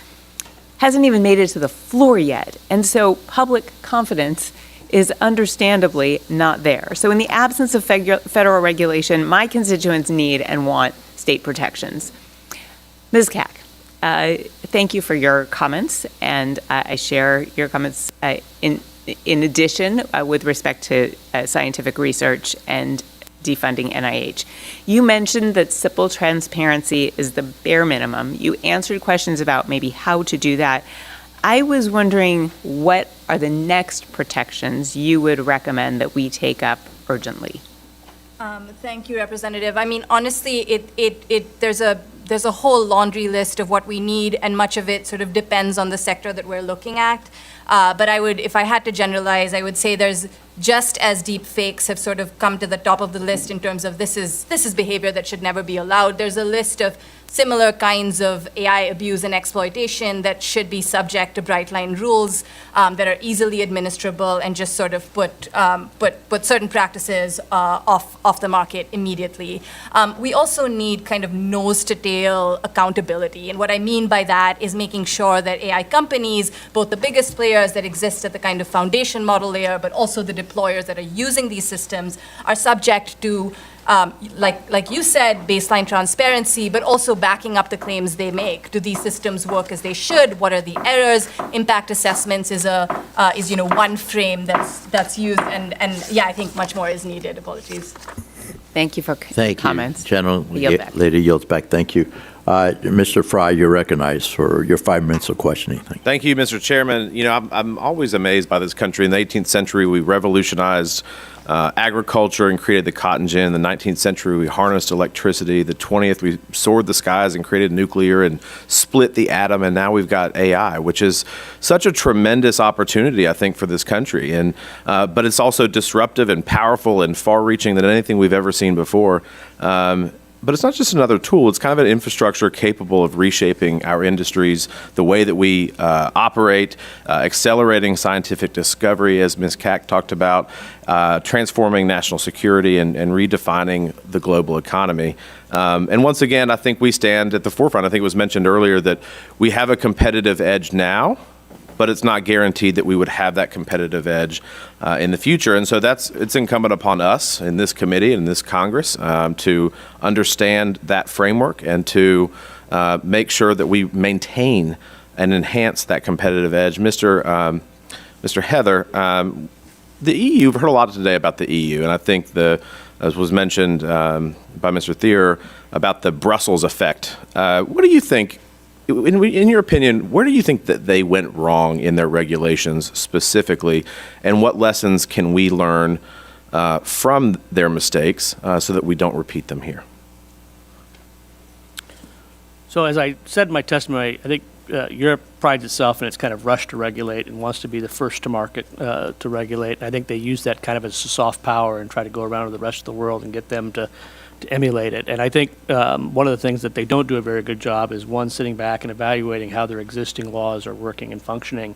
hasn't even made it to the floor yet. And so public confidence is understandably not there. So in the absence of federal regulation, my constituents need and want state protections. Ms. Kack, thank you for your comments, and I share your comments in addition with respect to scientific research and defunding NIH. You mentioned that simple transparency is the bare minimum. You answered questions about maybe how to do that. I was wondering, what are the next protections you would recommend that we take up urgently? Thank you, Representative. I mean, honestly, there's a whole laundry list of what we need, and much of it sort of depends on the sector that we're looking at. But if I had to generalize, I would say there's, just as deep fakes have sort of come to the top of the list in terms of this is behavior that should never be allowed, there's a list of similar kinds of AI abuse and exploitation that should be subject to bright line rules that are easily administrable and just sort of put certain practices off the market immediately. We also need kind of nose to tail accountability. And what I mean by that is making sure that AI companies, both the biggest players that exist at the kind of foundation model layer, but also the deployers that are using these systems, are subject to like you said, baseline transparency, but also backing up the claims they make. Do these systems work as they should? What are the errors? Impact assessments is one frame that's used, and yeah, I think much more is needed. Apologies. Thank you for comments. General Lady yields back. Thank you. Mr. Fry, you're recognized for your 5 minutes of questioning. Thank you, Mr. Chairman. You know, I'm always amazed by this country. In the 18th century, we revolutionized agriculture and created the cotton gin. In the 19th century, we harnessed electricity. The 20th, we soared the skies and created nuclear and split the atom. And now we've got AI, which is such a tremendous opportunity, I think, for this country. And but it's also disruptive and powerful and far-reaching than anything we've ever seen before. But it's not just another tool. It's kind of an infrastructure capable of reshaping our industries, the way that we operate, accelerating scientific discovery, as Ms. Kack talked about, transforming national security and redefining the global economy. And once again, I think we stand at the forefront. I think it was mentioned earlier that we have a competitive edge now, but it's not guaranteed that we would have that competitive edge in the future. And so it's incumbent upon us in this committee and this Congress to understand that framework and to make sure that we maintain and enhance that competitive edge. Mr. Heather, the EU, you've heard a lot today about the EU, and I think as was mentioned by Mr. Thier, about the Brussels effect. What do you think? In your opinion, where do you think that they went wrong in their regulations specifically, and what lessons can we learn from their mistakes so that we don't repeat them here? So as I said in my testimony, I think Europe prides itself in its kind of rush to regulate and wants to be the first to market to regulate. And I think they use that kind of as a soft power and try to go around to the rest of the world and get them to emulate it. And I think one of the things that they don't do a very good job is, one, sitting back and evaluating how their existing laws are working and functioning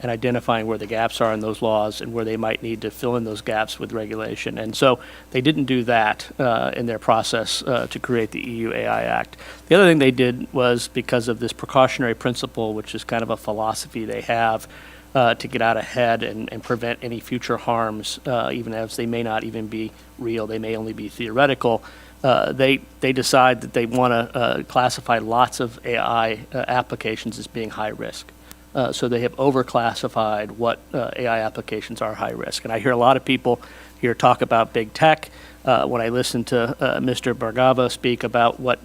and identifying where the gaps are in those laws and where they might need to fill in those gaps with regulation. And so they didn't do that in their process to create the EU AI Act. The other thing they did was, because of this precautionary principle, which is kind of a philosophy they have, to get out ahead and prevent any future harms, even as they may not even be real, they may only be theoretical. They decide that they want to classify lots of AI applications as being high risk. So they have overclassified what AI applications are high risk. And I hear a lot of people here talk about big tech. When I listen to Mr. Bargava speak about what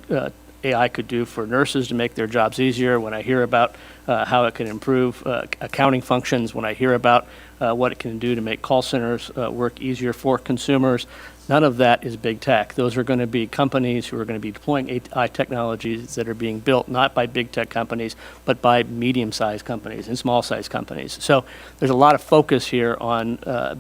AI could do for nurses to make their jobs easier, when I hear about how it can improve accounting functions, when I hear about what it can do to make call centers work easier for consumers, none of that is big tech. Those are going to be companies who are going to be deploying AI technologies that are being built not by big tech companies, but by medium-sized companies and small-sized companies. So there's a lot of focus here on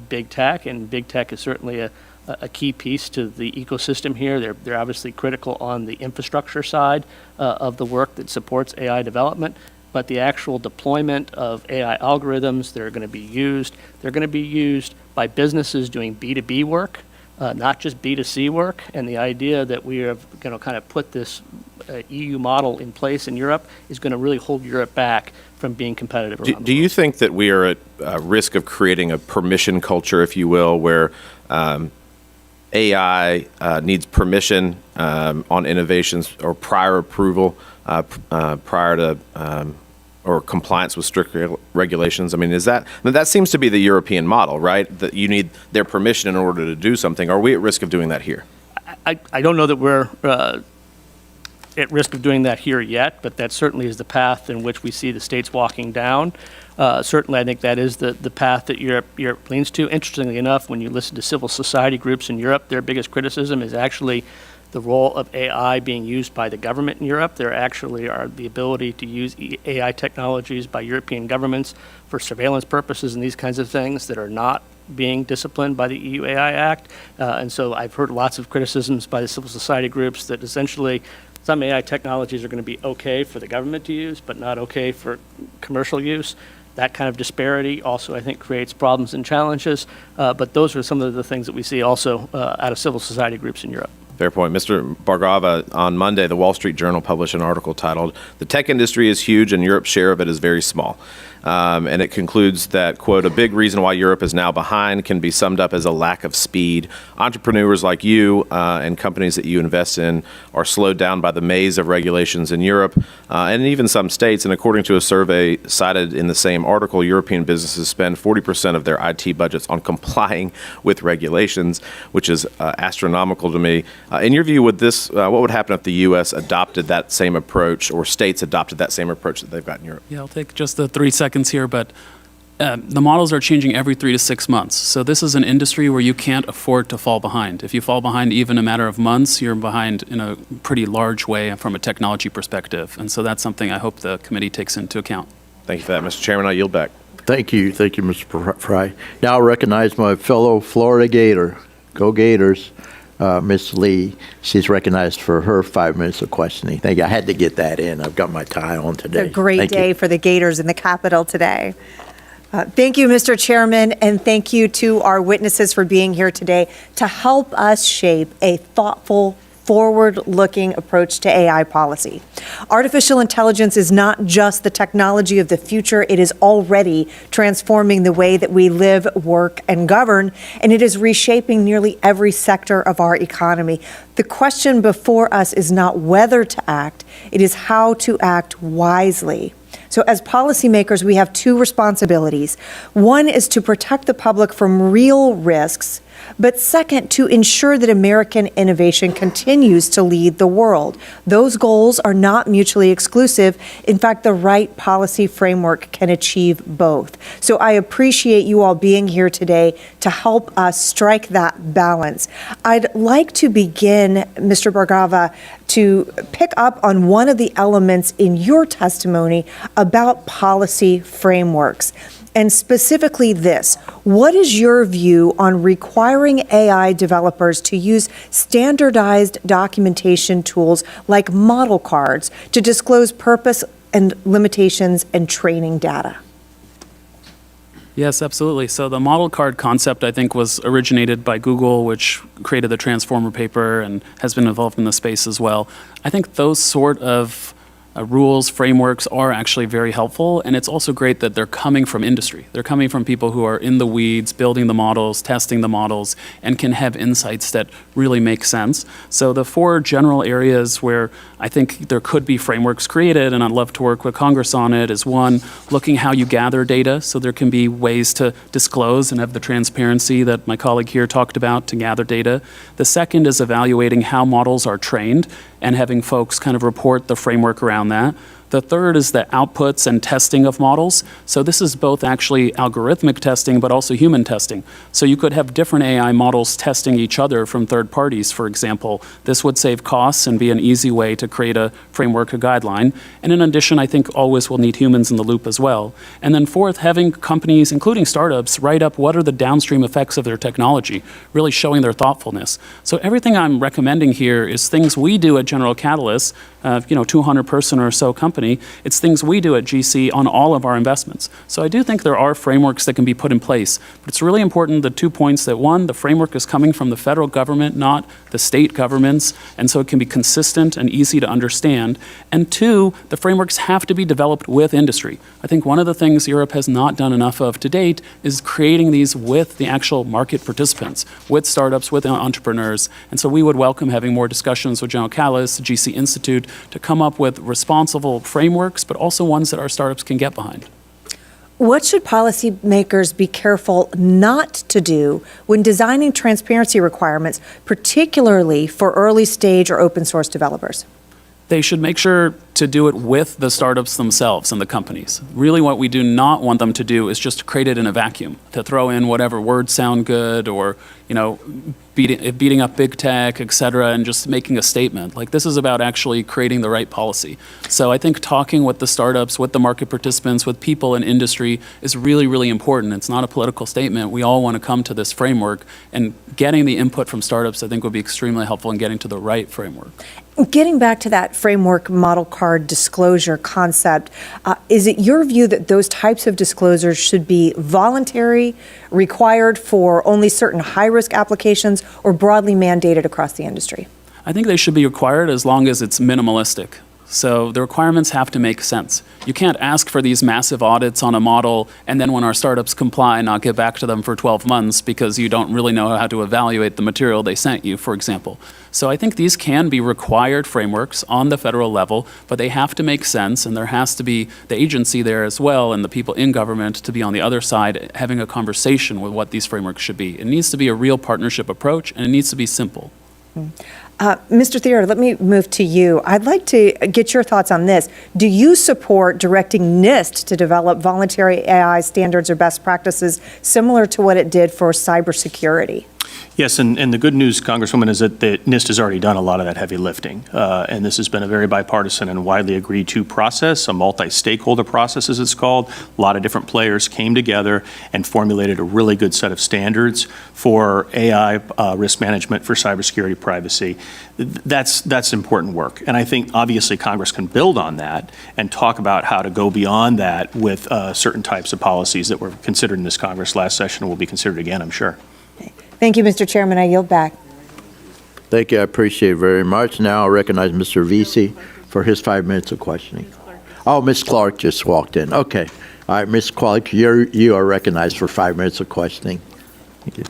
big tech, and big tech is certainly a key piece to the ecosystem here. They're obviously critical on the infrastructure side of the work that supports AI development, but the actual deployment of AI algorithms that are going to be used, they're going to be used by businesses doing B2B work. not just B2C work. And the idea that we are going to kind of put this EU model in place in Europe is going to really hold Europe back from being competitive around Do you think that we are at risk of creating a permission culture, if you will, where AI needs permission on innovations or prior approval prior to or compliance with strict regulations? I mean, that seems to be the European model, right? That you need their permission in order to do something. Are we at risk of doing that here? I don't know that we're at risk of doing that here yet, but that certainly is the path in which we see the states walking down. Certainly, I think that is the path that Europe leans to. Interestingly enough, when you listen to civil society groups in Europe, their biggest criticism is actually the role of AI being used by the government in Europe. There actually are the ability to use AI technologies by European governments for surveillance purposes and these kinds of things that are not being disciplined by the EU AI Act. And so I've heard lots of criticisms by the civil society groups that essentially some AI technologies are going to be okay for the government to use, but not okay for commercial use. That kind of disparity also, I think, creates problems and challenges. But those are some of the things that we see also out of civil society groups in Europe. Fair point. Mr. Bargava, on Monday, the Wall Street Journal published an article titled, "The Tech Industry is Huge and Europe's Share of It is Very Small." And it concludes that, quote, "A big reason why Europe is now behind can be summed up as a lack of speed. Entrepreneurs like you and companies that you invest in are slowed down by the maze of regulations in Europe and even some states. And according to a survey cited in the same article, European businesses spend 40% of their IT budgets on complying with regulations, which is astronomical to me. In your view, what would happen if the U.S. adopted that same approach or states adopted that same approach that they've got in Europe?" Yeah, I'll take just the 3 seconds here, but the models are changing every 3 to 6 months. So this is an industry where you can't afford to fall behind. If you fall behind even a matter of months, you're behind in a pretty large way from a technology perspective. And so that's something I hope the committee takes into account. Thank you for that, Mr. Chairman. I yield back. Thank you, Mr. Fry. Now I recognize my fellow Florida Gator. Go Gators. Ms. Lee, she's recognized for her 5 minutes of questioning. Thank you. I had to get that in. I've got my tie on today. It's a great Thank day you. for the Gators in the Capitol today. Thank you, Mr. Chairman, and thank you to our witnesses for being here today to help us shape a thoughtful, forward-looking approach to AI policy. Artificial intelligence is not just the technology of the future, it is already transforming the way that we live, work, and govern, and it is reshaping nearly every sector of our economy. The question before us is not whether to act, it is how to act wisely. So as policymakers, we have two responsibilities. One is to protect the public from real risks, but second, to ensure that American innovation continues to lead the world. Those goals are not mutually exclusive. In fact, the right policy framework can achieve both. So I appreciate you all being here today to help us strike that balance. I'd like to begin, Mr. Bargava, to pick up on one of the elements in your testimony about policy frameworks. And specifically this, what is your view on requiring AI developers to use standardized documentation tools like model cards to disclose purpose and limitations and training data? Yes, absolutely. So the model card concept, I think, was originated by Google, which created the Transformer paper and has been involved in the space as well. I think those sort of rules, frameworks are actually very helpful, and it's also great that they're coming from industry. They're coming from people who are in the weeds, building the models, testing the models, and can have insights that really make sense. So the 4 general areas where I think there could be frameworks created, and I'd love to work with Congress on it, is one, looking how you gather data, so there can be ways to disclose and have the transparency that my colleague here talked about to gather data. The second is evaluating how models are trained and having folks kind of report the framework around that. The third is the outputs and testing of models. So this is both actually algorithmic testing, but also human testing. So you could have different AI models testing each other from third parties, for example. This would save costs and be an easy way to create a framework, a guideline. And in addition, I think always we'll need humans in the loop as well. And then fourth, having companies, including startups, write up what are the downstream effects of their technology, really showing their thoughtfulness. So everything I'm recommending here is things we do at General Catalyst, 200-person or so company. It's things we do at GC on all of our investments. So I do think there are frameworks that can be put in place. But it's really important, the 2 points, that one, the framework is coming from the federal government, not the state governments, and so it can be consistent and easy to understand. And two, the frameworks have to be developed with industry. I think one of the things Europe has not done enough of to date is creating these with the actual market participants, with startups, with entrepreneurs. And so we would welcome having more discussions with General Callis, the GC Institute, to come up with responsible frameworks, but also ones that our startups can get behind. What should policymakers be careful not to do when designing transparency requirements, particularly for early stage or open source developers? They should make sure to do it with the startups themselves and the companies. Really what we do not want them to do is just to create it in a vacuum, to throw in whatever words sound good or, beating up big tech, et cetera, and just making a statement. Like, this is about actually creating the right policy. So I think talking with the startups, with the market participants, with people in industry is really, really important. It's not a political statement. We all want to come to this framework, and getting the input from startups, I think, would be extremely helpful in getting to the right framework. Getting back to that framework model card disclosure concept, is it your view that those types of disclosures should be voluntary, required for only certain high-risk applications, or broadly mandated across the industry? I think they should be required as long as it's minimalistic. So the requirements have to make sense. You can't ask for these massive audits on a model and then when our startups comply, not get back to them for 12 months because you don't really know how to evaluate the material they sent you, for example. So I think these can be required frameworks on the federal level, but they have to make sense, and there has to be the agency there as well and the people in government to be on the other side having a conversation with what these frameworks should be. It needs to be a real partnership approach, and it needs to be simple. Mr. Thier, let me move to you. I'd like to get your thoughts on this. Do you support directing NIST to develop voluntary AI standards or best practices similar to what it did for cybersecurity? Yes, and the good news, Congresswoman, is that the NIST has already done a lot of that heavy lifting. And this has been a very bipartisan and widely agreed to process, a multi-stakeholder process as it's called. A lot of different players came together and formulated a really good set of standards for AI risk management, for cybersecurity privacy. That's important work. And I think obviously Congress can build on that and talk about how to go beyond that with certain types of policies that were considered in this Congress last session and will be considered again, I'm sure. Thank you, Mr. Chairman. I yield back. Thank you. I appreciate it very much. Now I'll recognize Mr. Vesey for his 5 minutes of questioning. Oh, Ms. Clark just walked in. Okay. All right, Ms. Clark, you are recognized for 5 minutes of questioning. Thank you.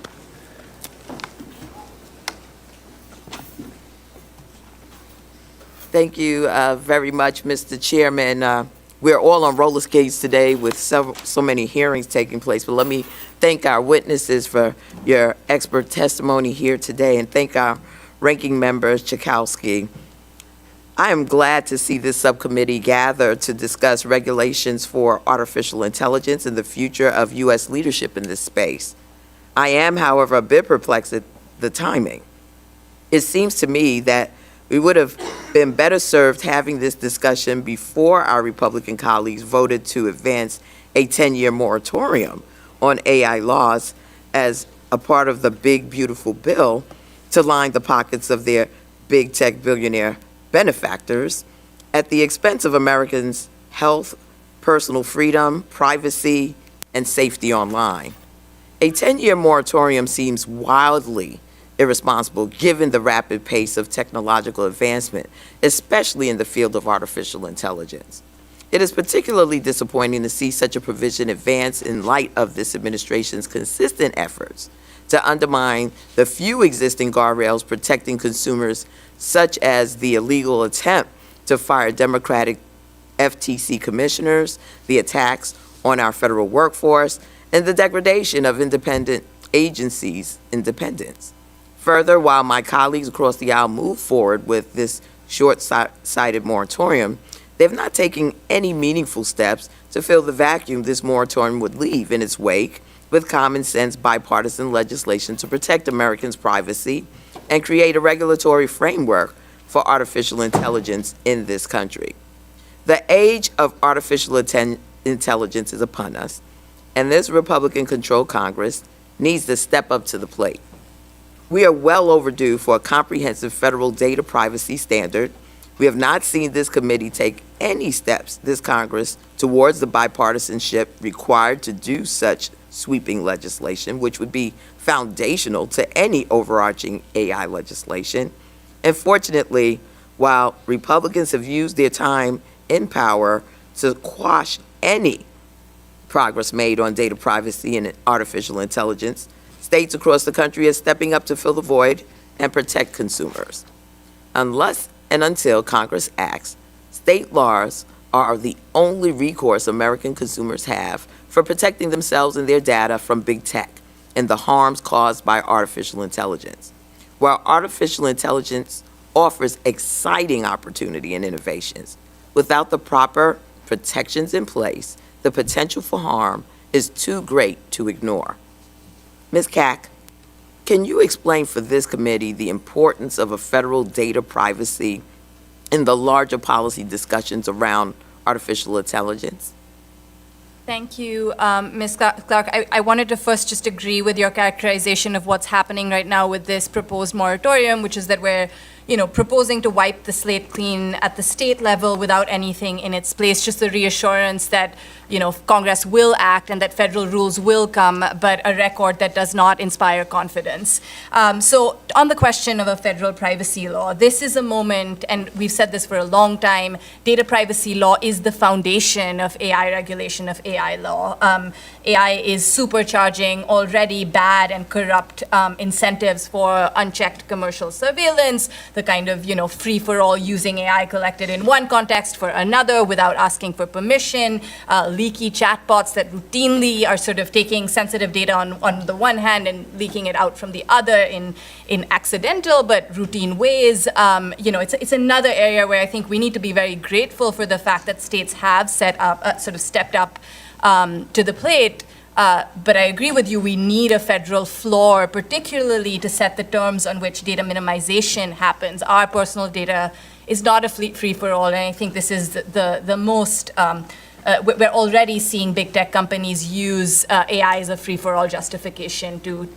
Thank you very much, Mr. Chairman. We're all on roller skates today with so many hearings taking place, but let me thank our witnesses for your expert testimony here today, and thank our ranking member, Schakowsky. I am glad to see this subcommittee gather to discuss regulations for artificial intelligence and the future of U.S. leadership in this space. I am, however, a bit perplexed at the timing. It seems to me that we would have been better served having this discussion before our Republican colleagues voted to advance a 10-year moratorium on AI laws as a part of the big, beautiful bill to line the pockets of their big tech billionaire benefactors at the expense of Americans' health, personal freedom, privacy, and safety online. A 10-year moratorium seems wildly irresponsible given the rapid pace of technological advancement, especially in the field of artificial intelligence. It is particularly disappointing to see such a provision advance in light of this administration's consistent efforts to undermine the few existing guardrails protecting consumers, such as the illegal attempt to fire Democratic FTC commissioners, the attacks on our federal workforce, and the degradation of independent agencies' independence. Further, while my colleagues across the aisle move forward with this short-sighted moratorium, they have not taken any meaningful steps to fill the vacuum this moratorium would leave in its wake with common sense bipartisan legislation to protect Americans' privacy and create a regulatory framework for artificial intelligence in this country. The age of artificial intelligence is upon us, and this Republican-controlled Congress needs to step up to the plate. We are well overdue for a comprehensive federal data privacy standard, We have not seen this committee take any steps this Congress towards the bipartisanship required to do such sweeping legislation, which would be foundational to any overarching AI legislation. And fortunately, while Republicans have used their time in power to quash any progress made on data privacy and artificial intelligence, states across the country are stepping up to fill the void and protect consumers. Unless and until Congress acts, state laws are the only recourse American consumers have for protecting themselves and their data from big tech and the harms caused by artificial intelligence. While artificial intelligence offers exciting opportunity and innovations, without the proper protections in place, the potential for harm is too great to ignore. Ms. Kack, can you explain for this committee the importance of a federal data privacy in the larger policy discussions around artificial intelligence? Thank you, Ms. Clark. I wanted to first just agree with your characterization of what's happening right now with this proposed moratorium, which is that we're proposing to wipe the slate clean at the state level without anything in its place, just the reassurance that, Congress will act and that federal rules will come, but a record that does not inspire confidence. So on the question of a federal privacy law, this is a moment, and we've said this for a long time, data privacy law is the foundation of AI regulation, of AI law. AI is supercharging already bad and corrupt incentives for unchecked commercial surveillance, the kind of, free-for-all using AI collected in one context for another without asking for permission, leaky chatbots that routinely are sort of taking sensitive data on the one hand and leaking it out from the other in accidental but routine ways. It's another area where I think we need to be very grateful for the fact that states have stepped up to the plate. But I agree with you, we need a federal floor, particularly to set the terms on which data minimization happens. Our personal data is not a free-for-all, and I think this is the most, we're already seeing big tech companies use AI as a free-for-all justification to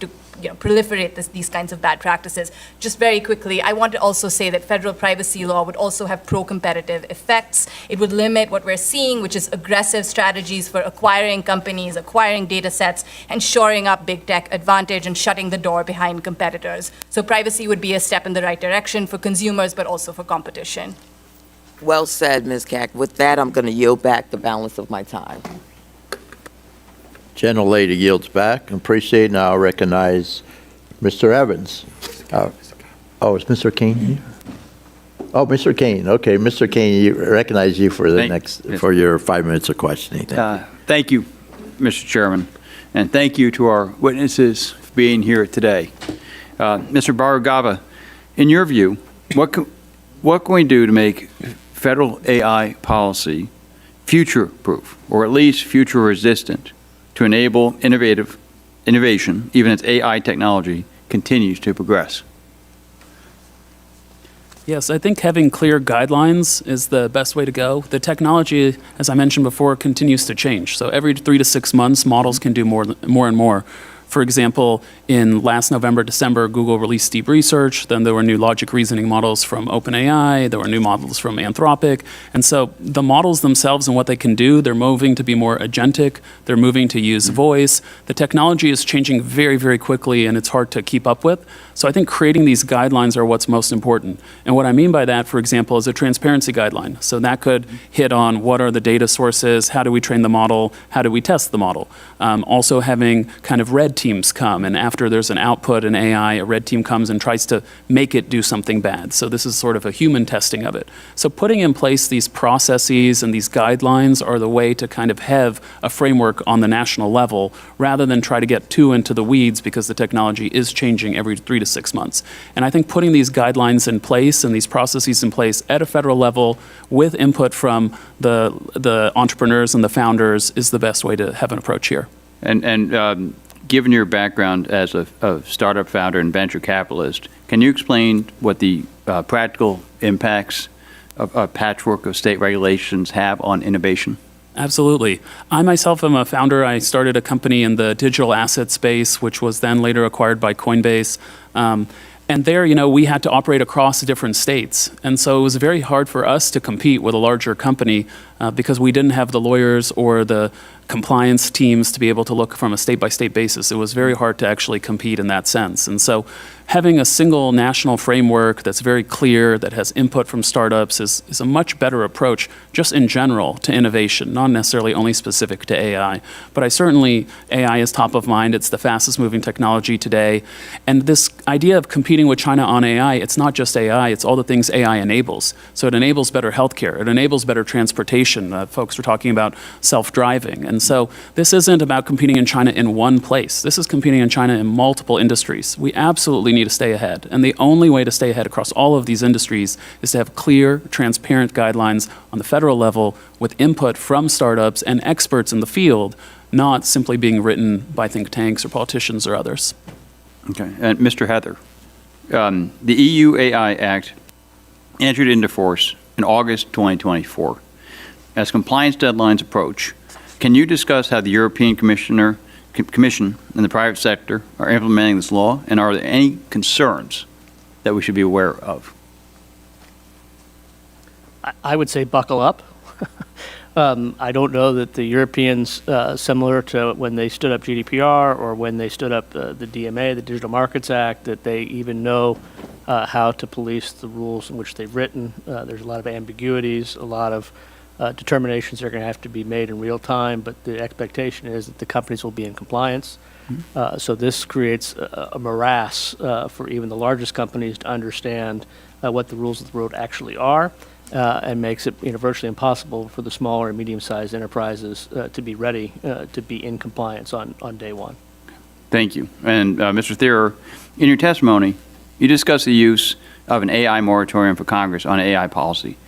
proliferate these kinds of bad practices. Just very quickly, I want to also say that federal privacy law would also have pro-competitive effects. It would limit what we're seeing, which is aggressive strategies for acquiring companies, acquiring data sets, and shoring up big tech advantage and shutting the door behind competitors. So privacy would be a step in the right direction for consumers, but also for competition. Well said, Ms. Kack. With that, I'm going to yield back the balance of my time. Gentlelady yields back. Appreciate it. Now I'll recognize Mr. Evans. Is Mr. Kane here? Oh, Mr. Kane. Okay, Mr. Kane, recognize you for for your 5 minutes of questioning. Thank you, Mr. Chairman, and thank you to our witnesses for being here today. Mr. Bhargava, in your view, what can we do to make federal AI policy future-proof, or at least future-resistant, to enable innovation, even as AI technology continues to progress? Yes, I think having clear guidelines is the best way to go. The technology, as I mentioned before, continues to change. So every 3 to 6 months, models can do more and more. For example, in last November, December, Google released Deep Research. Then there were new logic reasoning models from OpenAI. There were new models from Anthropic. And so the models themselves and what they can do, they're moving to be more agentic. They're moving to use voice. The technology is changing very, very quickly, and it's hard to keep up with. So I think creating these guidelines are what's most important. And what I mean by that, for example, is a transparency guideline. So that could hit on what are the data sources, how do we train the model, how do we test the model. Also having kind of red teams come, and after there's an output in AI, a red team comes and tries to make it do something bad. So this is sort of a human testing of it. So putting in place these processes and these guidelines are the way to kind of have a framework on the national level rather than try to get too into the weeds because the technology is changing every 3 to 6 months. And I think putting these guidelines in place and these processes in place at a federal level with input from the entrepreneurs and the founders is the best way to have an approach here. And given your background as a startup founder and venture capitalist, can you explain what the practical impacts of a patchwork of state regulations have on innovation? Absolutely. I myself am a founder. I started a company in the digital asset space, which was then later acquired by Coinbase. And there, we had to operate across different states. And so it was very hard for us to compete with a larger company because we didn't have the lawyers or the compliance teams to be able to look from a state-by-state basis. It was very hard to actually compete in that sense. And so having a single national framework that's very clear, that has input from startups, is a much better approach just in general to innovation, not necessarily only specific to AI. But AI is top of mind. It's the fastest moving technology today. And this idea of competing with China on AI, it's not just AI, it's all the things AI enables. So it enables better healthcare, it enables better transportation. Folks were talking about self-driving. And so this isn't about competing in China in one place. This is competing in China in multiple industries. We absolutely need to stay ahead. And the only way to stay ahead across all of these industries is to have clear, transparent guidelines on the federal level with input from startups and experts in the field, not simply being written by think tanks or politicians or others. Okay. And Mr. Heather, the EU AI Act entered into force in August 2024. As compliance deadlines approach, can you discuss how the European Commission and the private sector are implementing this law, and are there any concerns that we should be aware of? I would say buckle up. I don't know that the Europeans, similar to when they stood up GDPR or when they stood up the DMA, the Digital Markets Act, that they even know how to police the rules in which they've written. There's a lot of ambiguities, a lot of determinations that are going to have to be made in real time, but the expectation is that the companies will be in compliance. So this creates a morass for even the largest companies to understand what the rules of the road actually are, and makes it virtually impossible for the smaller and medium-sized enterprises to be ready to be in compliance on day one. Thank you. And Mr. Thierer, in your testimony, you discussed the use of an AI moratorium for Congress on AI policy.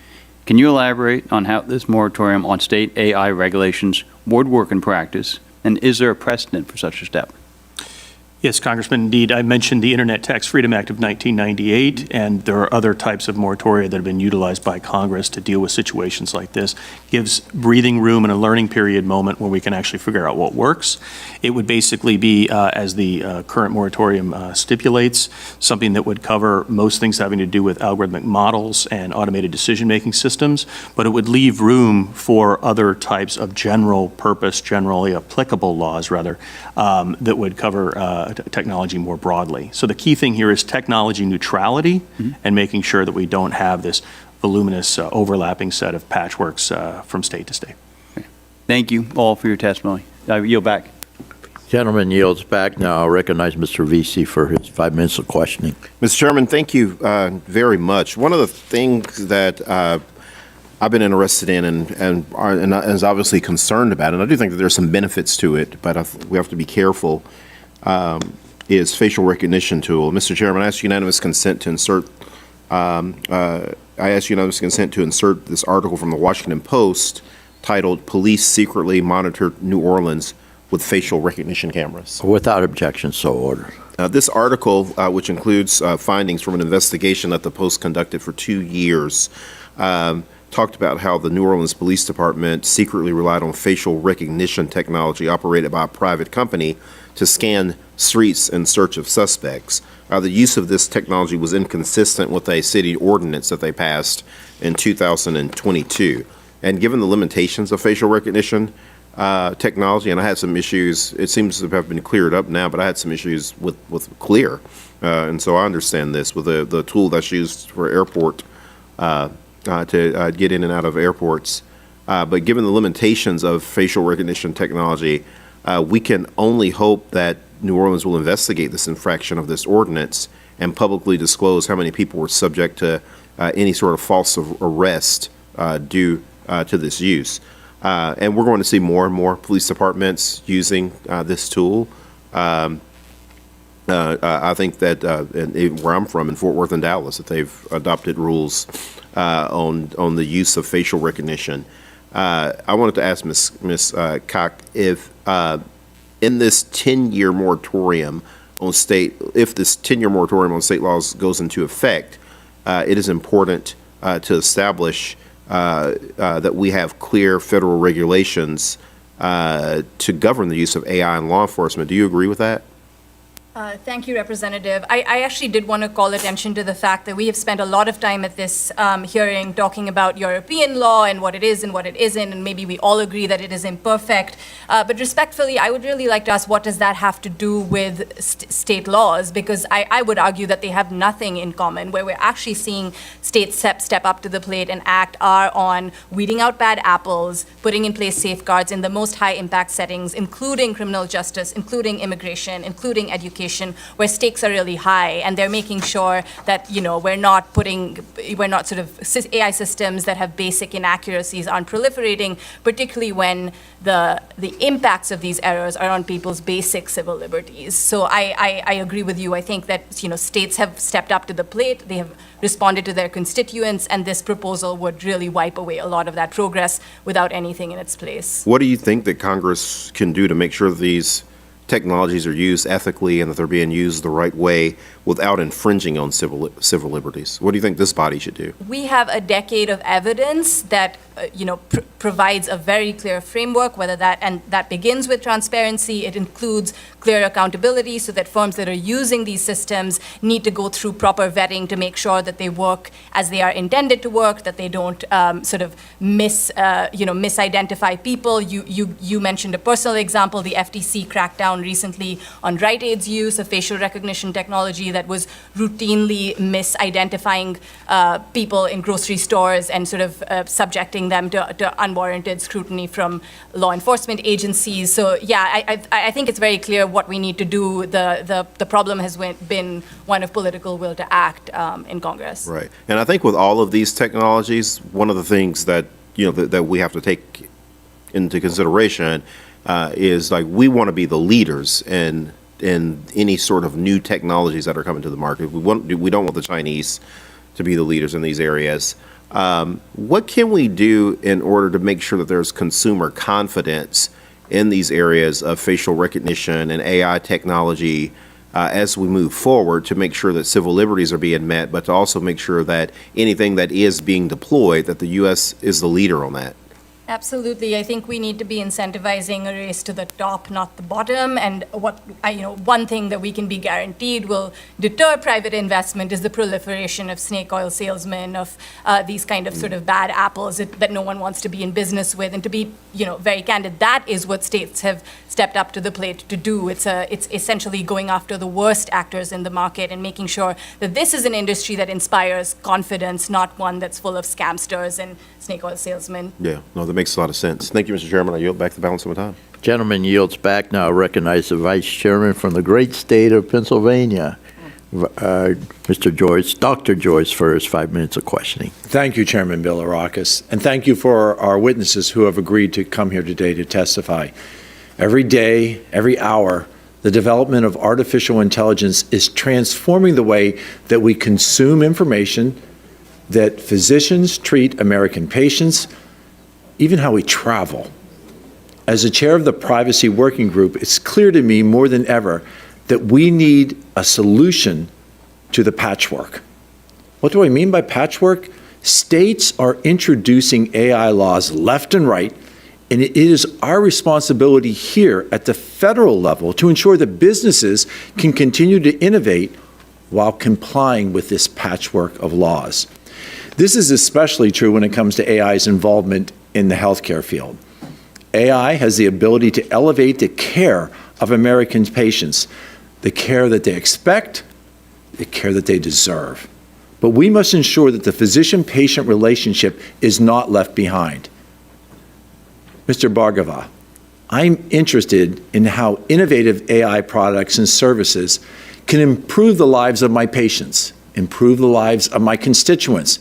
Can you elaborate on how this moratorium on state AI regulations would work in practice, and is there a precedent for such a step? Yes, Congressman, indeed. I mentioned the Internet Tax Freedom Act of 1998, and there are other types of moratoria that have been utilized by Congress to deal with situations like this. Gives breathing room and a learning period moment where we can actually figure out what works. It would basically be, as the current moratorium stipulates, something that would cover most things having to do with algorithmic models and automated decision-making systems, but it would leave room for other types of general purpose, generally applicable laws, rather, that would cover technology more broadly. So the key thing here is technology neutrality and making sure that we don't have this voluminous overlapping set of patchworks from state to state. Thank you all for your testimony. I yield back. Gentleman yields back. Now I'll recognize Mr. Vesey for his 5 minutes of questioning. Mr. Chairman, thank you very much. One of the things that I've been interested in and is obviously concerned about, and I do think that there's some benefits to it, but we have to be careful, is facial recognition tool. Mr. Chairman, I ask unanimous consent to insert this article from the Washington Post titled "Police Secretly Monitored New Orleans with Facial Recognition Cameras." Without objection, so ordered. This article, which includes findings from an investigation that the Post conducted for 2 years, talked about how the New Orleans Police Department secretly relied on facial recognition technology operated by a private company to scan streets in search of suspects. The use of this technology was inconsistent with a city ordinance that they passed in 2022. And given the limitations of facial recognition technology, and I had some issues, it seems to have been cleared up now, but I had some issues with Clear. And so I understand this with the tool that's used for airport to get in and out of airports. But given the limitations of facial recognition technology, we can only hope that New Orleans will investigate this infraction of this ordinance and publicly disclose how many people were subject to any sort of false arrest due to this use. And we're going to see more and more police departments using this tool. I think that where I'm from, in Fort Worth and Dallas, that they've adopted rules on the use of facial recognition. I wanted to ask Ms. Koch if in this 10-year moratorium on if this 10-year moratorium on state laws goes into effect, it is important to establish that we have clear federal regulations to govern the use of AI in law enforcement. Do you agree with that? Thank you, Representative. I actually did want to call attention to the fact that we have spent a lot of time at this hearing talking about European law and what it is and what it isn't, and maybe we all agree that it is imperfect. But respectfully, I would really like to ask, what does that have to do with state laws? Because I would argue that they have nothing in common. Where we're actually seeing states step up to the plate and act are on weeding out bad apples, putting in place safeguards in the most high-impact settings, including criminal justice, including immigration, including education, where stakes are really high, and they're making sure that, you know, we're not sort of AI systems that have basic inaccuracies aren't proliferating, particularly when the impacts of these errors are on people's basic civil liberties. So I agree with you. I think that, you know, states have stepped up to the plate. They have responded to their constituents, and this proposal would really wipe away a lot of that progress without anything in its place. What do you think that Congress can do to make sure that these technologies are used ethically and that they're being used the right way without infringing on civil liberties? What do you think this body should do? We have a decade of evidence that provides a very clear framework, that begins with transparency. It includes clear accountability so that firms that are using these systems need to go through proper vetting to make sure that they work as they are intended to work, that they don't misidentify people. You mentioned a personal example. The FTC cracked down recently on Rite Aid's use of facial recognition technology that was routinely misidentifying people in grocery stores and subjecting them to unwarranted scrutiny from law enforcement agencies. So yeah, I think it's very clear what we need to do. The problem has been one of political will to act in Congress. Right. And I think with all of these technologies, one of the things that that we have to take into consideration is we want to be the leaders in any sort of new technologies that are coming to the market. We don't want the Chinese to be the leaders in these areas. What can we do in order to make sure that there's consumer confidence in these areas of facial recognition and AI technology as we move forward, to make sure that civil liberties are being met, but to also make sure that anything that is being deployed, that the U.S. is the leader on that? Absolutely. I think we need to be incentivizing a race to the top, not the bottom. And one thing that we can be guaranteed will deter private investment is the proliferation of snake oil salesmen, of these kind of bad apples that no one wants to be in business with. And to be, very candid, that is what states have stepped up to the plate to do. It's essentially going after the worst actors in the market and making sure that this is an industry that inspires confidence, not one that's full of scamsters and snake oil salesmen. Yeah, no, that makes a lot of sense. Thank you, Mr. Chairman. I yield back the balance of my time. Gentleman yields back. Now I recognize the Vice Chairman from the great state of Pennsylvania, Mr. Joyce, Dr. Joyce, for his 5 minutes of questioning. Thank you, Chairman Bilirakis, and thank you for our witnesses who have agreed to come here today to testify. Every day, every hour, the development of artificial intelligence is transforming the way that we consume information, that physicians treat American patients, even how we travel. As the chair of the Privacy Working Group, it's clear to me more than ever that we need a solution to the patchwork. What do I mean by patchwork? States are introducing AI laws left and right, and it is our responsibility here at the federal level to ensure that businesses can continue to innovate while complying with this patchwork of laws. This is especially true when it comes to AI's involvement in the healthcare field. AI has the ability to elevate the care of American patients, the care that they expect, the care that they deserve. But we must ensure that the physician-patient relationship is not left behind. Mr. Bhargava, I'm interested in how innovative AI products and services can improve the lives of my patients, improve the lives of my constituents.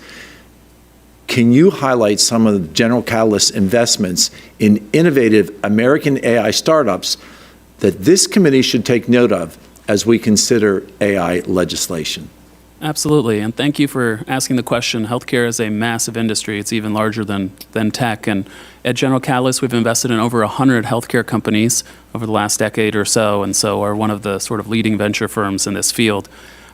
Can you highlight some of the General Catalyst's investments in innovative American AI startups that this committee should take note of as we consider AI legislation? Absolutely, and thank you for asking the question. Healthcare is a massive industry. It's even larger than tech, and at General Catalyst, we've invested in over 100 healthcare companies over the last decade or so, and so are one of the sort of leading venture firms in this field.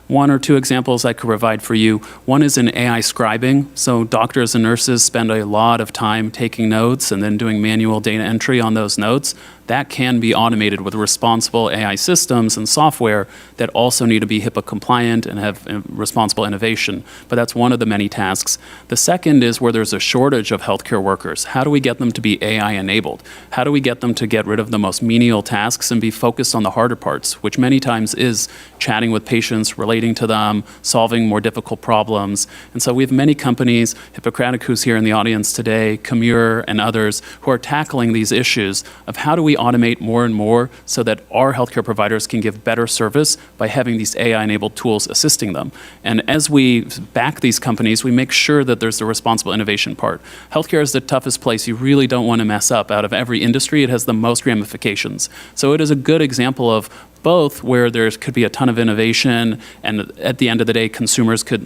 One or two examples I could provide for you. One is in AI scribing. So doctors and nurses spend a lot of time taking notes and then doing manual data entry on those notes. that can be automated with responsible AI systems and software that also need to be HIPAA compliant and have responsible innovation. But that's one of the many tasks. The second is where there's a shortage of healthcare workers. How do we get them to be AI enabled? How do we get them to get rid of the most menial tasks and be focused on the harder parts, which many times is chatting with patients, relating to them, solving more difficult problems. And so we have many companies, Hippocratic, who's here in the audience today, Commure, and others, who are tackling these issues of how do we automate more and more so that our healthcare providers can give better service by having these AI-enabled tools assisting them. And as we back these companies, we make sure that there's the responsible innovation part. Healthcare is the toughest place you really don't want to mess up. Out of every industry, it has the most ramifications. So it is a good example of both where there could be a ton of innovation and at the end of the day,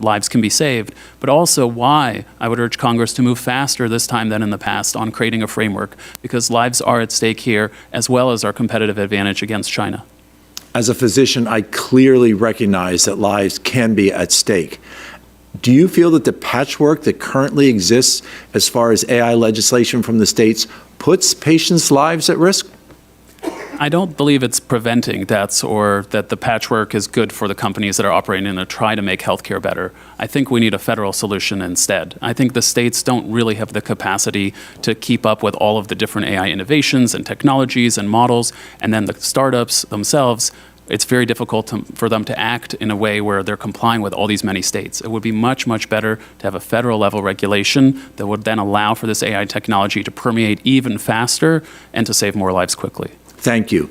lives can be saved, but also why I would urge Congress to move faster this time than in the past on creating a framework, because lives are at stake here as well as our competitive advantage against China. As a physician, I clearly recognize that lives can be at stake. Do you feel that the patchwork that currently exists as far as AI legislation from the states puts patients' lives at risk? I don't believe it's preventing deaths or that the patchwork is good for the companies that are operating and try to make healthcare better. I think we need a federal solution instead. I think the states don't really have the capacity to keep up with all of the different AI innovations and technologies and models, and then the startups themselves. It's very difficult for them to act in a way where they're complying with all these many states. It would be much, much better to have a federal level regulation that would then allow for this AI technology to permeate even faster and to save more lives quickly. Thank you.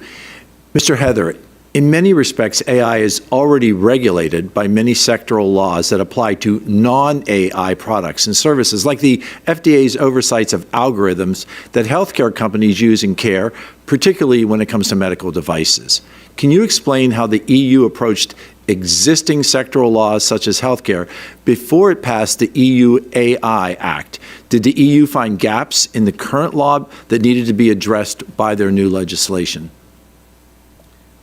Mr. Heather, in many respects, AI is already regulated by many sectoral laws that apply to non-AI products and services, like the FDA's oversights of algorithms that healthcare companies use in care, particularly when it comes to medical devices. Can you explain how the EU approached existing sectoral laws such as healthcare before it passed the EU AI Act? Did the EU find gaps in the current law that needed to be addressed by their new legislation?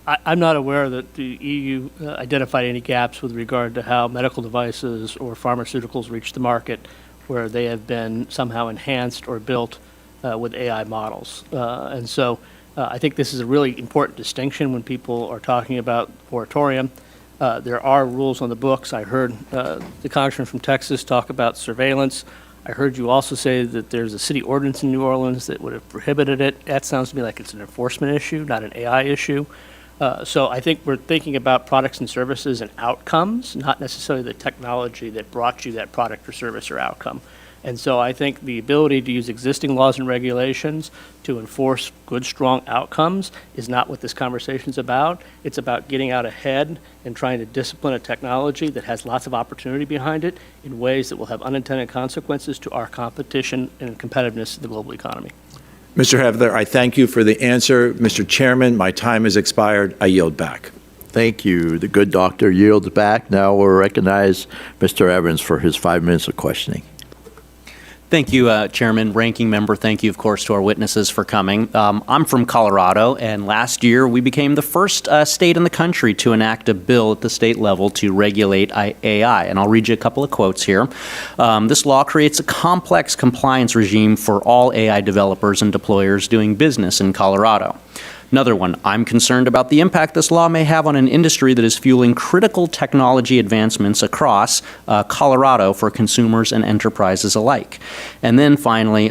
I'm not aware that the EU identified any gaps with regard to how medical devices or pharmaceuticals reach the market where they have been somehow enhanced or built with AI models. And so I think this is a really important distinction when people are talking about moratorium. There are rules on the books. I heard the congressman from Texas talk about surveillance. I heard you also say that there's a city ordinance in New Orleans that would have prohibited it. That sounds to me like it's an enforcement issue, not an AI issue. So I think we're thinking about products and services and outcomes, not necessarily the technology that brought you that product or service or outcome. And so I think the ability to use existing laws and regulations to enforce good, strong outcomes is not what this conversation is about. It's about getting out ahead and trying to discipline a technology that has lots of opportunity behind it in ways that will have unintended consequences to our competition and competitiveness of the global economy. Mr. Heather, I thank you for the answer. Mr. Chairman, my time has expired. I yield back. Thank you. The good doctor yields back. Now we'll recognize Mr. Evans for his 5 minutes of questioning. Thank you, Chairman, Ranking Member. Thank you, of course, to our witnesses for coming. I'm from Colorado, and last year we became the first state in the country to enact a bill at the state level to regulate AI. And I'll read you a couple of quotes here. This law creates a complex compliance regime for all AI developers and deployers doing business in Colorado. Another one, I'm concerned about the impact this law may have on an industry that is fueling critical technology advancements across Colorado for consumers and enterprises alike. And then finally,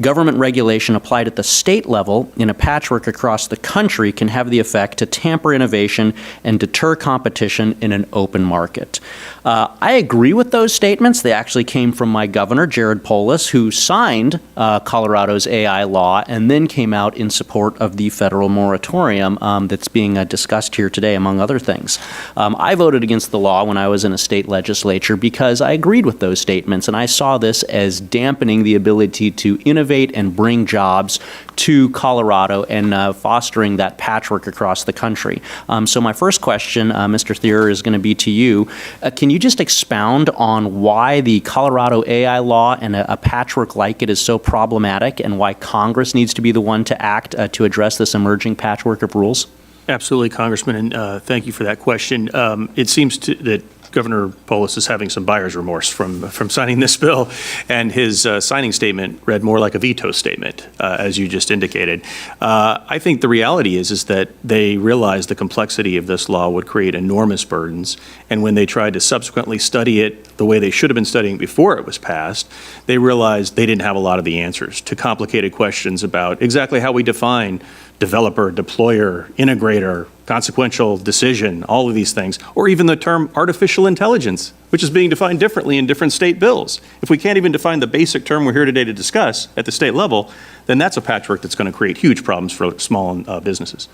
government regulation applied at the state level in a patchwork across the country can have the effect to tamper innovation and deter competition in an open market. I agree with those statements. They actually came from my governor, Jared Polis, who signed Colorado's AI law and then came out in support of the federal moratorium that's being discussed here today, among other things. I voted against the law when I was in a state legislature because I agreed with those statements, and I saw this as dampening the ability to innovate and bring jobs to Colorado and fostering that patchwork across the country. So my first question, Mr. Thier, is going to be to you. Can you just expound on why the Colorado AI law and a patchwork like it is so problematic and why Congress needs to be the one to act to address this emerging patchwork of rules? Absolutely, Congressman, and thank you for that question. It seems that Governor Polis is having some buyer's remorse from signing this bill, and his signing statement read more like a veto statement, as you just indicated. I think the reality is that they realized the complexity of this law would create enormous burdens, and when they tried to subsequently study it the way they should have been studying before it was passed, they realized they didn't have a lot of the answers to complicated questions about exactly how we define developer, deployer, integrator, consequential decision, all of these things, or even the term artificial intelligence, which is being defined differently in different state bills. If we can't even define the basic term we're here today to discuss at the state level, then that's a patchwork that's going to create huge problems for small businesses.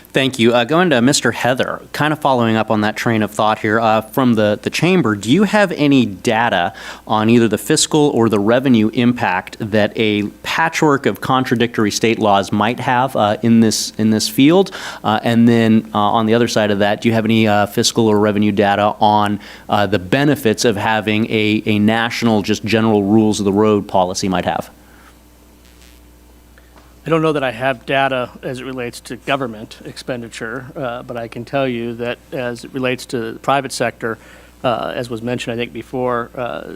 Thank you. Going to Mr. Heather, kind of following up on that train of thought here, from the chamber, do you have any data on either the fiscal or the revenue impact that a patchwork of contradictory state laws might have in this field? And then on the other side of that, do you have any fiscal or revenue data on the benefits of having a national, just general rules of the road policy might have? I don't know that I have data as it relates to government expenditure, but I can tell you that as it relates to the private sector, as was mentioned, I think before,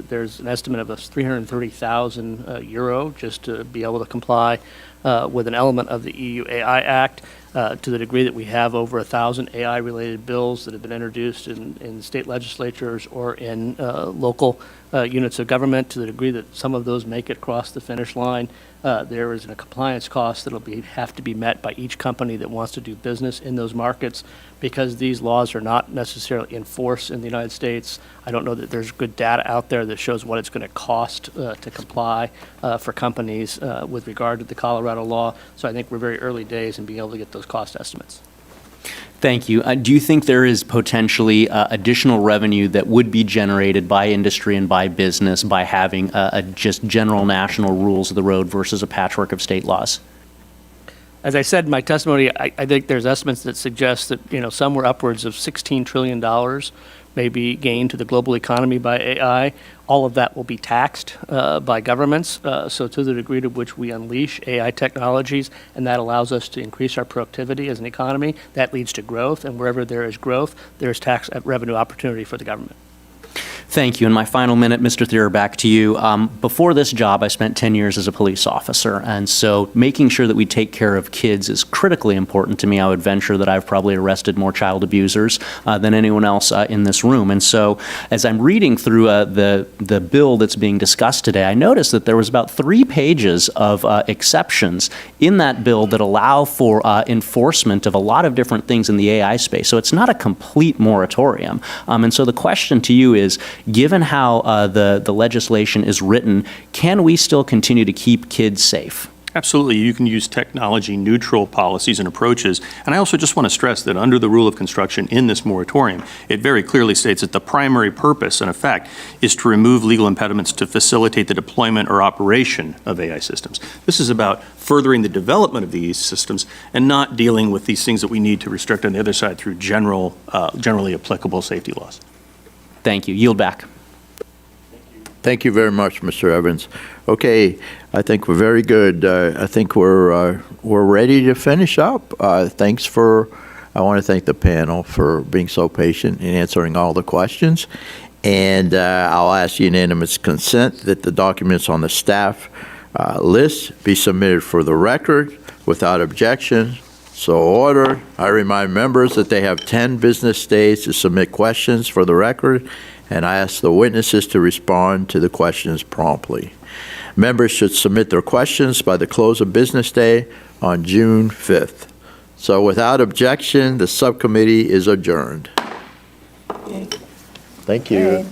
there's an estimate of 330,000 euro just to be able to comply with an element of the EU AI Act. To the degree that we have over 1,000 AI-related bills that have been introduced in state legislatures or in local units of government, to the degree that some of those make it across the finish line, there is a compliance cost that will have to be met by each company that wants to do business in those markets. Because these laws are not necessarily enforced in the United States, I don't know that there's good data out there that shows what it's going to cost to comply for companies with regard to the Colorado law. So I think we're very early days in being able to get those cost estimates. Thank you. Do you think there is potentially additional revenue that would be generated by industry and by business by having just general national rules of the road versus a patchwork of state laws? As I said in my testimony, I think there's estimates that suggest that somewhere upwards of $16 trillion may be gained to the global economy by AI. All of that will be taxed by governments. So to the degree to which we unleash AI technologies, and that allows us to increase our productivity as an economy, that leads to growth. And wherever there is growth, there is tax revenue opportunity for the government. Thank you. In my final minute, Mr. Thier, back to you. Before this job, I spent 10 years as a police officer, and so making sure that we take care of kids is critically important to me. I would venture that I've probably arrested more child abusers than anyone else in this room. And so as I'm reading through the bill that's being discussed today, I noticed that there was about 3 pages of exceptions in that bill that allow for enforcement of a lot of different things in the AI space. So it's not a complete moratorium. And so the question to you is, given how the legislation is written, can we still continue to keep kids safe? Absolutely. You can use technology-neutral policies and approaches. And I also just want to stress that under the rule of construction in this moratorium, it very clearly states that the primary purpose, in effect, is to remove legal impediments to facilitate the deployment or operation of AI systems. This is about furthering the development of these systems and not dealing with these things that we need to restrict on the other side through generally applicable safety laws. Thank you. Yield back. Thank you very much, Mr. Evans. Okay, I think we're very good. I think we're ready to finish up. I want to thank the panel for being so patient in answering all the questions. And I'll ask unanimous consent that the documents on the staff list be submitted for the record without objection. So ordered. I remind members that they have 10 business days to submit questions for the record, and I ask the witnesses to respond to the questions promptly. Members should submit their questions by the close of business day on June 5th. So without objection, the subcommittee is adjourned. Thank you.